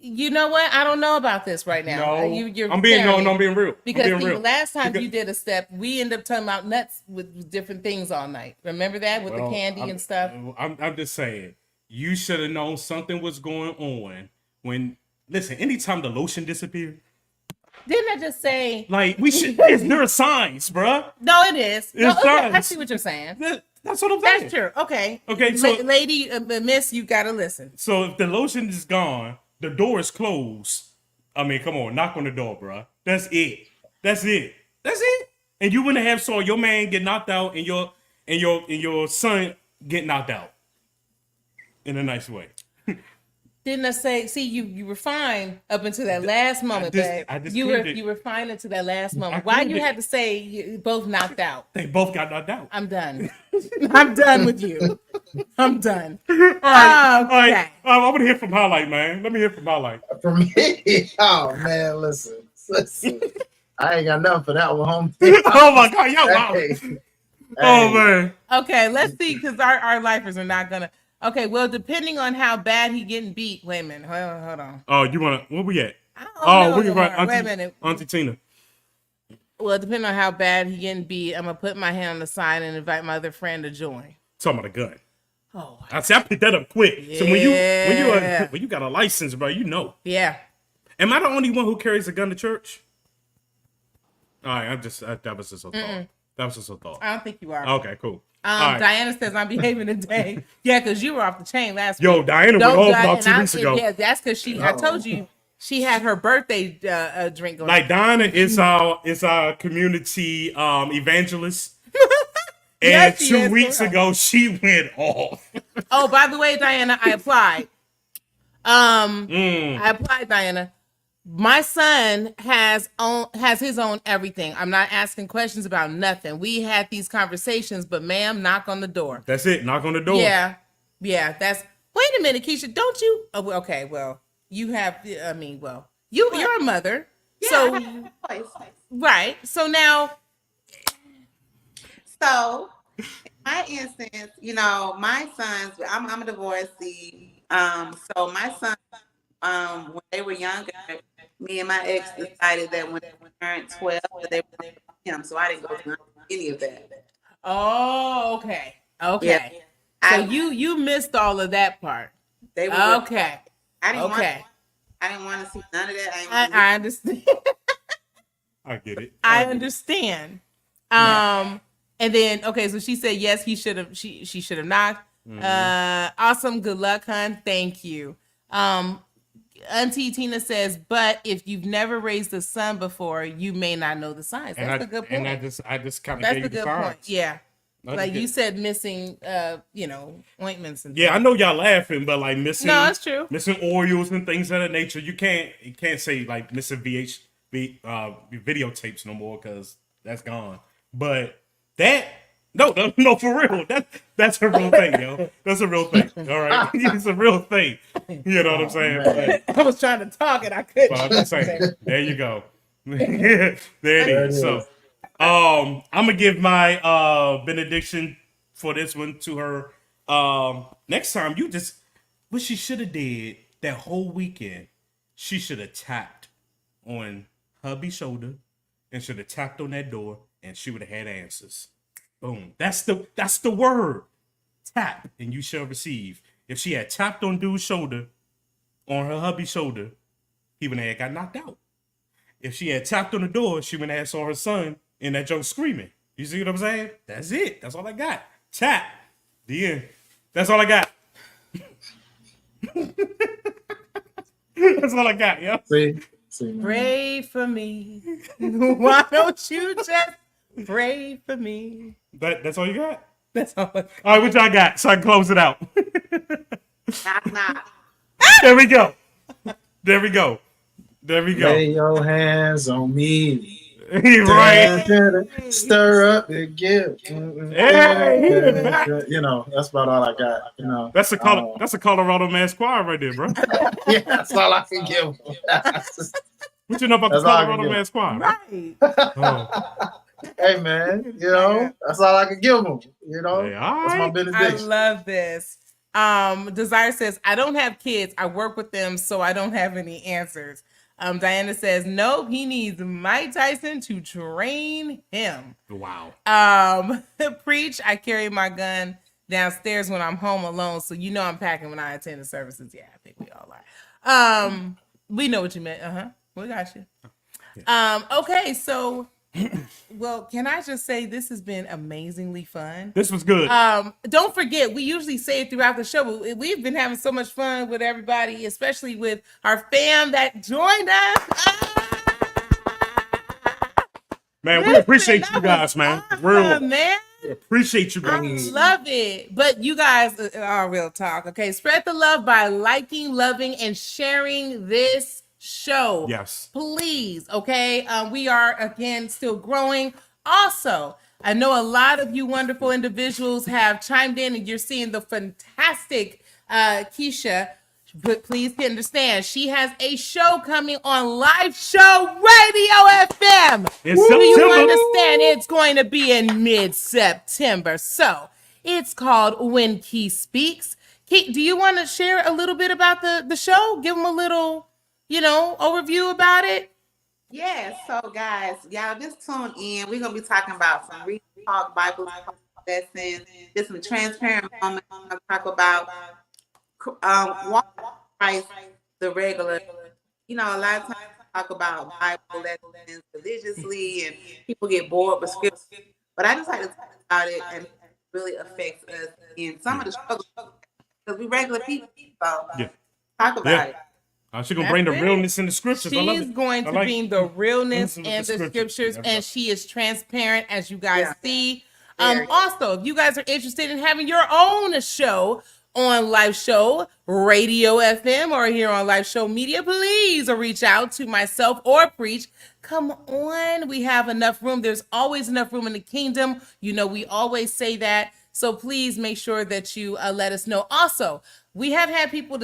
You know what? I don't know about this right now. No, You're I'm being carrying- I'm being real. Because I'm being see, real. the last time Because- you did a step, we ended up talking about nuts with different things all night. Remember that with the candy and stuff? I'm just saying, you should have known something was going on when. Listen, anytime the lotion disappeared, Didn't I just say? like we should. There are signs, bruh. No, it is. No, It's okay, I signs. see what you're saying. That's what I'm saying. That's true. Okay. Okay, so- lady, miss, you gotta listen. So if the lotion is gone, the door is closed. I mean, come on, knock on the door, bruh. That's it. That's it. That's it. And you wouldn't have saw your man get knocked out and your son get knocked out in a nice way. Didn't I say? See, you were fine up until that last moment, babe. You were fine until that last moment. Why you had to say you both knocked out? They both got knocked out. I'm done. I'm done with you. I'm done. All right. Okay. I'm gonna hear from Highlight, man. Let me hear from Highlight. For me, oh man, listen. I ain't got nothing for that one, home. Oh my God, y'all wow. Hey. Oh man. Okay, let's see, because our lifers are not gonna. Okay, well, depending on how bad he getting beat. Wait a minute. Hold on. Oh, you wanna? Where we at? know we can no find more. Wait a minute. Auntie Tina. Well, depending on how bad he getting beat, I'm gonna put my hand on the side and invite my other friend to join. Talking about a gun. Oh, I picked that up quick. So when Yeah. you got a license, bro, you know. yeah. Am I the only one who carries a gun to church? All right, that was just a thought. That was just a thought. I don't think you are. Okay, cool. All right. Diana says I'm behaving today. Yeah, because you were off the chain last Yo, week. Diana went off about 2 weeks ago. Yeah, that's because I told you she had her birthday drink going. Like Diana is our community evangelist. And Yes, she 2 is, weeks correct. ago, she went off. Oh, by the way, Diana, I applied. I applied, Diana. My son has his own everything. I'm not asking questions about nothing. We had these conversations, but ma'am, knock on the door. That's it. Knock on the door. Yeah. That's. Wait a minute, Keisha. Don't you? Oh, okay. Well, you have. I mean, well, you're a mother. Yeah, So I have a choice. right. So now. So, in my instance, my sons, I'm a divorcee. So my son, when they were younger, me and my ex decided that when they turned 12, that they were him. So I didn't go through any of that. Oh, okay. Okay. Yeah. So you missed all of that part. They were Okay. I didn't Okay. I didn't want to see none of that. I understand. I get it. I understand. And then so she said yes, he should have. She should have knocked. Awesome. Good luck, hun. Thank you. Auntie Tina says, but if you've never raised a son before, you may not know the signs. That's a good point. And I just kind of That's gave a you the good signs. point. Yeah. Like you said, missing, ointments and Yeah, I know y'all laughing, but like missing. No, it's true. Missing oils and things of that nature. You can't say like missing videotapes no more because that's gone. But that no, for real. That's a real thing, yo. That's a real thing. All right, it's a real thing. You know what I'm saying? But, I was trying to talk and I couldn't. but I'm just saying. There you go. There it is. So. I'm gonna give my benediction for this one to her. Next time, what she should have did that whole weekend, she should have tapped on hubby's shoulder and should have tapped on that door, and she would have had answers. Boom. That's the word. Tap and you shall receive. If she had tapped on dude's shoulder, on her hubby's shoulder, he would have got knocked out. If she had tapped on the door, she would have saw her son in that joke screaming. You see what I'm saying? That's it. That's all I got. Tap. The end. That's all I got. That's all I got, yo. See, pray for me. Why don't you just pray for me? That's all you got? That's all I got. All right, what y'all got? So I can close it out. Nah. There we go. There we go. There we go. Lay your hands on me. Right. Stir up the gift. Hey. You know, that's about all I got. You know, That's a Colorado Mass Choir right there, bro. yeah, that's all I can give. What you know about the That's all I can Colorado give. Mass Choir? Right. Oh. Hey man, you know, that's all I can give them. You know, Hey, all that's my right. I benediction. love this. Desire says, I don't have kids. I work with them, so I don't have any answers. Diana says, nope, he needs Mike Tyson to train him. Wow. Preach, I carry my gun downstairs when I'm home alone, so you know I'm packing when I attend the services. Yeah, I think we all are. We know what you meant. We got you. Okay, so well, can I just say this has been amazingly fun. This was good. Don't forget, we usually say it throughout the show, but we've been having so much fun with everybody, especially with our fam that joined us. Man, we appreciate you guys, man. Real. Awesome, man. Appreciate you I guys. love it. But you guys are real talk. Okay. Spread the love by liking, loving, and sharing this show. Yes. Please. Okay. We are again still growing. Also, I know a lot of you wonderful individuals have chimed in and you're seeing the fantastic Keisha. But please understand, she has a show coming on Live Show Radio FM. In Do you September. understand? It's going to be in mid-September. So it's called When Key Speaks. Key, do you want to share a little bit about the show? Give them a little, overview about it. Yeah, so guys, y'all just tune in. We're gonna be talking about some real talk, Bible lessons, just some transparent moments. I'm gonna talk about walking Christ, the regular. A lot of times we talk about Bible lessons religiously, and people get bored with scripture. But I just like to talk about it, and it really affects us in some of the struggles because we regular people. So talk about it. She's going to bring the That's it. realness in the scriptures. I love She's it. going I to like bring the realness with and the the scriptures, Yeah. and she is transparent, as you guys Yeah. see. Very. Also, if you guys are interested in having your own show on Live Show Radio FM or here on Live Show Media, please reach out to myself or Preach. Come on, we have enough room. There's always enough room in the kingdom. We always say that. So please make sure that you let us know. Also, we have had people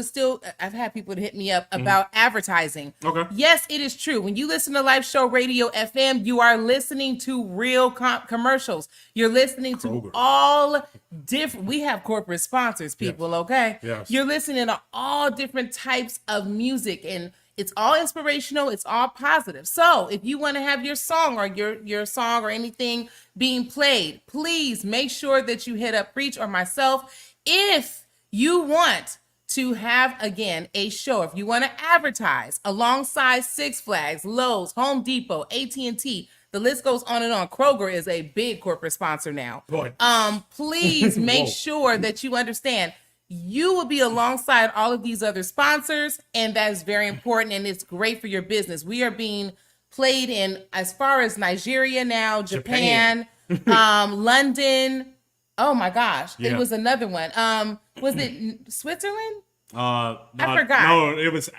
I've had people to hit me up about advertising. Okay. Yes, it is true. When you listen to Live Show Radio FM, you are listening to real commercials. You're listening to Kroger. all different. We have corporate sponsors, people. Okay. Yes. You're listening to all different types of music, and it's all inspirational. It's all positive. So if you want to have your song or your song or anything being played, please make sure that you hit up Preach or myself. If you want to have, again, a show, if you want to advertise alongside Six Flags, Lowe's, Home Depot, AT&T, the list goes on and on. Kroger is a big corporate sponsor now. Boy. Please make Whoa. sure that you understand you will be alongside all of these other sponsors, and that is very important, and it's great for your business. We are being played in as far as Nigeria now, Japan, London, Oh my gosh, Yeah. it was another one. Was it Switzerland? I forgot. No, it was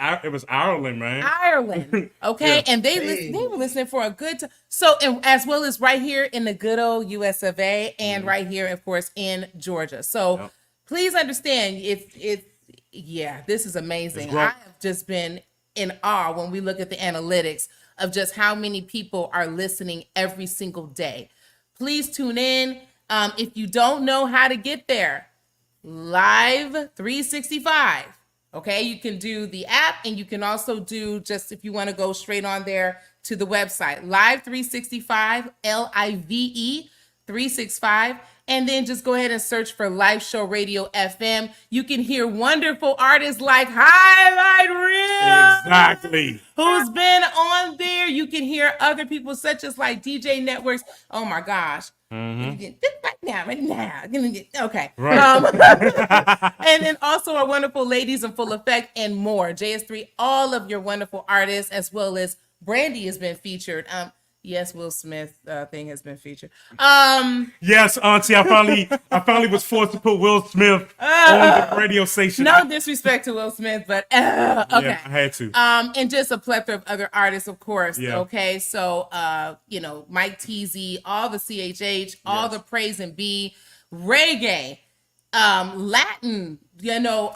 Ireland, man. Ireland. Okay, Yeah. and they were listening for a good time. So, and as well as right here in the good old US of A, and right here, of course, in Georgia. So, please understand, this is amazing. I have just been in awe when we look at the analytics of just how many people are listening every single day. Please tune in. If you don't know how to get there, Live 365. Okay, you can do the app, and you can also do, just if you want to go straight on there to the website, Live 365, LIVE 365, and then just go ahead and search for Live Show Radio FM. You can hear wonderful artists like Highlight Reel. Exactly. Who's been on there. You can hear other people such as like DJ Networks. Oh my gosh. Right now. Okay. Right. And then also our wonderful Ladies in Full Effect and more. JS3, all of your wonderful artists, as well as Brandy has been featured. Yes, Will Smith thing has been featured. Yes, Auntie, I finally was forced to put Will Smith on the radio station. No disrespect to Will Smith, but okay. Yeah, I had to. And just a plethora of other artists, of course. Yeah. Okay, so Mike TZ, all the CHH, all the Praise and B, reggae, Latin,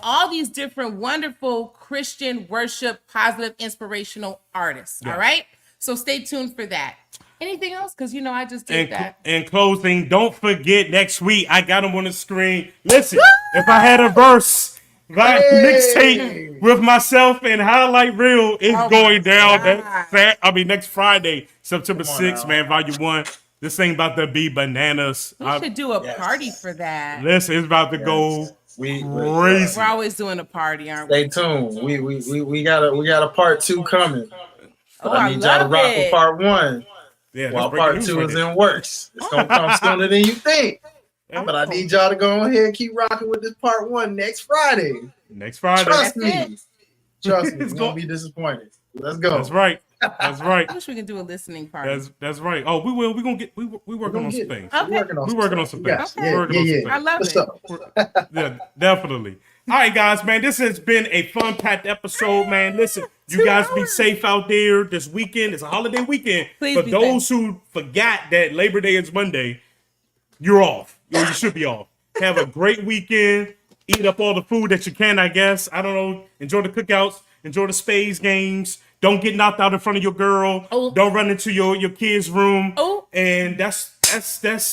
all these different wonderful Christian worship, positive, inspirational artists. Yeah. All right. So stay tuned for that. Anything else? Because I just did that. In closing, don't forget next week I got them on the screen. Listen, if I had a verse, mixtape with myself and Highlight Reel is going down. Next Friday, September 6th, man, Volume 1. This thing about to be bananas. We should do a party for that. Listen, it's about to go crazy. We're always doing a party, aren't we? Stay tuned. We got a part 2 coming. Oh, I need y'all to rock with part 1. Yeah, while part 2 is in works. It's gonna come sooner than you think. But I need y'all to go ahead and keep rocking with this part 1 next Friday. Next Friday. Trust me. You're gonna be disappointed. Let's go. That's right. That's right. I wish we could do a listening party. That's right. Oh, we will. We working on some things. Okay. We working on some things. Yeah. I love it. Yeah, definitely. All right, guys, man. This has been a fun-packed episode, man. Listen, you guys be safe out there this weekend. It's a holiday weekend. Please For be those who forgot that Labor Day is Monday, you're off. You should be off. Have a great weekend. Eat up all the food that you can, I guess. I don't know. Enjoy the cookouts. Enjoy the spades games. Don't get knocked out in front of your girl. Oh. Don't run into your kid's room. Oh. And that's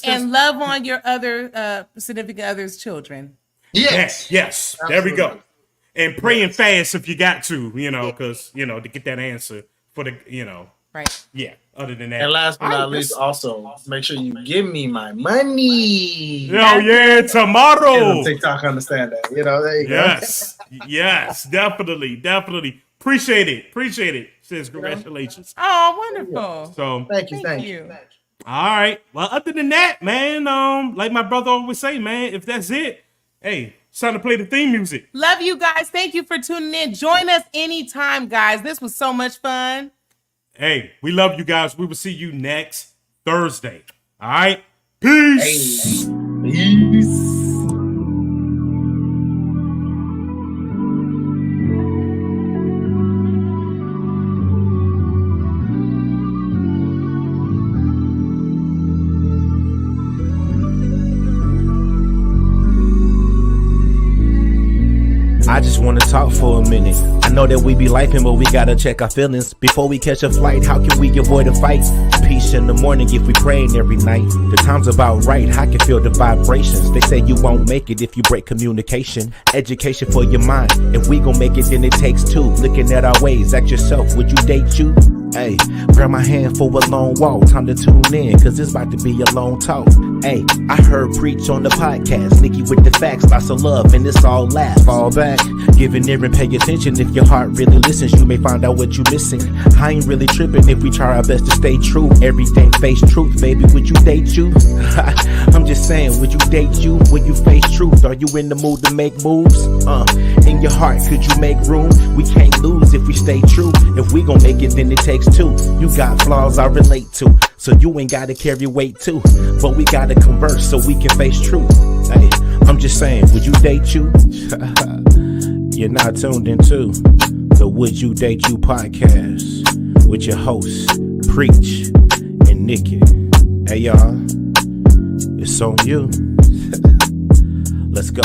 And love on your other significant other's children. Yes. There we go. And pray and fast if you got to, because, to get that answer for the, Right. Yeah. Other than that. And last but not least, also make sure you give me my money. Oh yeah, tomorrow. TikTok understand that. There you go. Yes, definitely. Appreciate it. Says congratulations. Oh, wonderful. So thank you. All right. Well, other than that, man, like my brother always say, man, if that's it, hey, it's time to play the theme music. Love you guys. Thank you for tuning in. Join us anytime, guys. This was so much fun. Hey, we love you guys. We will see you next Thursday. All right. Peace. Peace. I just wanna talk for a minute. I know that we be lifing, but we gotta check our feelings before we catch a flight. How can we avoid a fight? Peace in the morning if we praying every night. The time's about right. I can feel the vibrations. They say you won't make it if you break communication. Education for your mind. If we gon' make it, then it takes two. Looking at our ways, ask yourself, would you date you? Hey, grab my hand for a long walk. Time to tune in, cause it's about to be a long talk. Hey, I heard Preach on the podcast. Nikki with the facts, lots of love, and it's all laugh. Fall back, give an ear and pay attention. If your heart really listens, you may find out what you missing. I ain't really tripping if we try our best to stay true. Everything face truth, baby, would you date you? I'm just saying, would you date you when you face truth? Are you in the mood to make moves? In your heart, could you make room? We can't lose if we stay true. If we gon' make it, then it takes mistakes too. You got flaws I relate to, so you ain't gotta carry weight too. But we gotta converse so we can face truth. Hey, I'm just saying, would you date you? You're not tuned into the Would You Date You podcast with your hosts, Preach and Nikki. Hey y'all, it's on you. Let's go.